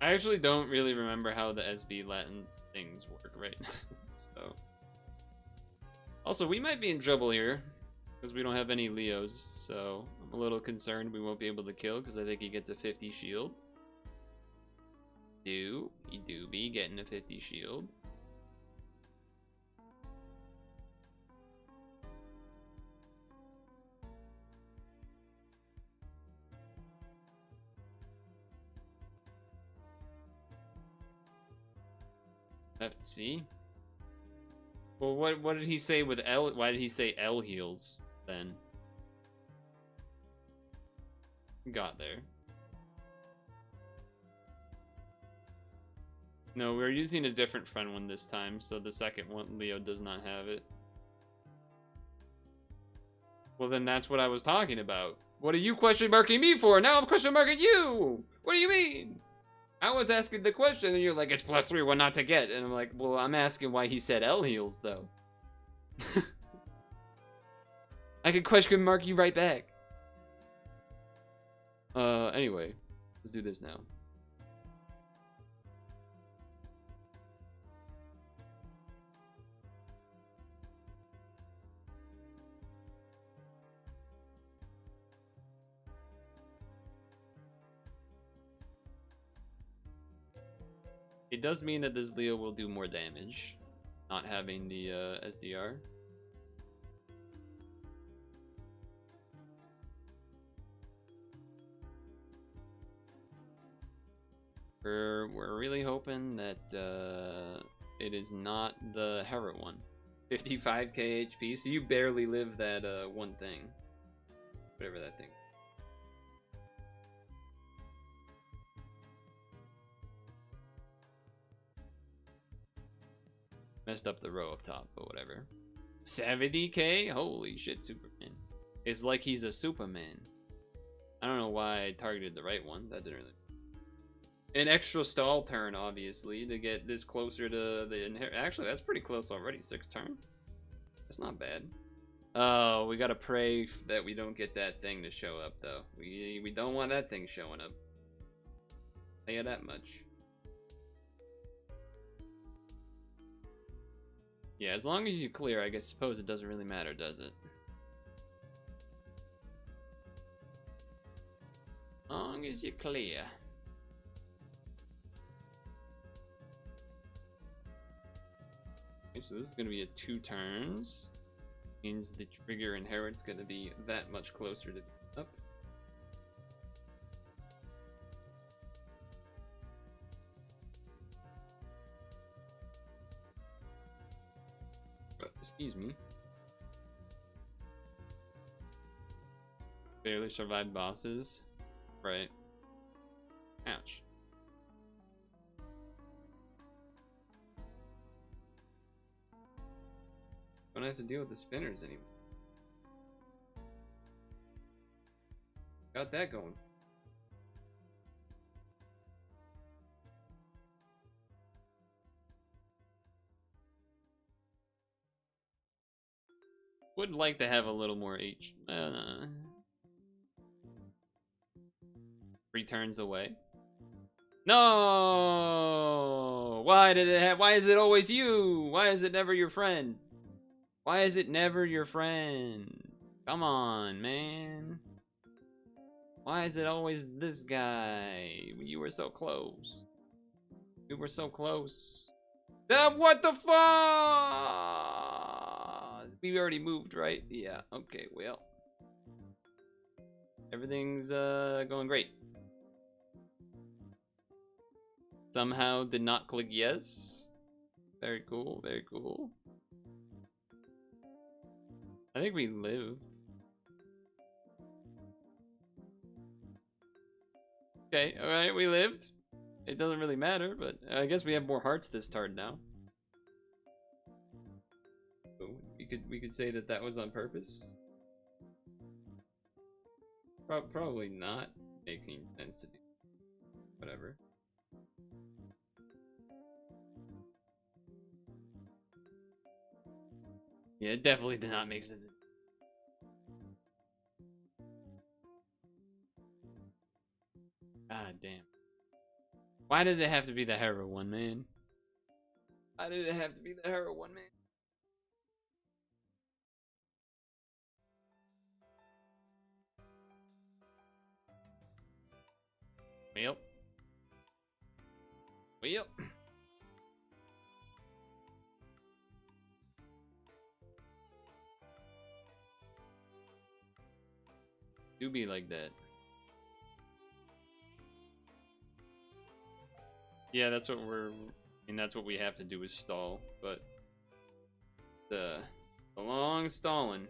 Speaker 1: I actually don't really remember how the SB Latin things work right now. So. Also, we might be in trouble here because we don't have any Leos, so I'm a little concerned we won't be able to kill because I think he gets a 50 shield. He do be getting a 50 shield. Have to see. Well, what did he say with L? Why did he say L heals then? Got there. No, we're using a different friend one this time, so the second one Leo does not have it. Well, then that's what I was talking about. What are you question marking me for? Now I'm question marking you! What do you mean? I was asking the question and you're like, it's +3, what not to get? And I'm like, well, I'm asking why he said L heals, though. I can question mark you right back. Anyway, let's do this now. It does mean that this Leo will do more damage, not having the SDR. We're really hoping that it is not the Hera one. 55k HP, so you barely live that one thing. Whatever that thing. Messed up the row up top, but whatever. 70k? Holy shit, Superman. It's like he's a Superman. I don't know why I targeted the right one. That didn't really... An extra stall turn, obviously, to get this closer to the inherit. Actually, that's pretty close already. 6 turns. That's not bad. Oh, we gotta pray that we don't get that thing to show up, though. We don't want that thing showing up. I'll tell you that much. Yeah, as long as you clear, I suppose it doesn't really matter, does it? As long as you clear. Okay, so this is going to be a 2 turns. Means the trigger inherit's going to be that much closer to up. Excuse me. Barely survived bosses. Right. Ouch. Don't have to deal with the spinners anymore. Got that going. Would like to have a little more H. 3 turns away. No! Why did it have? Why is it always you? Why is it never your friend? Why is it never your friend? Come on, man. Why is it always this guy? You were so close. We were so close. What the fuck? We already moved, right? Yeah, okay, well. Everything's going great. Somehow did not click yes. Very cool, very cool. I think we live. Okay, alright, we lived. It doesn't really matter, but I guess we have more hearts this turn now. So we could say that that was on purpose. Probably not making sense to do. Whatever. Yeah, it definitely did not make sense. God damn. Why did it have to be the Hera one, man? Why did it have to be the Hera one, man? Well. Well. Do be like that. Yeah, that's what that's what we have to do is stall, but the long stalling.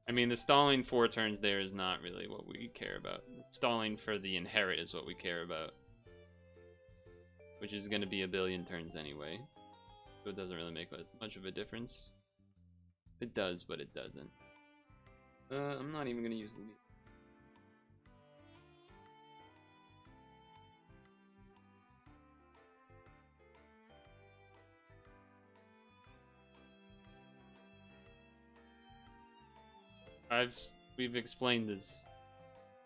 Speaker 1: I mean, the stalling 4 turns there is not really what we care about. The stalling for the inherit is what we care about, which is going to be a billion turns anyway.
Speaker 3: So it doesn't really make much of a difference. It does, but it doesn't. I'm not even gonna use the lead. We've explained this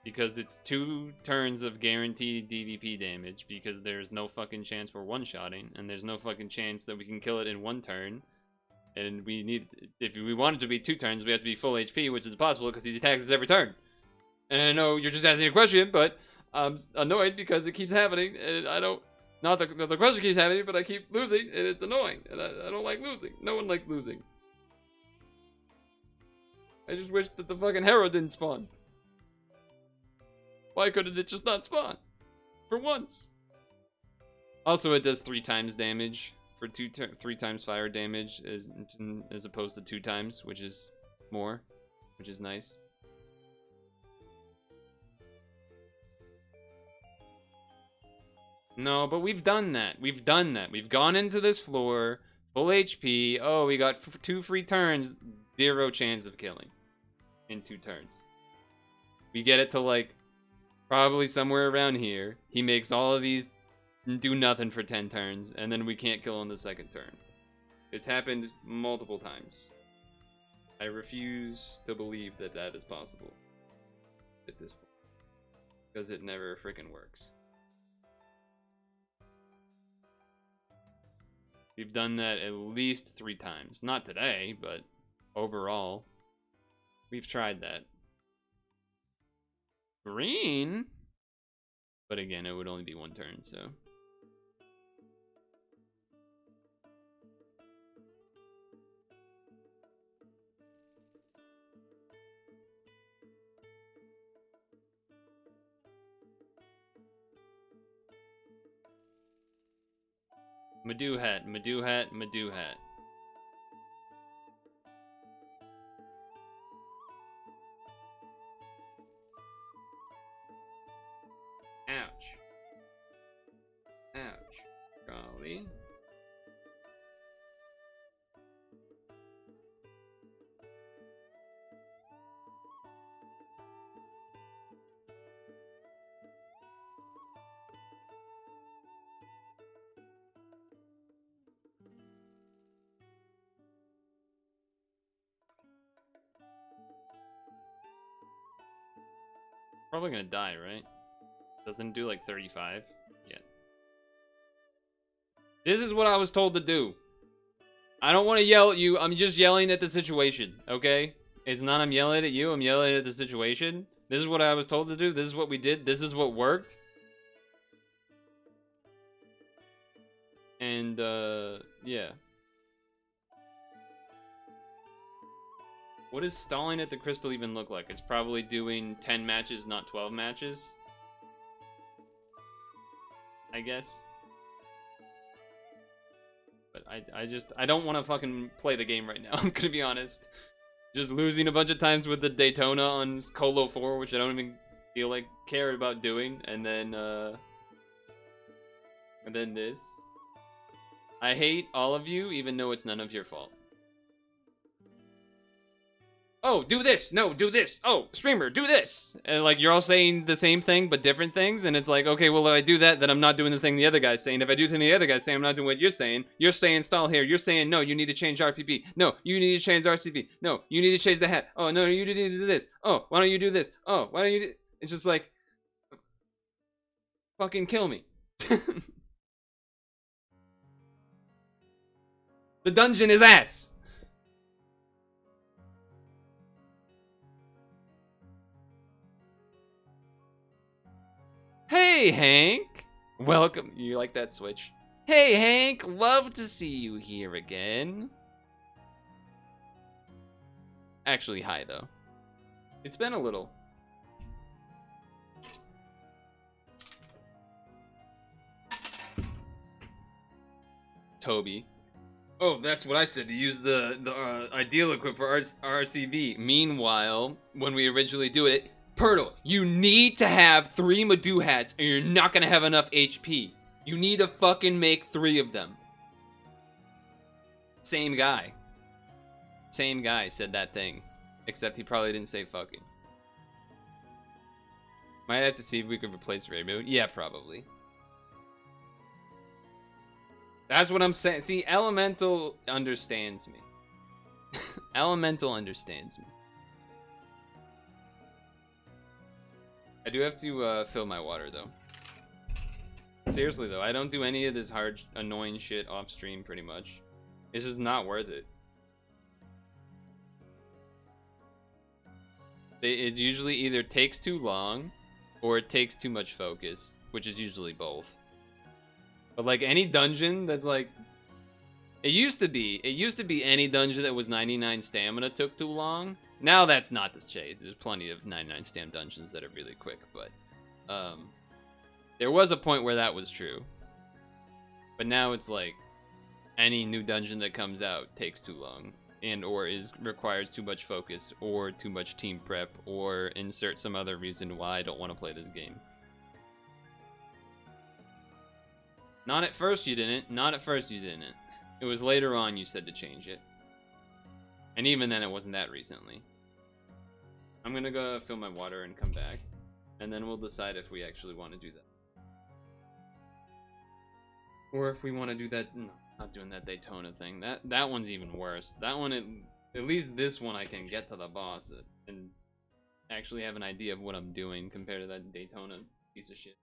Speaker 3: because it's 2 turns of guaranteed DVP damage because there's no fucking chance we're one-shotting and there's no fucking chance that we can kill it in 1 turn. And we need, if we want it to be 2 turns, we have to be full HP, which is impossible because he attacks us every turn. And I know you're just asking a question, but I'm annoyed because it keeps happening and I don't, not the question keeps happening, but I keep losing and it's annoying and I don't like losing. No one likes losing. I just wish that the fucking Hero didn't spawn. Why couldn't it just not spawn? For once. Also, it does 3 times damage for 3 times fire damage as opposed to 2 times, which is more, which is nice. No, but we've done that. We've done that. We've gone into this floor, full HP. Oh, we got 2 free turns. 0 chance of killing in 2 turns. We get it to like probably somewhere around here. He makes all of these do nothing for 10 turns, and then we can't kill on the 2nd turn. It's happened multiple times. I refuse to believe that that is possible at this point, because it never freaking works. We've done that at least 3 times. Not today, but overall, we've tried that. Green? But again, it would only be 1 turn, so. Madoo hat, Madoo hat, Madoo hat. Ouch. Ouch. Golly. Probably gonna die, right? Doesn't do like 35 yet. This is what I was told to do. I don't want to yell at you. I'm just yelling at the situation, okay? It's not I'm yelling at you. I'm yelling at the situation. This is what I was told to do. This is what we did. This is what worked. And, yeah. What does stalling at the crystal even look like? It's probably doing 10 matches, not 12 matches. I guess. But I don't want to fucking play the game right now. I'm gonna be honest. Just losing a bunch of times with the Daytona on Colo 4, which I don't even feel like care about doing, and then this. I hate all of you, even though it's none of your fault. Oh, do this. No, do this. Oh, streamer, do this. And like, you're all saying the same thing, but different things. And it's like, okay, well, if I do that, then I'm not doing the thing the other guy's saying. If I do the thing the other guy's saying, I'm not doing what you're saying. You're saying stall here. You're saying, no, you need to change RPP. No, you need to change RCP. No, you need to change the hat. Oh, no, you need to do this. Oh, why don't you do this? Oh, why don't you do... It's just like, fucking kill me. The dungeon is ass. Hey, Hank! Welcome. You like that switch? Hey, Hank! Love to see you here again. Actually, hi, though. It's been a little. Toby. Oh, that's what I said, to use the ideal equip for RCV. Meanwhile, when we originally do it, Purtle, you need to have 3 Madoo hats, or you're not gonna have enough HP. You need to fucking make 3 of them.
Speaker 1: Same guy. Same guy said that thing. Except he probably didn't say fucking. Might have to see if we could replace Rainbow. Yeah, probably. That's what I'm saying. See, Elemental understands me. Elemental understands me. I do have to fill my water, though. Seriously, though, I don't do any of this hard, annoying shit off stream, pretty much. It's just not worth it. It usually either takes too long, or it takes too much focus, which is usually both. But like any dungeon that's like, it used to be any dungeon that was 99 stamina took too long. Now that's not the case. There's plenty of 99 stam dungeons that are really quick, but there was a point where that was true. But now it's like any new dungeon that comes out takes too long, and or requires too much focus or too much team prep, or insert some other reason why I don't want to play this game. Not at first you didn't. Not at first you didn't. It was later on you said to change it. And even then it wasn't that recently. I'm gonna go fill my water and come back. And then we'll decide if we actually want to do that. Or if we want to do that... No, not doing that Daytona thing. That one's even worse. That one, at least this one I can get to the boss and actually have an idea of what I'm doing compared to that Daytona piece of shit.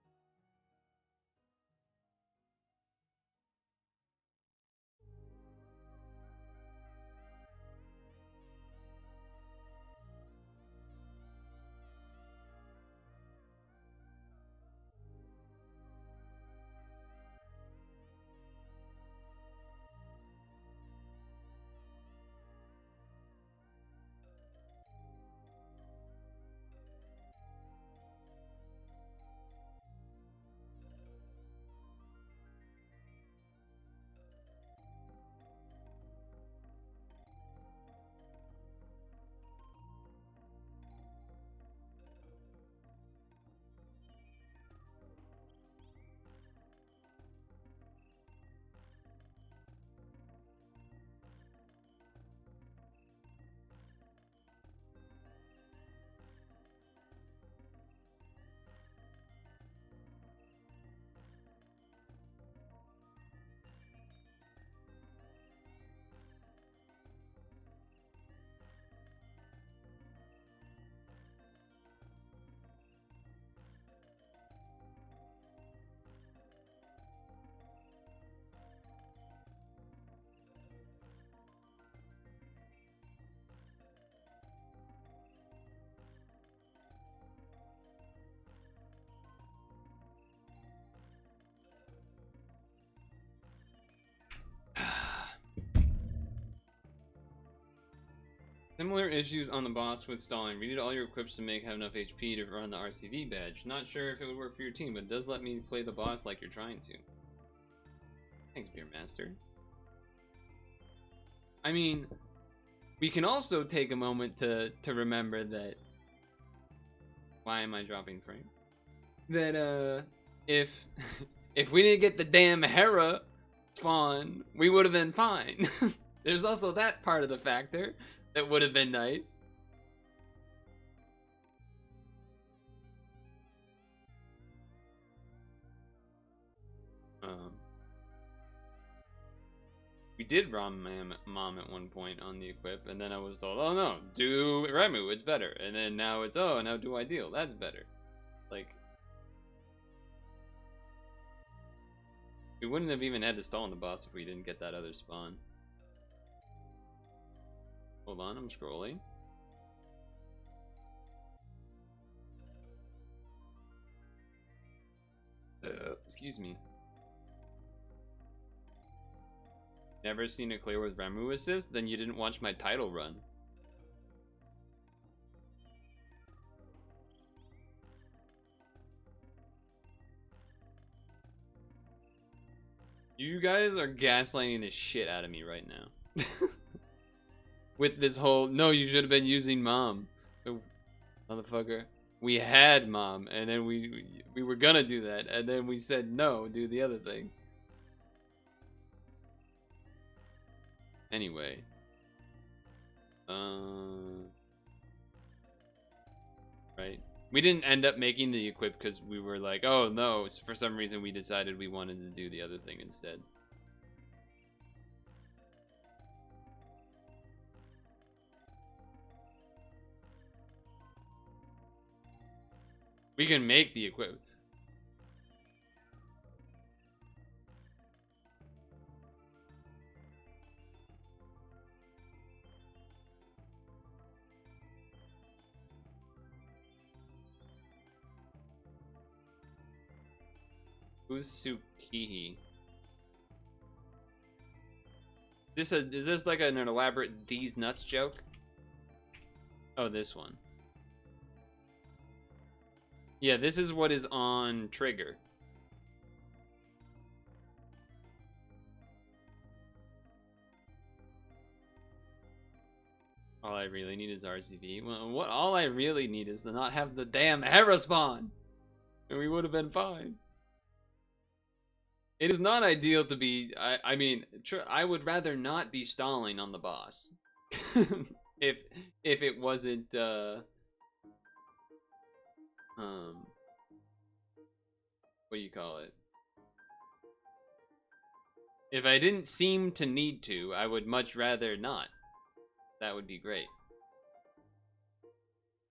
Speaker 1: Similar issues on the boss with stalling. Read all your equips to have enough HP to run the RCV badge. Not sure if it would work for your team, but it does let me play the boss like you're trying to. Thanks, Beer Master. I mean, we can also take a moment to remember that... Why am I dropping frame? That, if we didn't get the damn Hera spawn, we would have been fine. There's also that part of the factor. That would have been nice. We did ROM mom at one point on the equip, and then I was told, oh no, do Remu, it's better. And then now it's, oh, now do Ideal, that's better. Like, we wouldn't have even had to stall on the boss if we didn't get that other spawn. Hold on, I'm scrolling. Excuse me. Never seen it clear with Ramu assist? Then you didn't watch my title run. You guys are gaslighting the shit out of me right now. With this whole, no, you should have been using mom. Oh, motherfucker. We had mom, and then we were gonna do that, and then we said no, do the other thing. Anyway. Right. We didn't end up making the equip because we were like, oh no, for some reason we decided we wanted to do the other thing instead. We can make the equip. Who's Sukihi? Is this like an elaborate D's nuts joke? Oh, this one. Yeah, this is what is on Trigger. All I really need is RCV. Well, what all I really need is to not have the damn Hera spawn, and we would have been fine. It is not ideal to be. I mean, I would rather not be stalling on the boss. if it wasn't what do you call it? If I didn't seem to need to, I would much rather not. That would be great.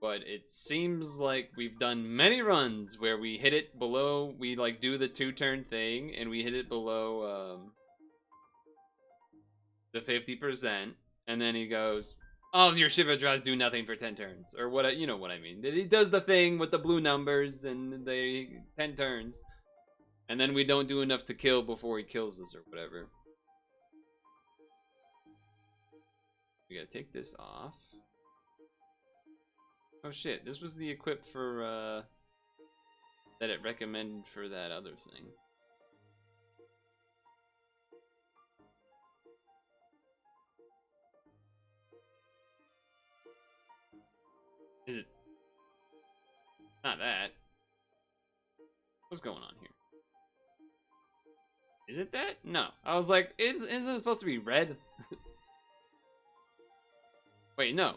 Speaker 1: But it seems like we've done many runs where we hit it below, we like do the 2-turn thing, and we hit it below the 50%, and then he goes, all of your Shiva draws do nothing for 10 turns. Or what, you know what I mean. He does the thing with the blue numbers and the 10 turns. And then we don't do enough to kill before he kills us or whatever. We gotta take this off. Oh shit, this was the equip for, that it recommended for that other thing. Is it? Not that. What's going on here? Is it that? No. I was like, isn't it supposed to be red? Wait, no.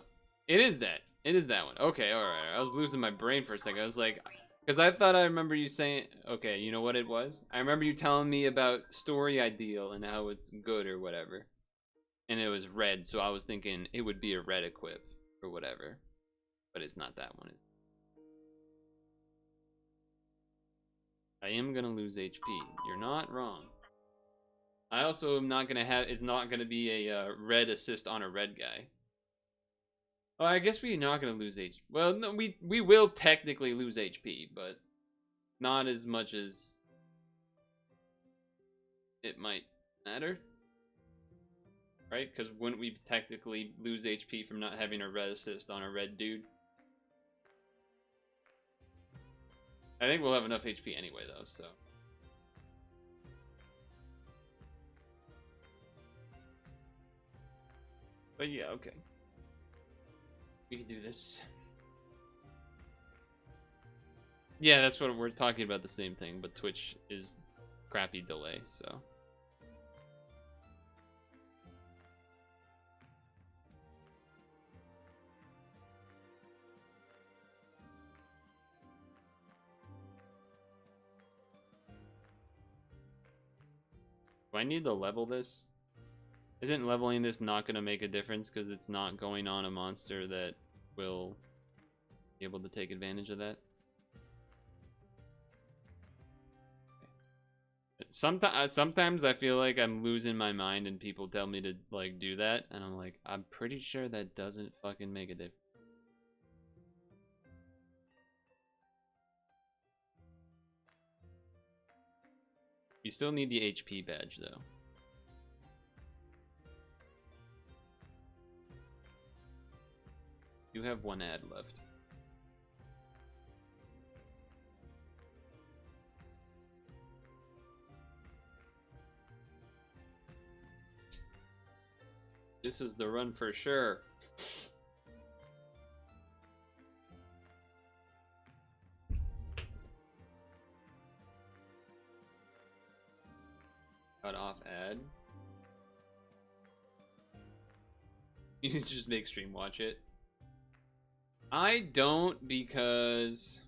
Speaker 1: It is that. It is that one. Okay, alright. I was losing my brain for a second. I was like, because I thought I remember you saying, okay, you know what it was? I remember you telling me about story ideal and how it's good or whatever. And it was red, so I was thinking it would be a red equip or whatever. But it's not that one. I am gonna lose HP. You're not wrong. I also am not gonna have. It's not gonna be a red assist on a red guy. Oh, I guess we're not gonna lose HP. Well, no, we will technically lose HP, but not as much as it might matter, right? Because wouldn't we technically lose HP from not having a red assist on a red dude? I think we'll have enough HP anyway, though, so. But yeah, okay. We can do this. Yeah, that's what we're talking about, the same thing, but Twitch is crappy delay, so. Do I need to level this? Isn't leveling this not going to make a difference because it's not going on a monster that will be able to take advantage of that? Okay. Sometimes I feel like I'm losing my mind and people tell me to like do that and I'm like, I'm pretty sure that doesn't fucking make a difference. You still need the HP badge though. You have one ad left. This is the run for sure. Cut off ad. You just make stream watch it. I don't, because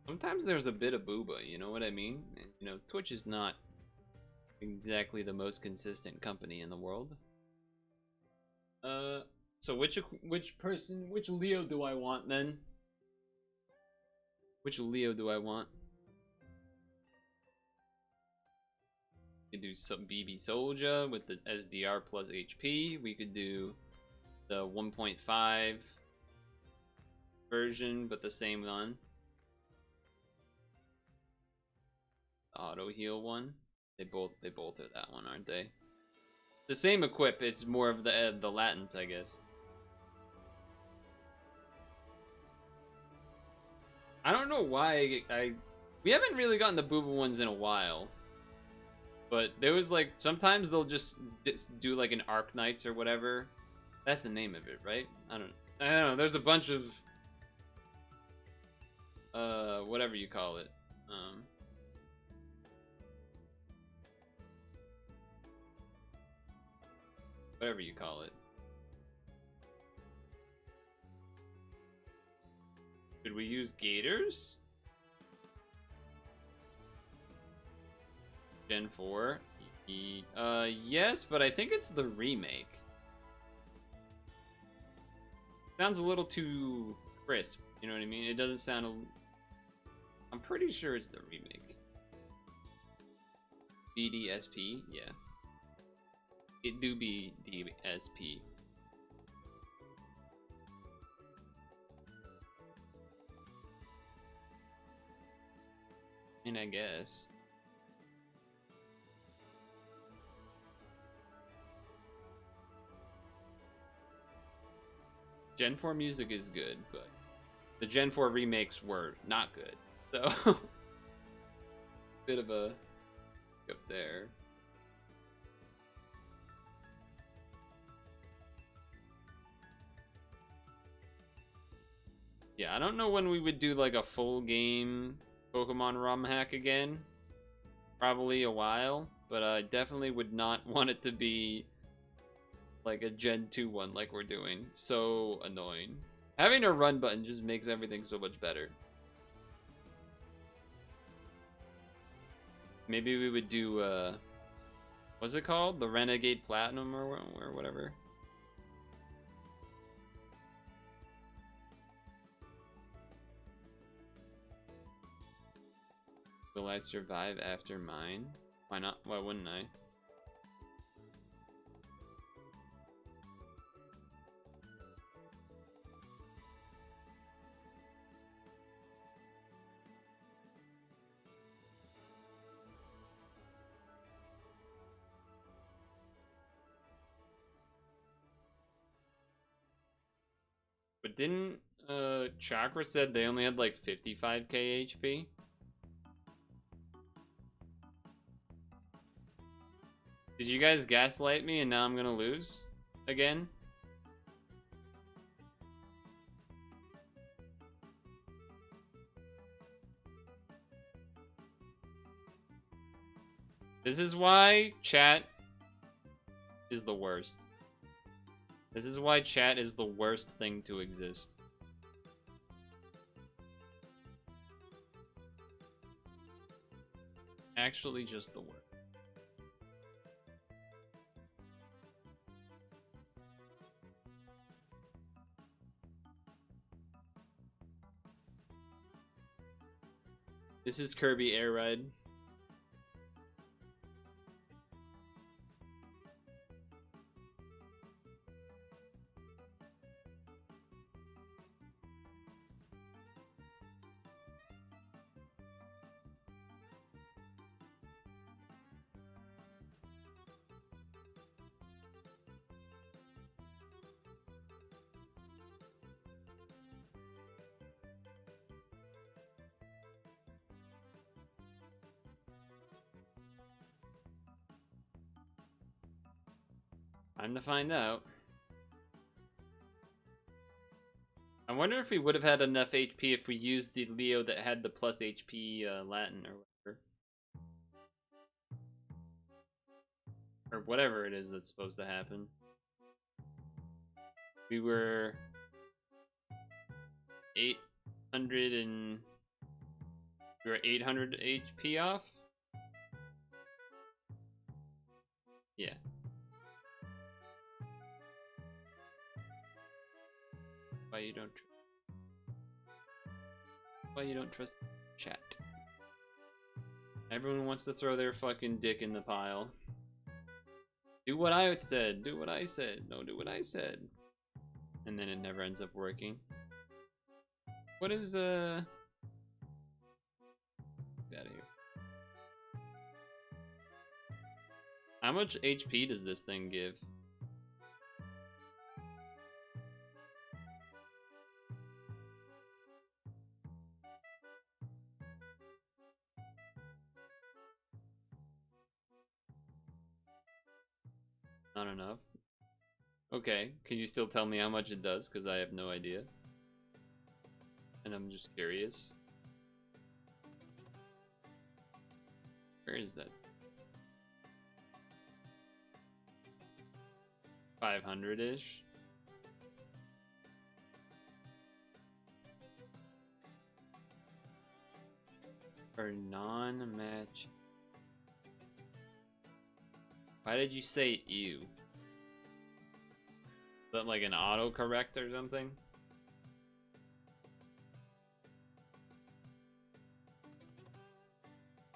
Speaker 1: sometimes there's a bit of booba, you know what I mean? And, you know, Twitch is not exactly the most consistent company in the world. So which Leo do I want then? Which Leo do I want? We could do some BB Soldier with the SDR plus HP. We could do the 1.5 version, but the same one. The auto heal one. They both are that one, aren't they? The same equip. It's more of the Latins, I guess. I don't know why we haven't really gotten the booba ones in a while. But there was like sometimes they'll just do like an Arc Knights or whatever. That's the name of it, right? I don't know. There's a bunch of whatever you call it. Whatever you call it. Should we use Gators? Gen 4? Yes, but I think it's the remake. Sounds a little too crisp, you know what I mean? It doesn't sound... I'm pretty sure it's the remake. BDSP? Yeah. It do be DSP. I mean, I guess. Gen 4 music is good, but the Gen 4 remakes were not good. So, bit of a up there. Yeah, I don't know when we would do like a full game Pokemon ROM hack again. Probably a while, but I definitely would not want it to be like a Gen 2 one like we're doing. So annoying. Having a run button just makes everything so much better. Maybe we would do, what's it called? The Renegade Platinum or whatever. Will I survive after mine? Why not? Why wouldn't I? But didn't Chakra said they only had like 55k HP? Did you guys gaslight me and now I'm gonna lose again? This is why chat is the worst. This is why chat is the worst thing to exist. Actually, just the worst. This is Kirby Air Ride. Time to find out. I wonder if we would have had enough HP if we used the Leo that had the plus HP Latin or whatever. or whatever it is that's supposed to happen. We were 800 and we were 800 HP off. Yeah. Why you don't trust chat? Everyone wants to throw their fucking dick in the pile. Do what I said. Do what I said. No, do what I said. And then it never ends up working. What is Get out of here. How much HP does this thing give? Not enough. Okay, can you still tell me how much it does? Because I have no idea. And I'm just curious. Where is that? 500-ish? For non-match. Why did you say ew? Is that like an autocorrect or something?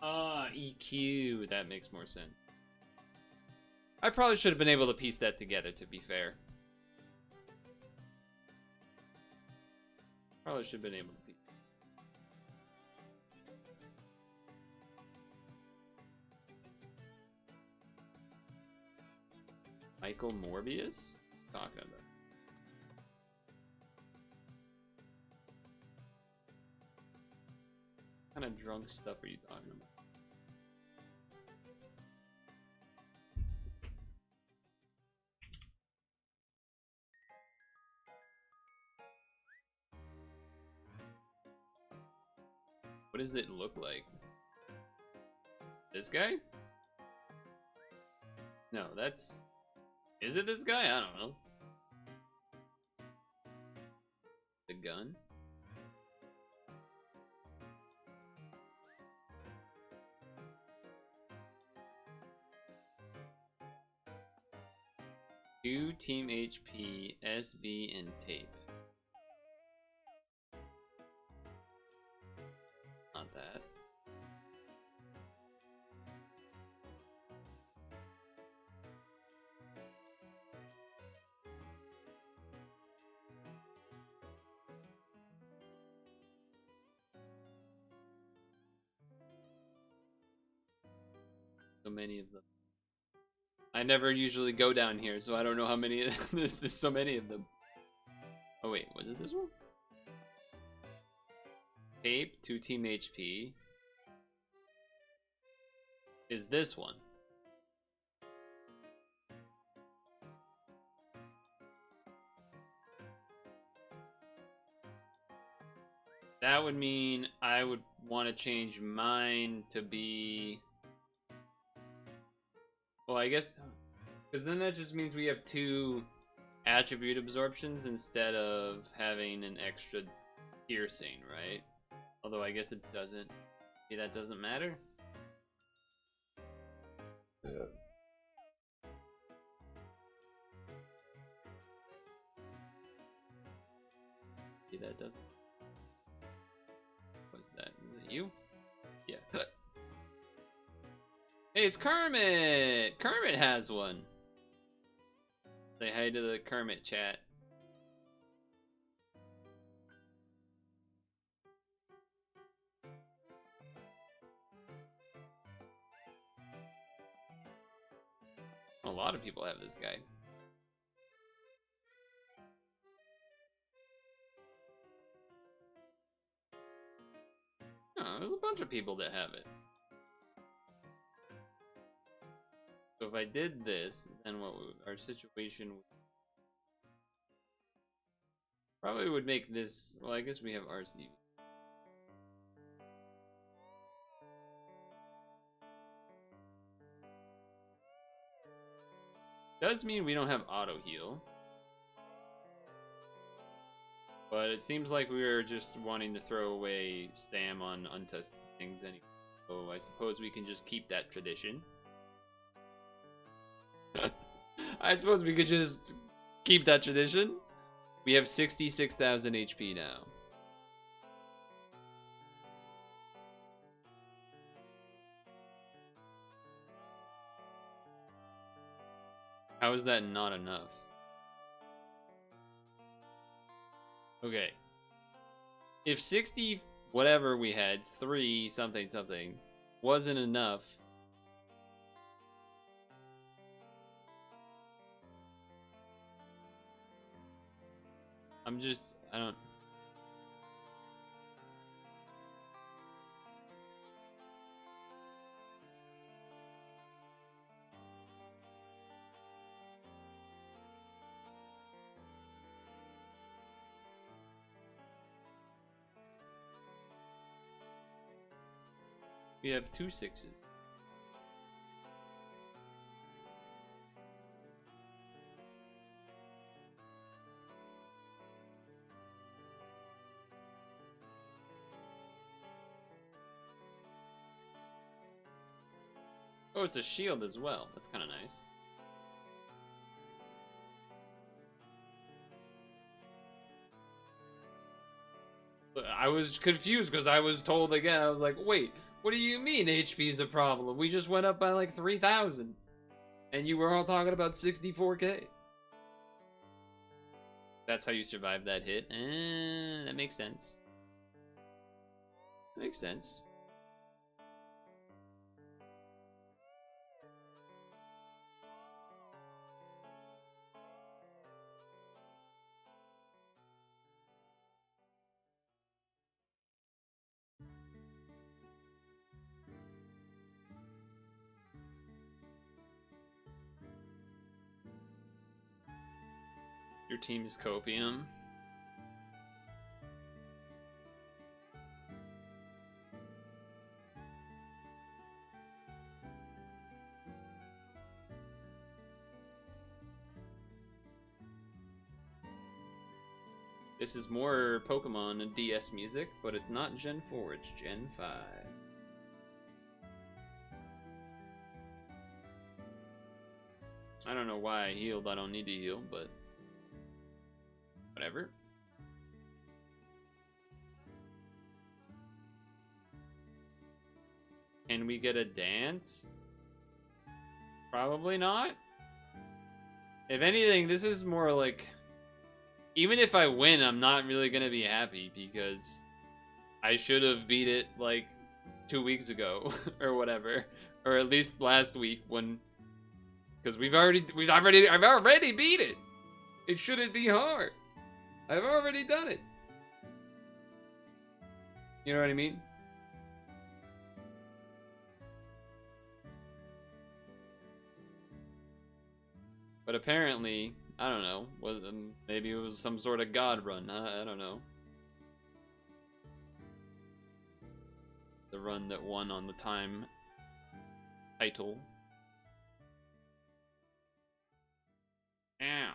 Speaker 1: Ah, EQ. That makes more sense. I probably should have been able to piece that together, to be fair. Probably should have been able to piece. Michael Morbius? Talking about. What kind of drunk stuff are you talking about? What does it look like? This guy? No, that's... Is it this guy? I don't know. The gun? Two team HP, SB, and tape. Not that. So many of them. I never usually go down here, so I don't know how many. There's so many of them. Oh wait, was it this one? Tape, 2 team HP. Is this one? That would mean I would want to change mine to be... Well, I guess... Because then that just means we have 2 attribute absorptions instead of having an extra piercing, right? Although I guess it doesn't... See, that doesn't matter? Yeah. See, that doesn't... What's that? Is it you? Yeah. Hey, it's Kermit! Kermit has one. Say hi to the Kermit chat. A lot of people have this guy. Oh, there's a bunch of people that have it. So if I did this, then what would our situation probably would make this, well, I guess we have RC. Does mean we don't have auto heal. But it seems like we were just wanting to throw away stam on untested things anyway. So I suppose we can just keep that tradition. I suppose we could just keep that tradition. We have 66,000 HP now. How is that not enough? Okay. If 60 whatever we had, 3 something something, wasn't enough. I don't. We have 2 6s. Oh, it's a shield as well. That's kind of nice. But I was confused because I was told again. I was like, wait, what do you mean HP is a problem? We just went up by like 3,000. And you were all talking about 64k. That's how you survived that hit. That makes sense. That makes sense. Your team is copium. This is more Pokemon and DS music, but it's not Gen 4, it's Gen 5. I don't know why I healed. I don't need to heal, but whatever. Can we get a dance? Probably not. If anything, this is more like... Even if I win, I'm not really gonna be happy because I should have beat it like 2 weeks ago or whatever, or at least last week when, because I've already beat it. It shouldn't be hard. I've already done it. You know what I mean? But apparently, I don't know. Maybe it was some sort of god run. I don't know. The run that won on the time title. Ow.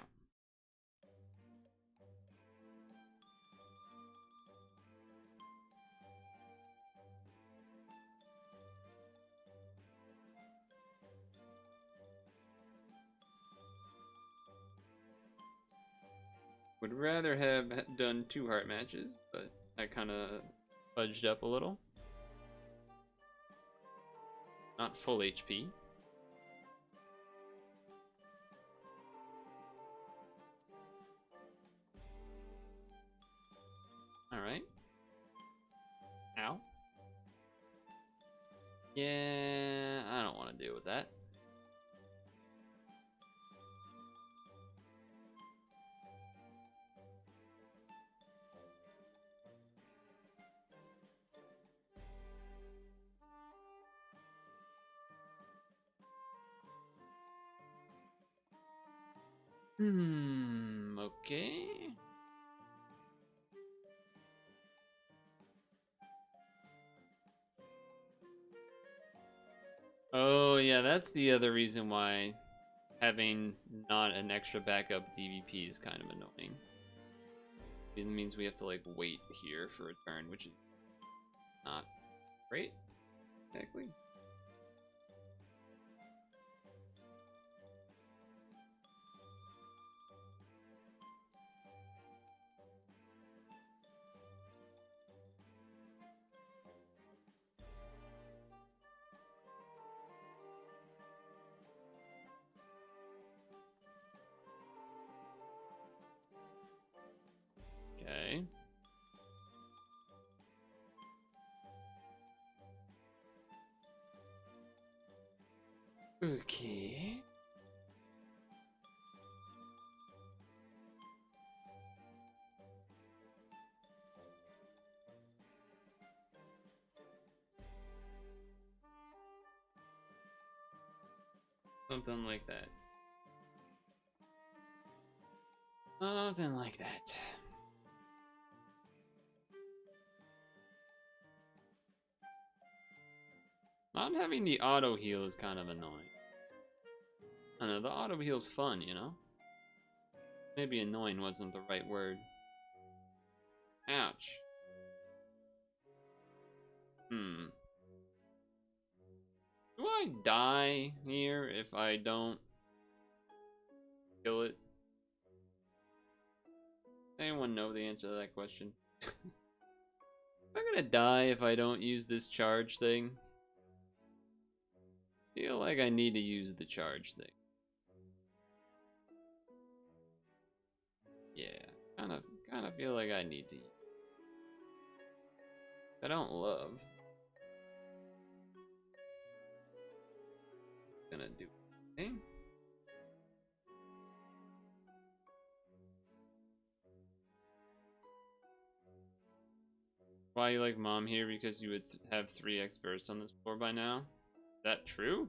Speaker 1: Would rather have done 2 heart matches, but I kind of fudged up a little. Not full HP. Alright. Ow. Yeah, I don't want to deal with that. Okay. Oh, yeah, that's the other reason why having not an extra backup DVP is kind of annoying. It means we have to like wait here for a turn, which is not great, exactly. Okay. Okay. Something like that. Something like that. Not having the auto heal is kind of annoying. I don't know, the auto heal's fun, you know? Maybe annoying wasn't the right word. Ouch. Do I die here if I don't kill it? Anyone know the answer to that question? Am I gonna die if I don't use this charge thing? Feel like I need to use the charge thing. Yeah, kind of feel like I need to. I don't love. Gonna do. Okay. Why you like mom here? Because you would have 3x burst on this floor by now. Is that true?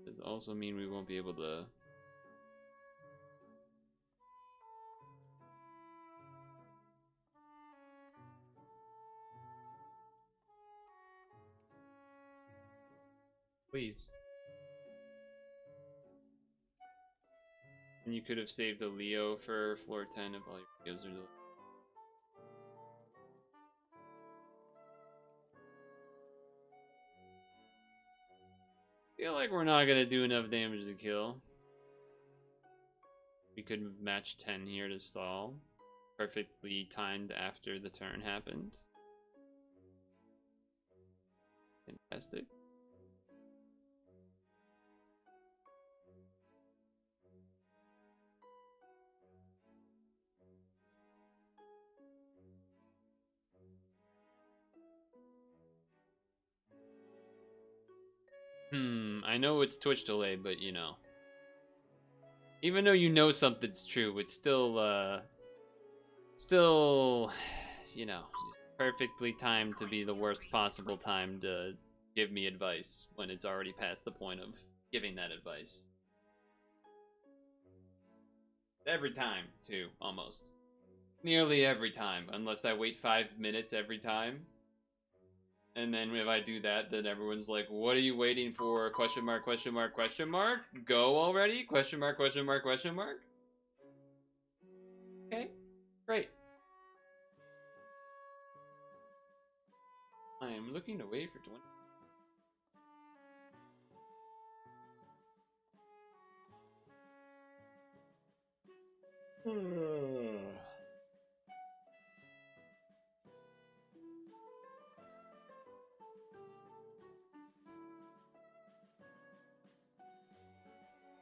Speaker 1: Does also mean we won't be able to. Please. And you could have saved a Leo for floor 10 if all your Leos are delivered. Feel like we're not gonna do enough damage to kill. We could match 10 here to stall. Perfectly timed after the turn happened. Fantastic. I know it's Twitch delay, but you know. Even though you know something's true, it's still, you know, perfectly timed to be the worst possible time to give me advice when it's already past the point of giving that advice. Every time, too, almost. Nearly every time, unless I wait 5 minutes every time. And then if I do that, then everyone's like, what are you waiting for? Question mark, question mark, question mark? Go already? Question mark, question mark, question mark? Okay, great. I am looking away for 20.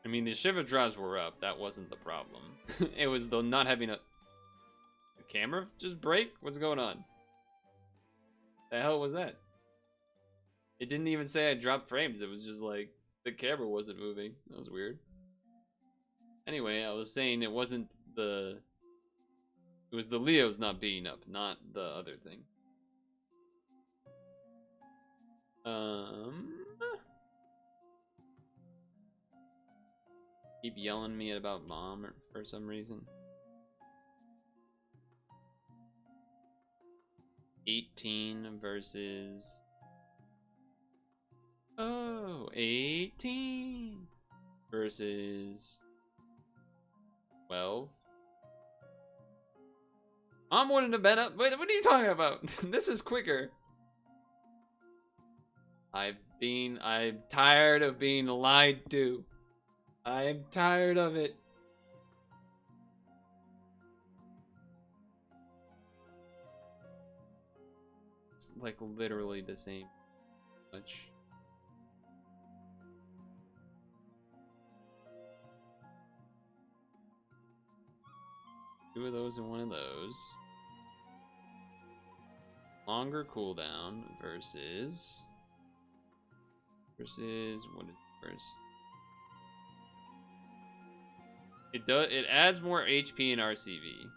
Speaker 1: I mean, the Shiva draws were up. That wasn't the problem. It was the not having a... The camera just break? What's going on? The hell was that? It didn't even say I dropped frames. It was just like, the camera wasn't moving. That was weird. Anyway, I was saying it wasn't the... It was the Leos not being up, not the other thing. Keep yelling at me about mom for some reason. 18 versus... Oh, 18 versus 12. Mom wouldn't have been up. Wait, what are you talking about? This is quicker. I'm tired of being lied to. I'm tired of it. It's like literally the same much. Two of those and one of those. Longer cooldown versus what is first? It adds more HP and RCV.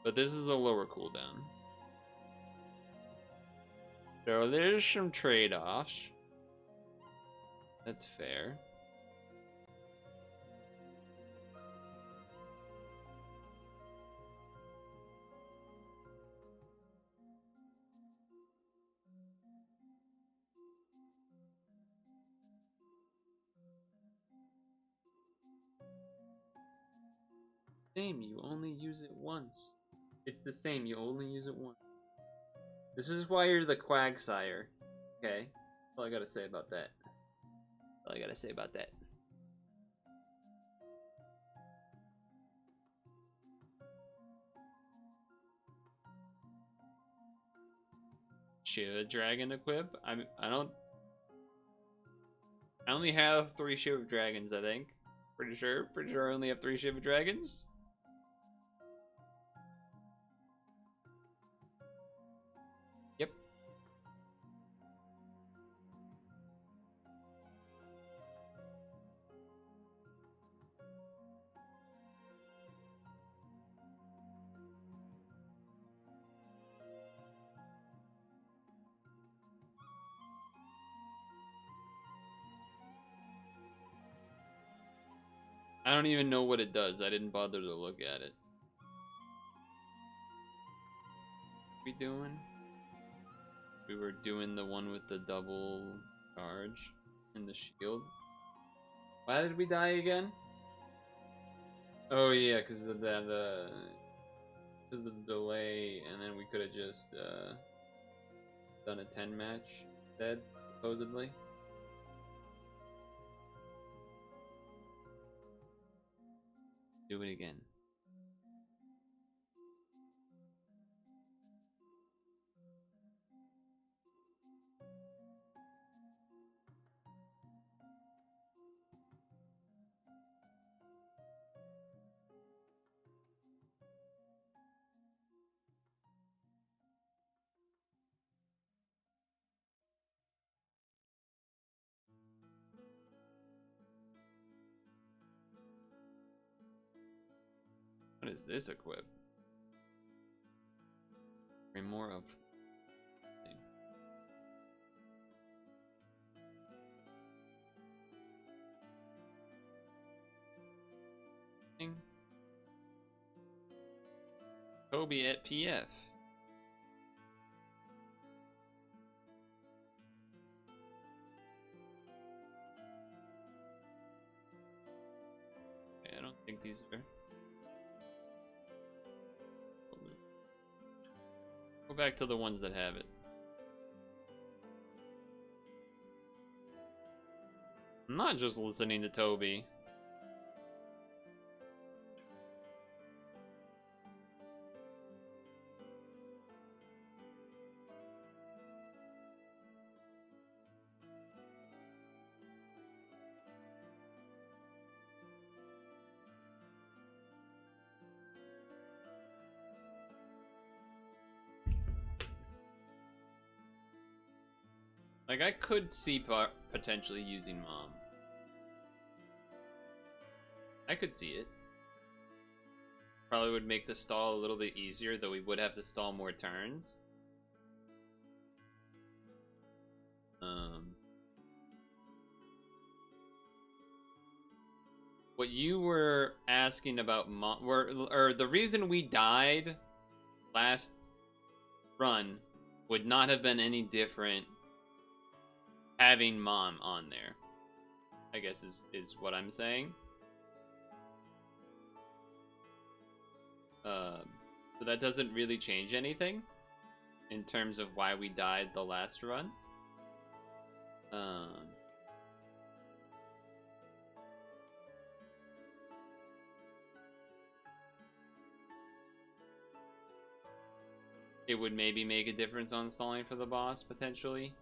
Speaker 1: But this is a lower cooldown. So there's some trade-offs. That's fair. Same, you only use it once. It's the same, you only use it once. This is why you're the Quagsire. Okay? All I gotta say about that. All I gotta say about that. Shield Dragon equip? I only have 3 Shield Dragons, I think. Pretty sure I only have 3 Shield Dragons. Yep. I don't even know what it does. I didn't bother to look at it. What we doing? We were doing the one with the double charge and the shield. Why did we die again? Oh yeah, because of the delay, and then we could have just done a 10 match instead, supposedly. Do it again. What is this equip? Three more of. Kobe at PF. Okay, I don't think these are. Go back to the ones that have it. I'm not just listening to Toby. Like, I could see potentially using Mom. I could see it. Probably would make the stall a little bit easier, though we would have to stall more turns. what you were asking about, or the reason we died last run would not have been any different having Mom on there, I guess is what I'm saying. So that doesn't really change anything in terms of why we died the last run. It would maybe make a difference on stalling for the boss, potentially.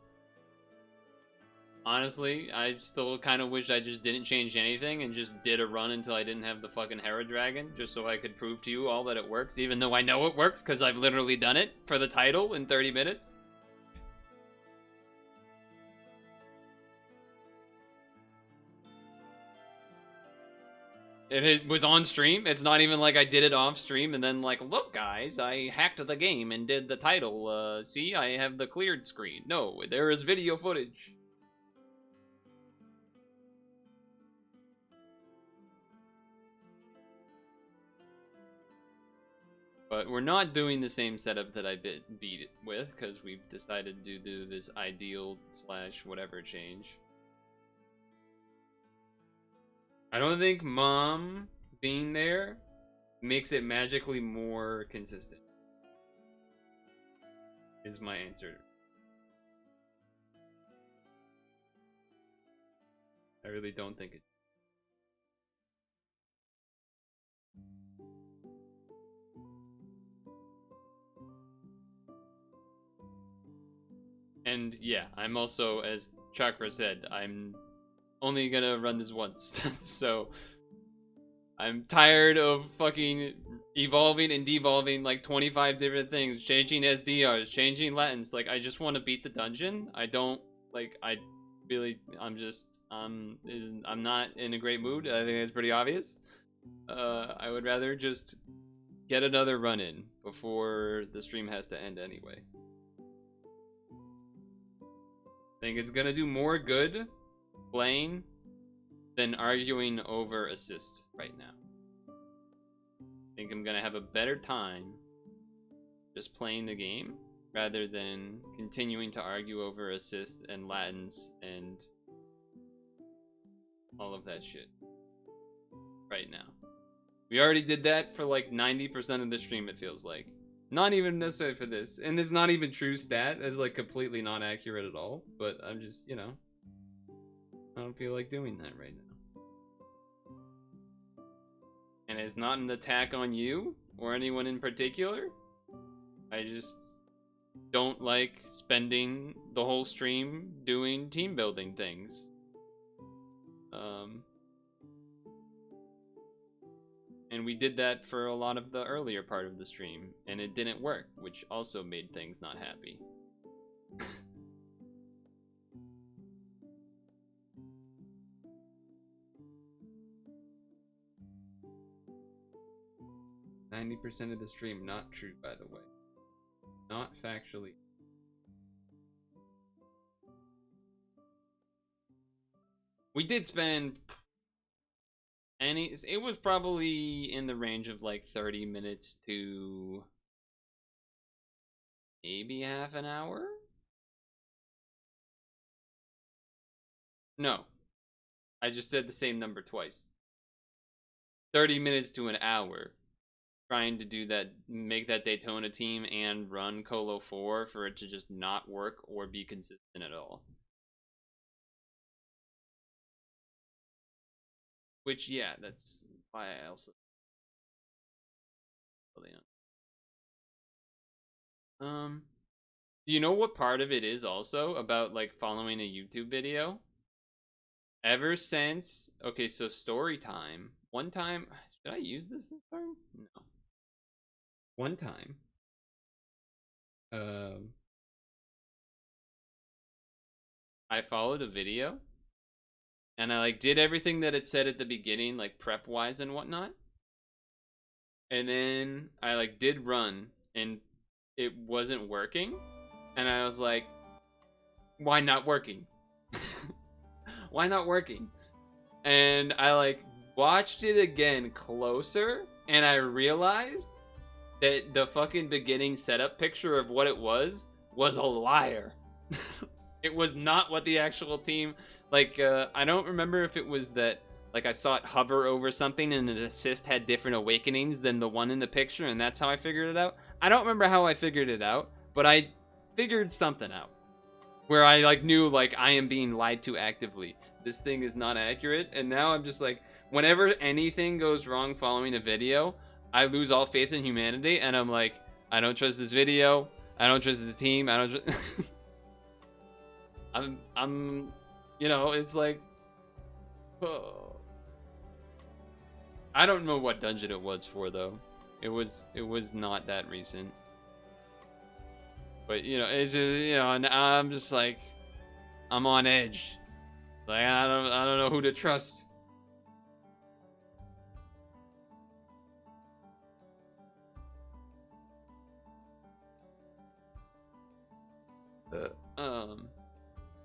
Speaker 1: Honestly, I still kind of wish I just didn't change anything and just did a run until I didn't have the fucking Hera Dragon, just so I could prove to you all that it works, even though I know it works because I've literally done it for the title in 30 minutes. And it was on stream. It's not even like I did it off stream and then like, look guys, I hacked the game and did the title. See, I have the cleared screen. No, there is video footage. But we're not doing the same setup that I beat it with, because we've decided to do this ideal / whatever change. I don't think Mom being there makes it magically more consistent, is my answer. I really don't think it. And yeah, I'm also, as Chakra said, I'm only gonna run this once. So I'm tired of fucking evolving and devolving like 25 different things, changing SDRs, changing Latins. Like, I just want to beat the dungeon. I don't, like, I'm not in a great mood. I think it's pretty obvious. I would rather just get another run in before the stream has to end anyway. I think it's gonna do more good playing than arguing over assist right now. I think I'm gonna have a better time just playing the game rather than continuing to argue over assist and Latins and all of that shit right now. We already did that for like 90% of the stream, it feels like. Not even necessarily for this. And it's not even true stat. It's like completely not accurate at all. But I'm just, you know, I don't feel like doing that right now. And it's not an attack on you or anyone in particular. I just don't like spending the whole stream doing team building things. And we did that for a lot of the earlier part of the stream, and it didn't work, which also made things not happy. 90% of the stream, not true, by the way. Not factually. We did spend it was probably in the range of like 30 minutes to maybe half an hour? No. I just said the same number twice. 30 minutes to an hour trying to do that, make that Daytona team and run Colo 4 for it to just not work or be consistent at all. Which, yeah, that's why I also... Do you know what part of it is also about, like, following a YouTube video? Ever since... Okay, so story time. One time... Should I use this time? No. One time. I followed a video. And I, like, did everything that it said at the beginning, like, prep-wise and whatnot. And then I, like, did run, and it wasn't working. And I was like, why not working? Why not working? And I, like, watched it again closer, and I realized that the fucking beginning setup picture of what it was a liar. It was not what the actual team, like, I don't remember if it was that, like, I saw it hover over something and an assist had different awakenings than the one in the picture, and that's how I figured it out. I don't remember how I figured it out, but I figured something out. Where I, like, knew, like, I am being lied to actively. This thing is not accurate, and now I'm just like, whenever anything goes wrong following a video, I lose all faith in humanity, and I'm like, I don't trust this video, I don't trust this team, I don't trust... I'm, you know, it's like, oh. I don't know what dungeon it was for, though. It was not that recent. But, you know, it's just, you know, and I'm just like, I'm on edge. Like, I don't know who to trust.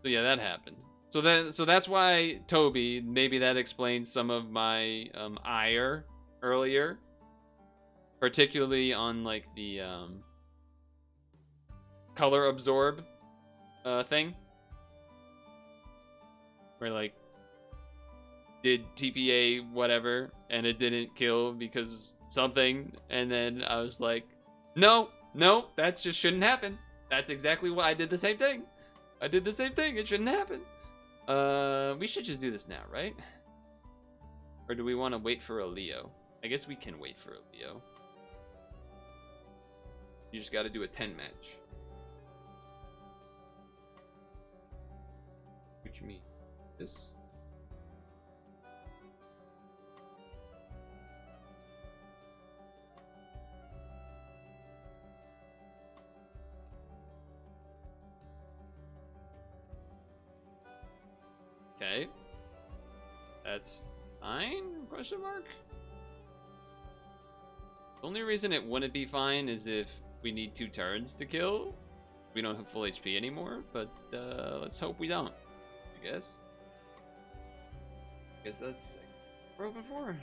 Speaker 1: So yeah, that happened. So that's why Toby, maybe that explains some of my ire earlier, particularly on like the color absorb thing, where like did TPA whatever and it didn't kill because something, and then I was like, no, that just shouldn't happen. That's exactly what I did. The same thing. I did the same thing. It shouldn't happen. We should just do this now, right? Or do we want to wait for a Leo? I guess we can wait for a Leo. You just got to do a 10 match. Which means this. Okay. That's fine? Question mark? The only reason it wouldn't be fine is if we need 2 turns to kill. We don't have full HP anymore, but let's hope we don't, I guess. I guess that's what we're hoping for.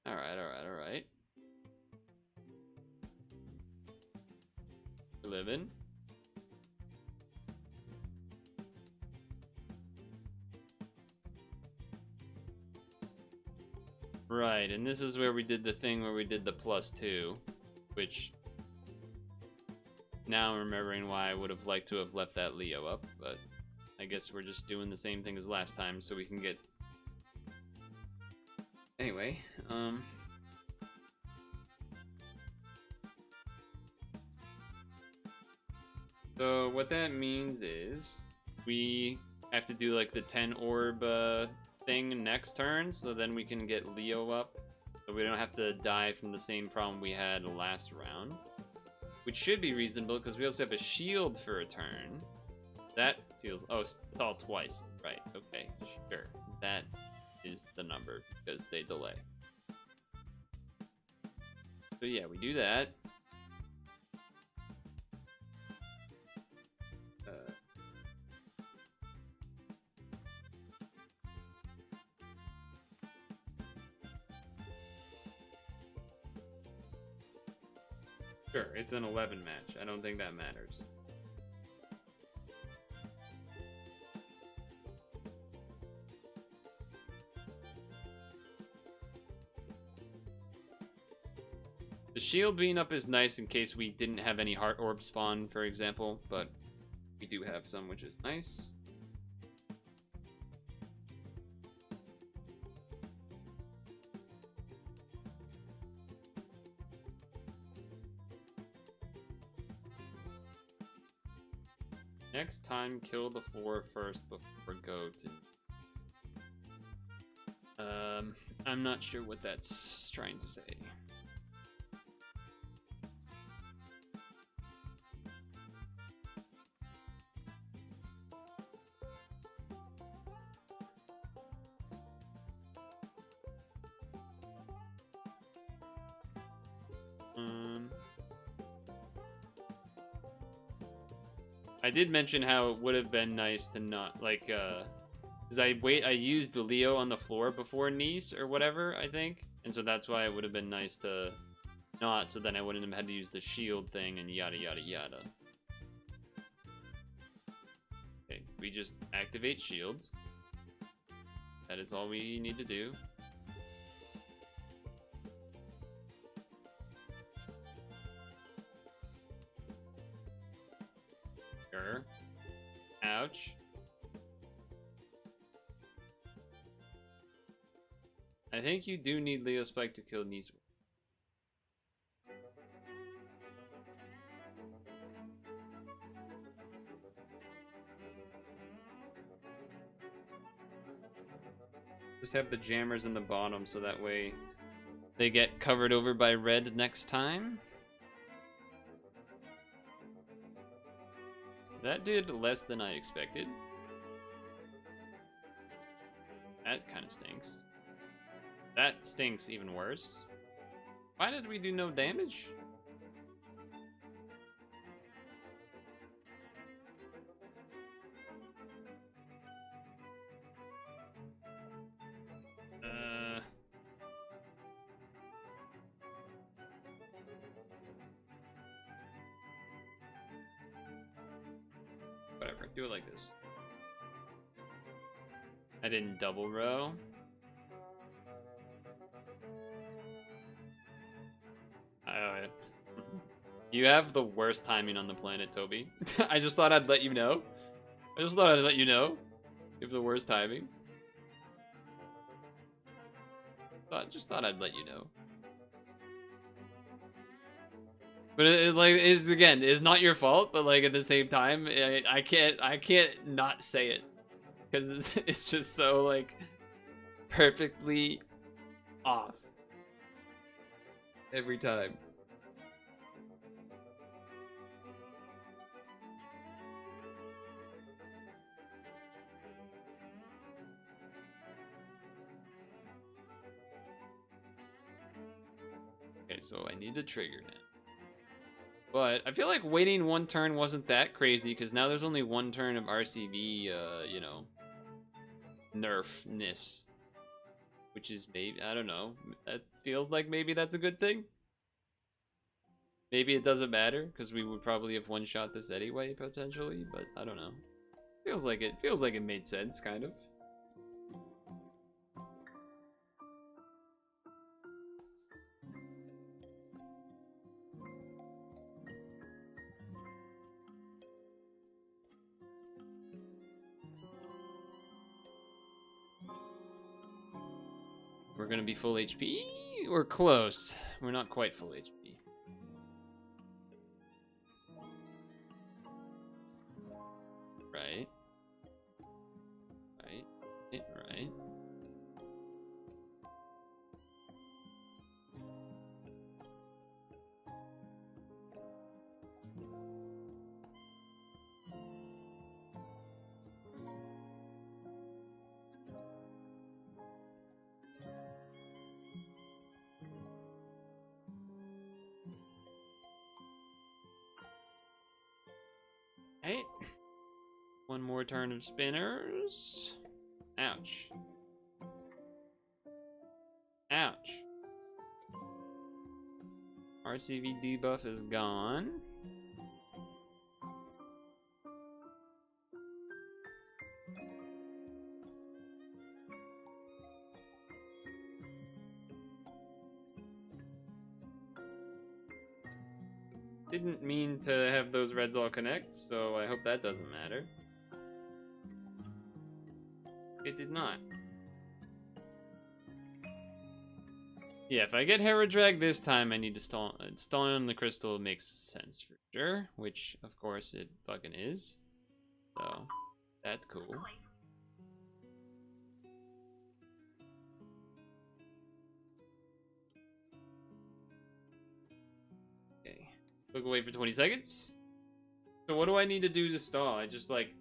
Speaker 1: Alright. 11. Right, and this is where we did the thing where we did the +2, which now I'm remembering why I would have liked to have left that Leo up, but I guess we're just doing the same thing as last time so we can get... Anyway, so what that means is we have to do like the 10 orb thing next turn, so then we can get Leo up, so we don't have to die from the same problem we had last round, which should be reasonable because we also have a shield for a turn. That feels... oh, it's all twice. Right, okay, sure. That is the number because they delay. So yeah, we do that. Sure, it's an 11 match. I don't think that matters. The shield being up is nice in case we didn't have any heart orb spawn, for example, but we do have some, which is nice. Next time, kill the 4 first before go to... I'm not sure what that's trying to say.
Speaker 3: I did mention how it would have been nice to not, like, because I used the Leo on the floor before Nice or whatever, I think. And so that's why it would have been nice to not, so then I wouldn't have had to use the shield thing and yada yada yada. Okay, we just activate shields. That is all we need to do. Sure. Ouch. I think you do need Leo Spike to kill Nice. Just have the jammers in the bottom so that way they get covered over by red next time. That did less than I expected. That kind of stinks. That stinks even worse. Why did we do no damage? Whatever, do it like this. I didn't double row. You have the worst timing on the planet, Toby. I just thought I'd let you know. You have the worst timing. Just thought I'd let you know. But it's not your fault. But like at the same time, I can't not say it because it's just so like perfectly off every time. Okay, so I need to trigger that. But I feel like waiting one turn wasn't that crazy because now there's only one turn of RCV, you know, nerfness. Which is maybe, I don't know. That feels like maybe that's a good thing. Maybe it doesn't matter because we would probably have one-shot this anyway, potentially, but I don't know. Feels like it made sense, kind of. We're gonna be full HP? We're close. We're not quite full HP. Right. Right. Right. One more turn of spinners. Ouch. Ouch. RCV debuff is gone. Didn't mean to have those reds all connect, so I hope that doesn't matter. It did not. Yeah, if I get Heradrag this time, I need to stall on the crystal makes sense for sure, which of course it fucking is. So, that's cool. Okay. Look away for 20 seconds. So what do I need to do to stall? I just like...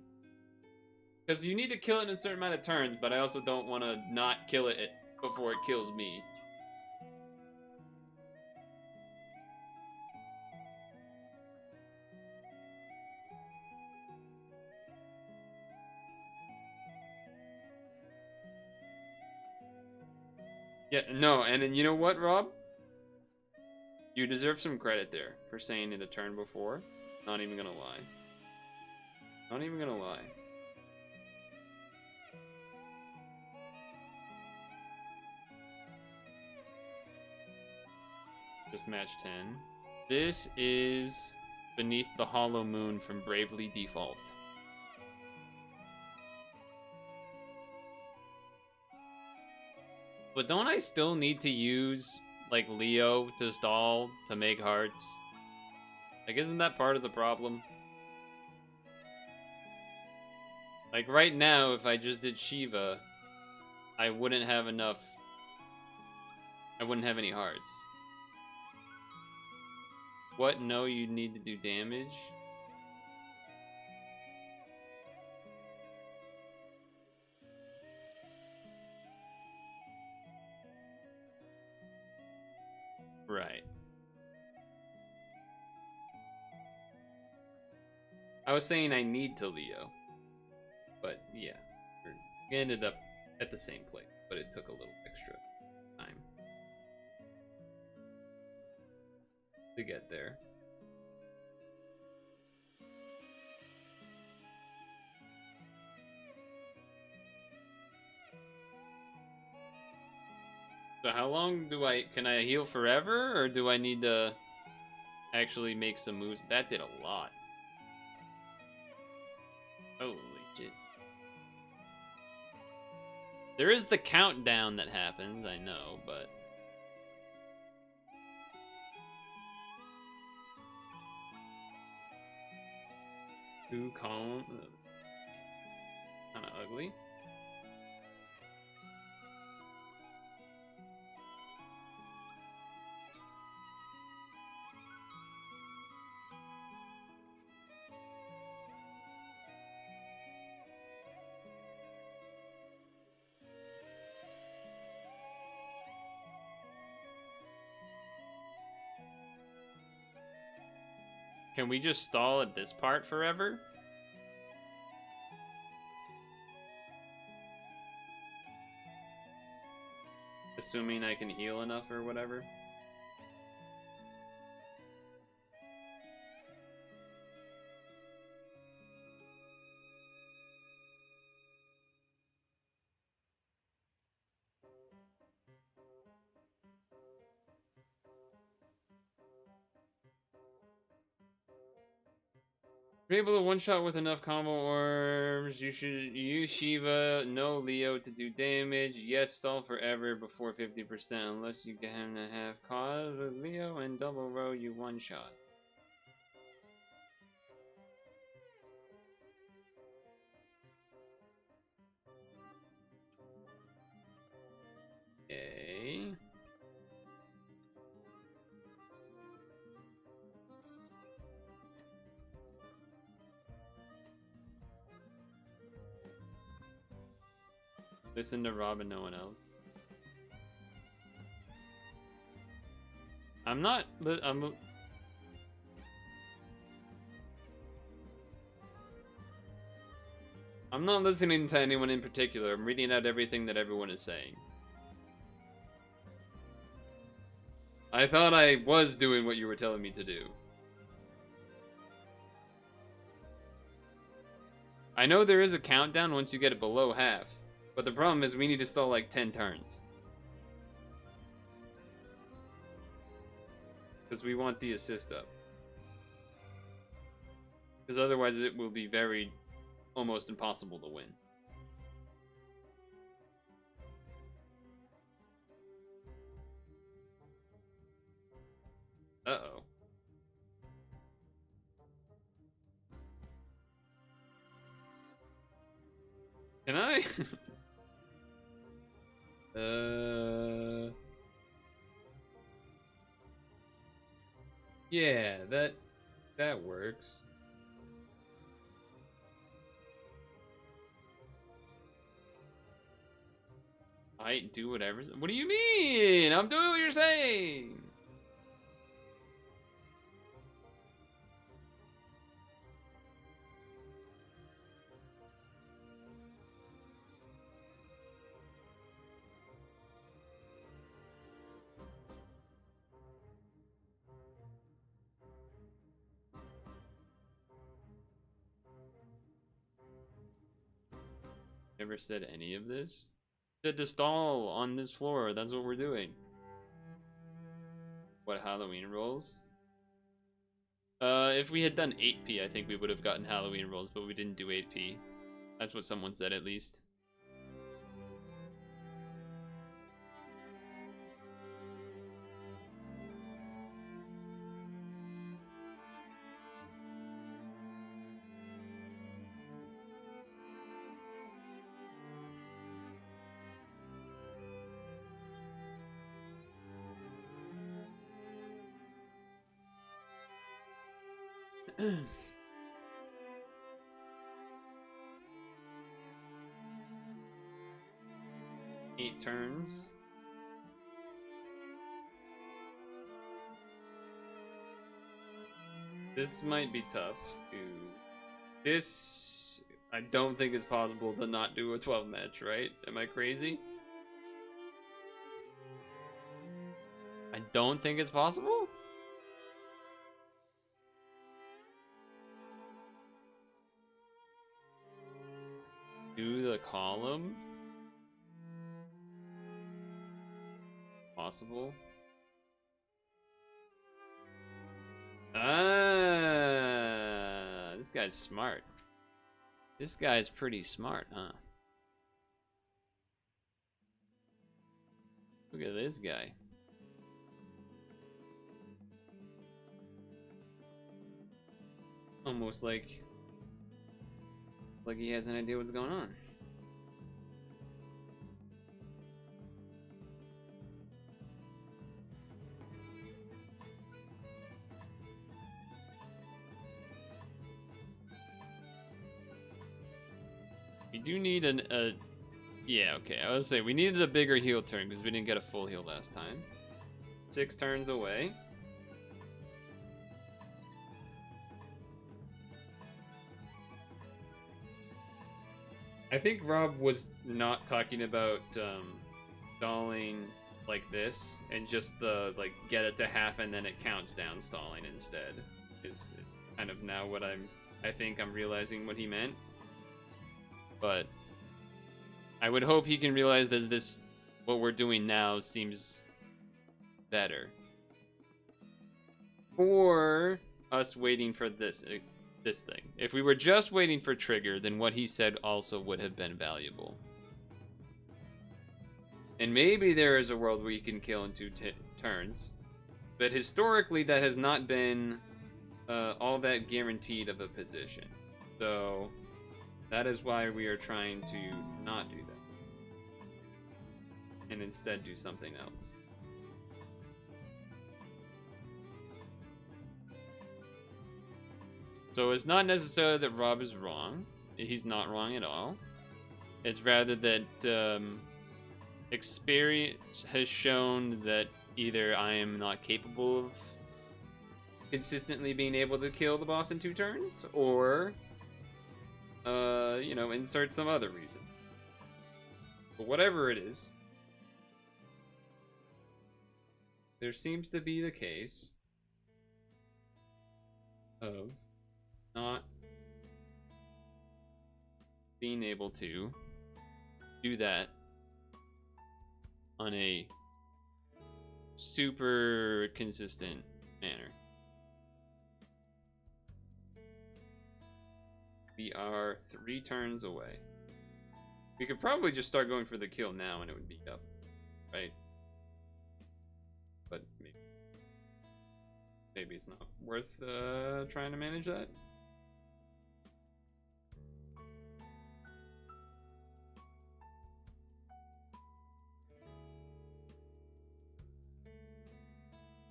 Speaker 3: Because you need to kill it in a certain amount of turns, but I also don't want to not kill it before it kills me. Yeah, no, and then you know what, Rob? You deserve some credit there for saying it a turn before. Not even gonna lie. Not even gonna lie. Just match 10. This is Beneath the Hollow Moon from Bravely Default. But don't I still need to use, like, Leo to stall to make hearts? Like, isn't that part of the problem? Like, right now, if I just did Shiva, I wouldn't have enough. I wouldn't have any hearts. What? No, you need to do damage? Right. I was saying I need to Leo. But, yeah. We ended up at the same place, but it took a little extra time to get there. So how long can I heal forever, or do I need to actually make some moves? That did a lot. Holy shit. There is the countdown that happens, I know, but... Too calm. Kinda ugly. Can we just stall at this part forever? Assuming I can heal enough or whatever. If you're able to one-shot with enough combo orbs, you should use Shiva, no Leo to do damage. Yes, stall forever before 50%, unless you get him to have cause with Leo and double row you one-shot. Okay. Listen to Rob and no one else. I'm not. I'm not listening to anyone in particular. I'm reading out everything that everyone is saying. I thought I was doing what you were telling me to do. I know there is a countdown once you get it below half, but the problem is we need to stall like 10 turns. Because we want the assist up. Because otherwise it will be very, almost impossible to win. Uh-oh. Can I? Yeah, that works. I do whatever. What do you mean? I'm doing what you're saying.
Speaker 1: Never said any of this. Said to stall on this floor. That's what we're doing. What, Halloween rolls? If we had done 8p, I think we would have gotten Halloween rolls, but we didn't do 8p. That's what someone said, at least. Eight turns. This might be tough to... This... I don't think it's possible to not do a 12 match, right? Am I crazy? I don't think it's possible? Do the column? Possible? Ah, this guy's smart. This guy's pretty smart, huh? Look at this guy. Almost like he has an idea what's going on. We do need yeah, okay, I would say we needed a bigger heal turn because we didn't get a full heal last time. 6 turns away. I think Rob was not talking about stalling like this and just the like get it to half and then it counts down stalling instead. Is kind of now what I think I'm realizing what he meant. But I would hope he can realize that this what we're doing now seems better. For us waiting for this thing. If we were just waiting for trigger, then what he said also would have been valuable. And maybe there is a world where you can kill in 2 turns, but historically that has not been all that guaranteed of a position. So that is why we are trying to not do that and instead do something else. So it's not necessarily that Rob is wrong. He's not wrong at all. It's rather that experience has shown that either I am not capable of consistently being able to kill the boss in 2 turns, or, you know, insert some other reason. But whatever it is, there seems to be the case of not being able to do that on a super consistent manner. We are 3 turns away. We could probably just start going for the kill now and it would be up, right? But maybe it's not worth trying to manage that.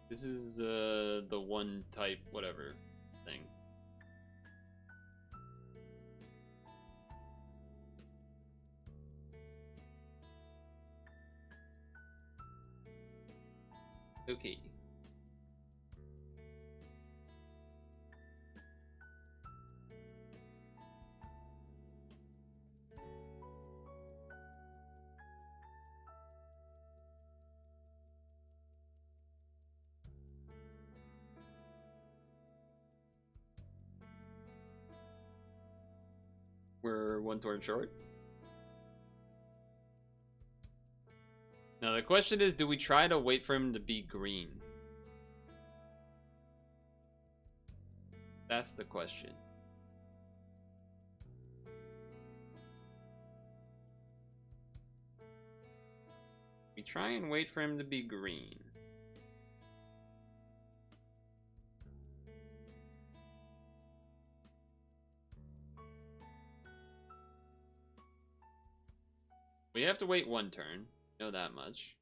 Speaker 1: This is the one type whatever thing. Okay. We're 1 turn short. Now the question is, do we try to wait for him to be green? That's the question. We try and wait for him to be green. We have to wait one turn. Know that much.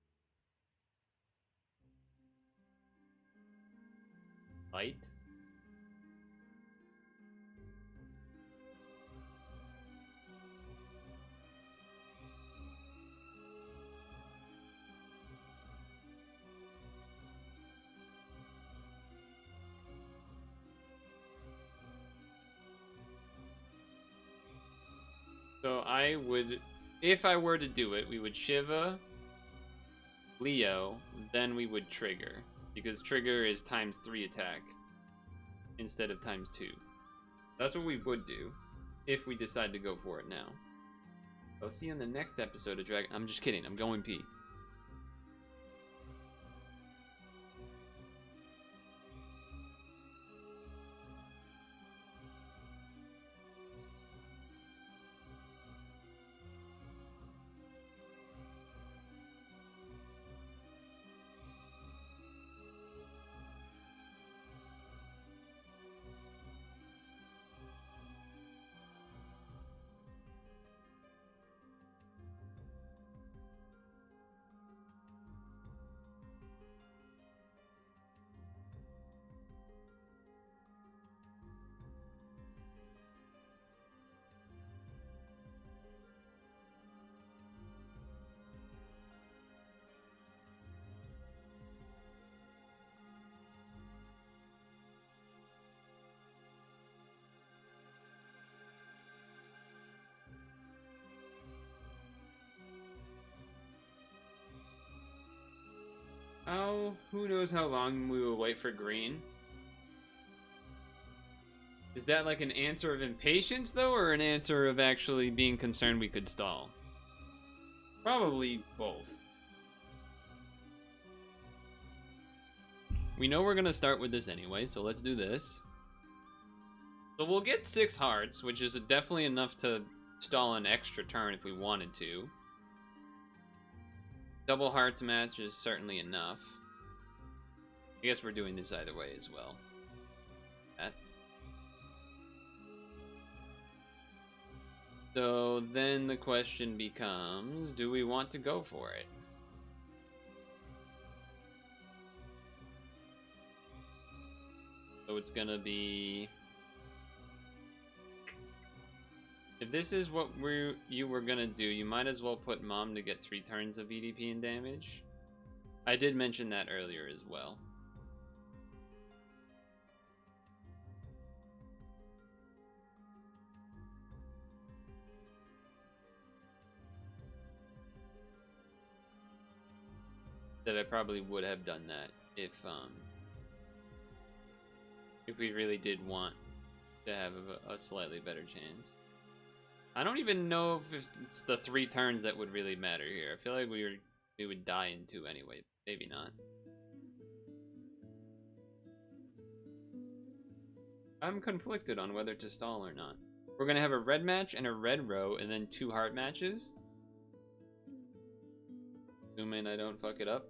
Speaker 1: Light. So I would, if I were to do it, we would Shiva, Leo, then we would trigger. Because trigger is ×3 attack instead of ×2. That's what we would do if we decide to go for it now. I'll see you in the next episode of Dragon. I'm just kidding. I'm going pee. Oh, who knows how long we will wait for green? Is that like an answer of impatience, though, or an answer of actually being concerned we could stall? Probably both. We know we're gonna start with this anyway, so let's do this. So we'll get 6 hearts, which is definitely enough to stall an extra turn if we wanted to. Double hearts match is certainly enough. I guess we're doing this either way as well. That. So then the question becomes, do we want to go for it? So it's gonna be... If this is what you were gonna do, you might as well put Mom to get 3 turns of EDP and damage. I did mention that earlier as well. That I probably would have done that if we really did want to have a slightly better chance. I don't even know if it's the 3 turns that would really matter here. I feel like we would die in 2 anyway. Maybe not. I'm conflicted on whether to stall or not. We're gonna have a red match and a red row, and then 2 heart matches. Assuming I don't fuck it up.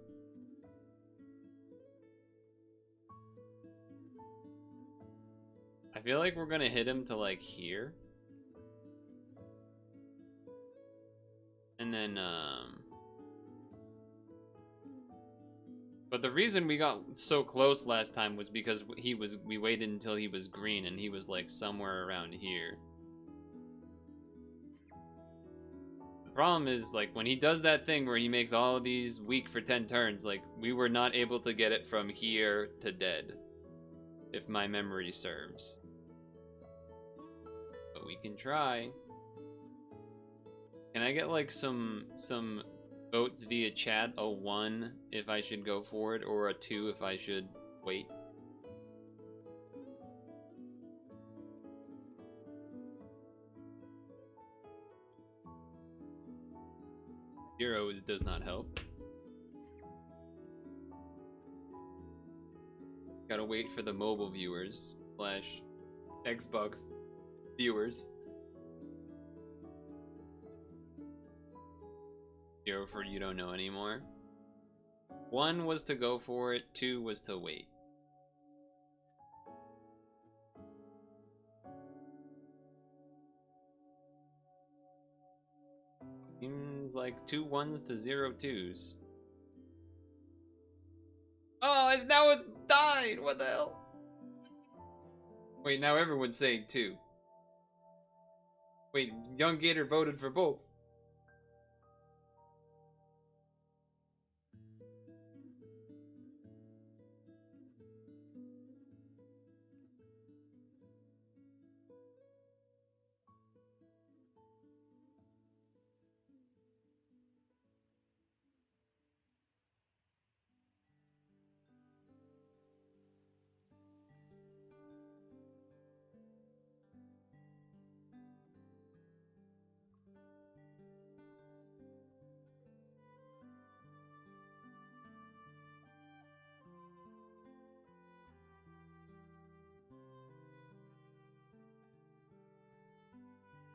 Speaker 1: I feel like we're gonna hit him to like here. And then, but the reason we got so close last time was because we waited until he was green and he was like somewhere around here. The problem is, like, when he does that thing where he makes all of these weak for 10 turns, like, we were not able to get it from here to dead, if my memory serves. But we can try. Can I get like some votes via chat? A 1 if I should go for it, or a 2 if I should wait? Zero does not help. wait for the mobile viewers slash Xbox viewers. 0 for you don't know anymore. 1 was to go for it, 2 was to wait. Seems like 2 1s to 0 2s. Oh, now it's died! What the hell? Wait, now everyone's saying 2. Wait, Young Gator voted for both.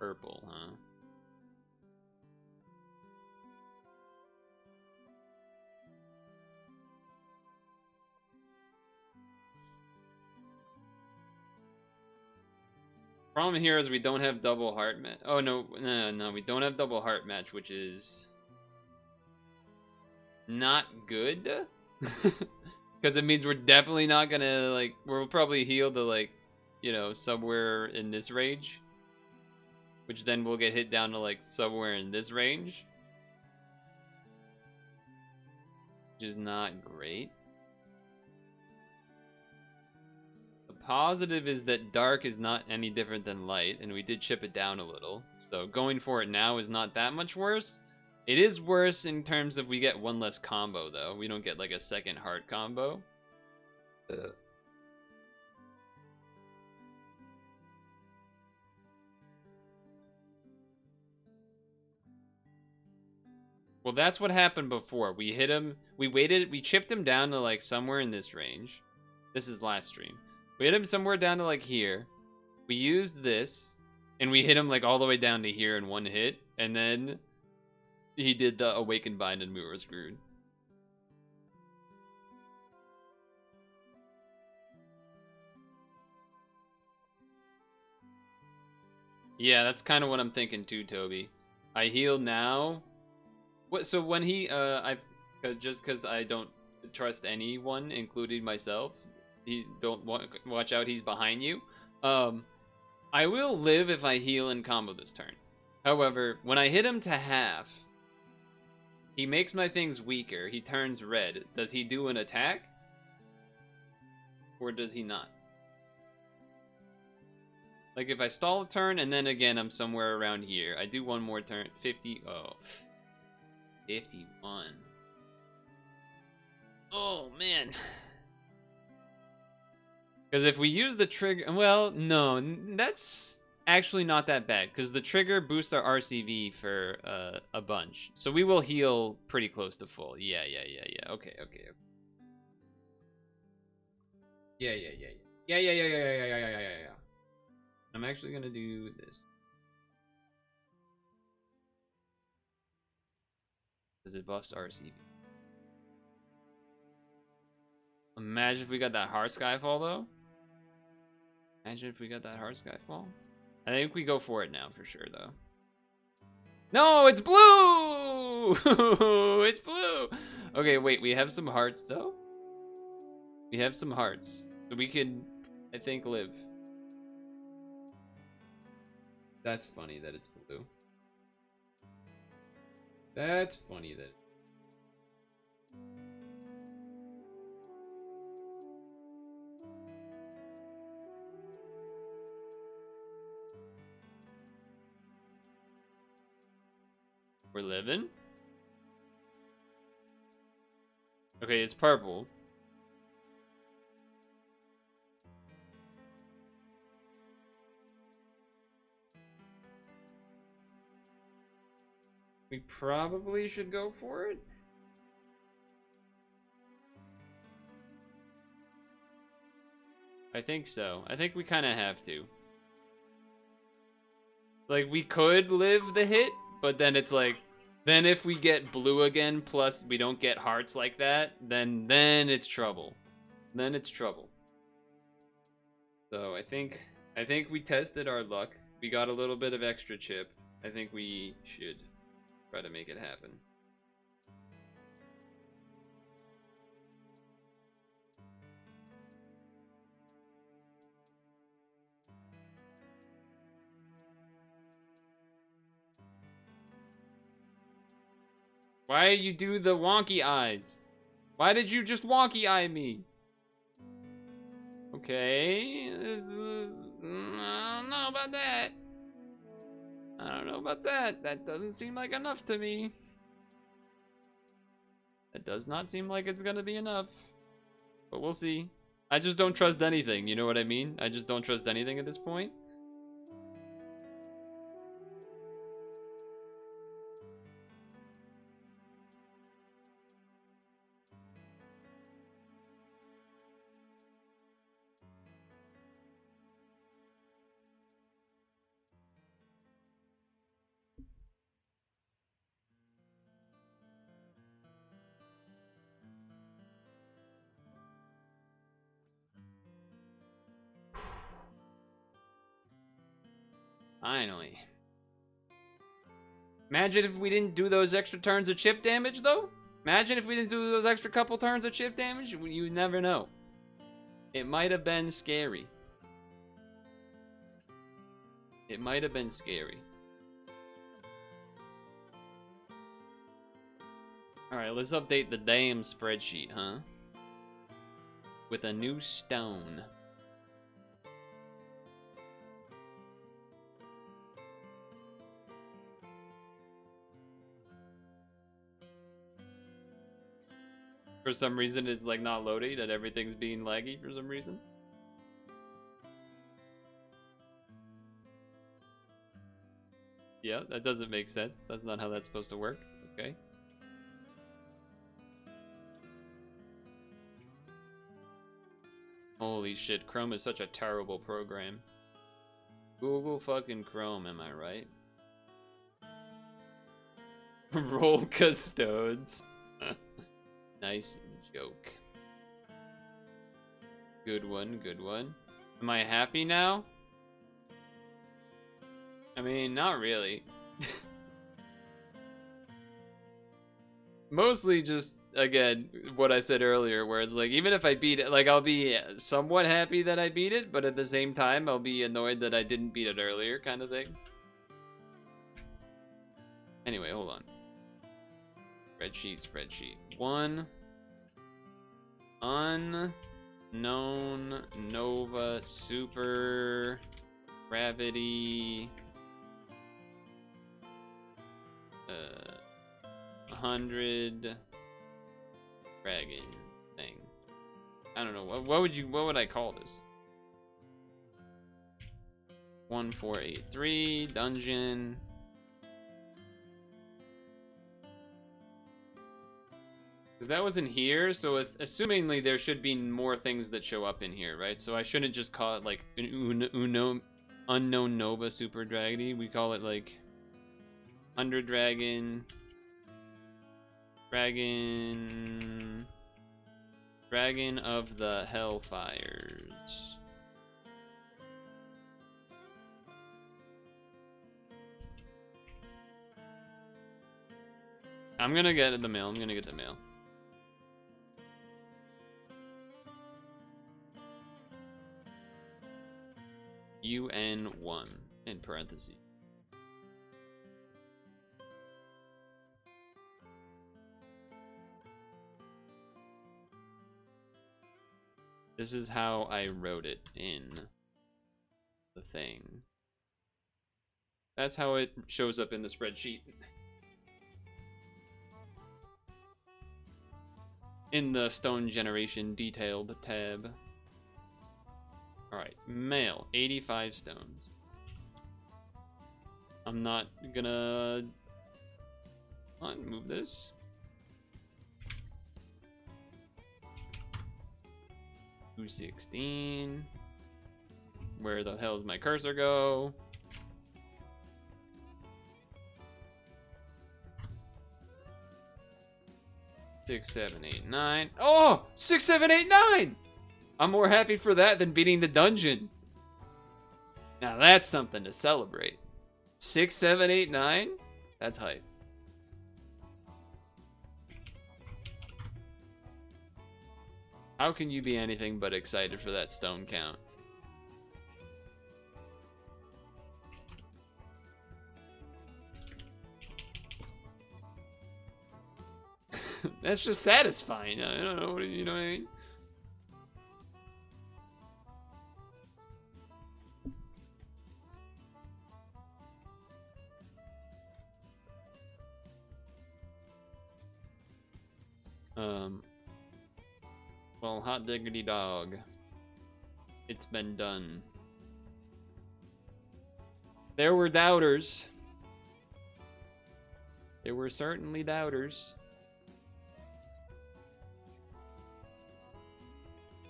Speaker 1: Purple, huh? Problem here is we don't have double heart match. Oh no, no, we don't have double heart match, which is not good. Because it means we're definitely not gonna, like, we'll probably heal to, like, you know, somewhere in this range. Which then we'll get hit down to, like, somewhere in this range. Which is not great. The positive is that dark is not any different than light, and we did chip it down a little. So going for it now is not that much worse. It is worse in terms of we get one less combo, though. We don't get, like, a second heart combo. Well, that's what happened before. We hit him, we waited, we chipped him down to, like, somewhere in this range. This is last stream. We hit him somewhere down to, like, here. We used this, and we hit him, like, all the way down to here in one hit, and then he did the Awakened Bind and we were screwed. Yeah, that's kind of what I'm thinking too, Toby. I heal now. What? So when he, just because I don't trust anyone, including myself, he don't watch out. He's behind you. I will live if I heal and combo this turn. However, when I hit him to half, he makes my things weaker. He turns red. Does he do an attack? Or does he not? Like, if I stall a turn, and then again, I'm somewhere around here. I do one more turn. 50. Oh. 51. Oh, man. Because if we use the trigger... Well, no. That's actually not that bad. Because the trigger boosts our RCV for a bunch. So we will heal pretty close to full. Yeah. Okay. Yeah. I'm actually gonna do this. Does it buffs RCV? Imagine if we got that hard Skyfall though. Imagine if we got that hard Skyfall. I think we go for it now for sure though. No, it's blue! It's blue! Okay, wait, we have some hearts though. We have some hearts. So we can, I think, live. That's funny that it's blue. That's funny that... We're living? Okay, it's purple. We probably should go for it.
Speaker 3: I think so. I think we kind of have to. Like, we could live the hit, but then it's like, then if we get blue again, plus we don't get hearts like that, then it's trouble. Then it's trouble. So I think we tested our luck. We got a little bit of extra chip. I think we should try to make it happen. Why you do the wonky eyes? Why did you just wonky eye me? Okay, I don't know about that. I don't know about that. That doesn't seem like enough to me. That does not seem like it's gonna be enough. But we'll see. I just don't trust anything, you know what I mean? I just don't trust anything at this point. Finally. Imagine if we didn't do those extra turns of chip damage, though. Imagine if we didn't do those extra couple turns of chip damage. You never know. It might have been scary. It might have been scary. Alright, let's update the damn spreadsheet, huh? With a new stone. For some reason, it's like not loading, that everything's being laggy for some reason. Yeah, that doesn't make sense. That's not how that's supposed to work. Okay. Holy shit, Chrome is such a terrible program. Google fucking Chrome, am I right? Roll custodes. Nice joke. Good one, good one. Am I happy now? I mean, not really. Mostly just, again, what I said earlier, where it's like, even if I beat it, like, I'll be somewhat happy that I beat it, but at the same time, I'll be annoyed that I didn't beat it earlier, kind of thing. Anyway, hold on. Spreadsheet. One unknown nova super gravity 100 dragon thing. I don't know what would I call this? 1483 dungeon. Because that was in here, so assumingly there should be more things that show up in here, right? So I shouldn't just call it like an unknown Nova Super Dragony. We call it like 100 Dragon of the Hellfires. I'm gonna get the mail. UN1 in parentheses. This is how I wrote it in the thing. That's how it shows up in the spreadsheet. In the stone generation detailed tab. Alright, mail, 85 stones. I'm not gonna move this. $216. Where the hell does my cursor go? Six, 7, 8, 9. Oh! 6, 7, 8, 9! I'm more happy for that than beating the dungeon. Now that's something to celebrate. 6, 7, 8, 9? That's hype. How can you be anything but excited for that stone count? That's just satisfying. I don't know, you know what I mean? Well, hot diggity dog. It's been done. There were doubters. There were certainly doubters.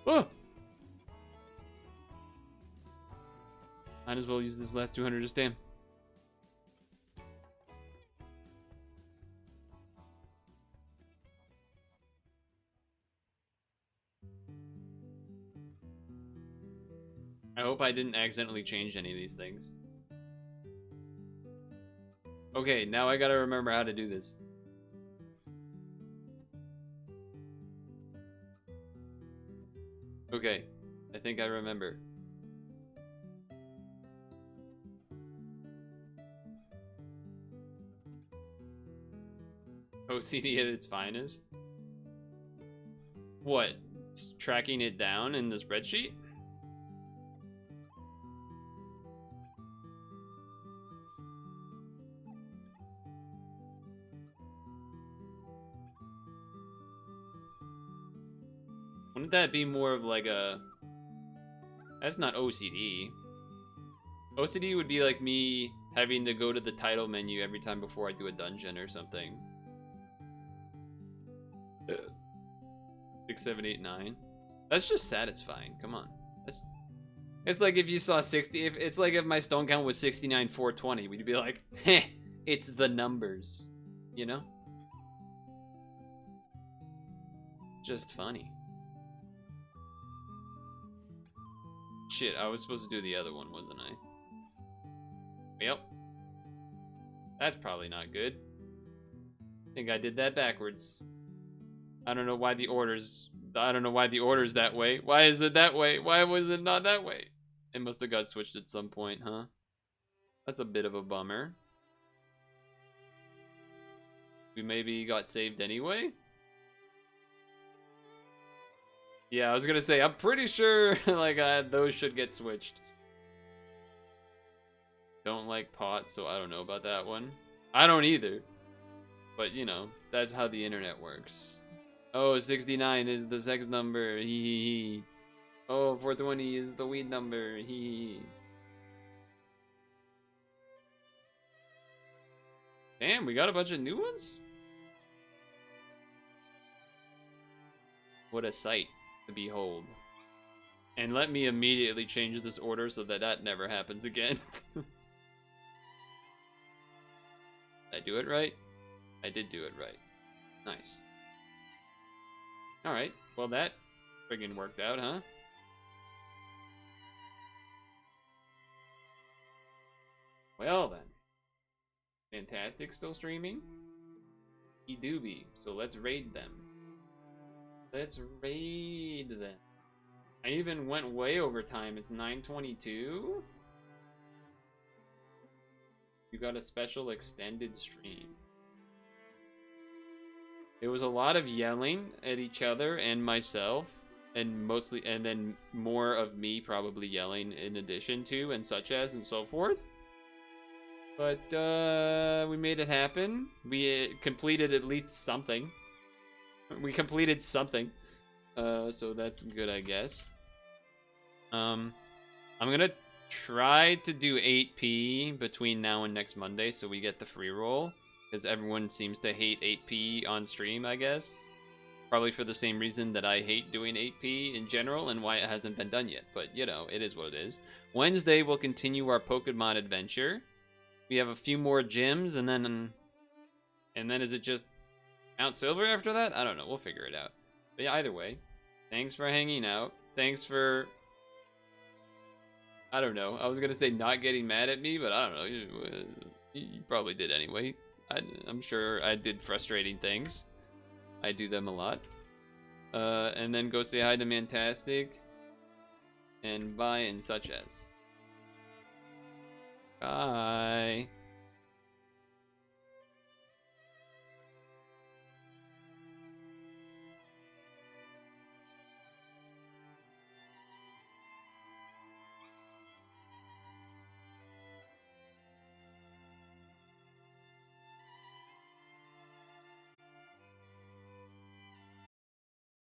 Speaker 3: Oh! Might as well use this last 200 to stamp. I hope I didn't accidentally change any of these things. Okay, now I gotta remember how to do this. Okay, I think I remember. OCD at its finest? What? Tracking it down in the spreadsheet? Wouldn't that be more of like a... That's not OCD. OCD would be like me having to go to the title menu every time before I do a dungeon or something. 6, 7, 8, 9. That's just satisfying. Come on. It's like if you saw 60. It's like if my stone count was 69, 420. We'd be like, heh, it's the numbers. You know? Just funny. Shit, I was supposed to do the other one, wasn't I? Yep. That's probably not good. I think I did that backwards. I don't know why the order's that way. Why is it that way? Why was it not that way? It must have got switched at some point, huh? That's a bit of a bummer. We maybe got saved anyway? Yeah, I was gonna say, I'm pretty sure like those should get switched. Don't like pots, so I don't know about that one. I don't either. But, you know, that's how the internet works. Oh, 69 is the sex number. Hee hee hee. Oh, 420 is the weed number. Hee hee hee. Damn, we got a bunch of new ones? What a sight to behold. And let me immediately change this order so that that never happens again. Did I do it right? I did do it right. Nice. Alright, well that friggin' worked out, huh? Well then. Fantastic still streaming? He do be, so let's raid them. Let's raid them. I even went way over time. It's 9:22. You got a special extended stream. It was a lot of yelling at each other and myself, and then more of me probably yelling in addition to, and such as, and so forth. But we made it happen. We completed at least something. We completed something, so that's good, I guess. I'm gonna try to do 8p between now and next Monday, so we get the free roll, because everyone seems to hate 8p on stream, I guess.
Speaker 1: Probably for the same reason that I hate doing 8P in general and why it hasn't been done yet. But, you know, it is what it is. Wednesday, we'll continue our Pokemon adventure. We have a few more gyms, and then is it just Mount Silver after that? I don't know. We'll figure it out. But yeah, either way, thanks for hanging out. Thanks for... I don't know. I was going to say not getting mad at me, but I don't know. You probably did anyway. I'm sure I did frustrating things. I do them a lot. And then go say hi to Mantastic. And bye and such as. Bye.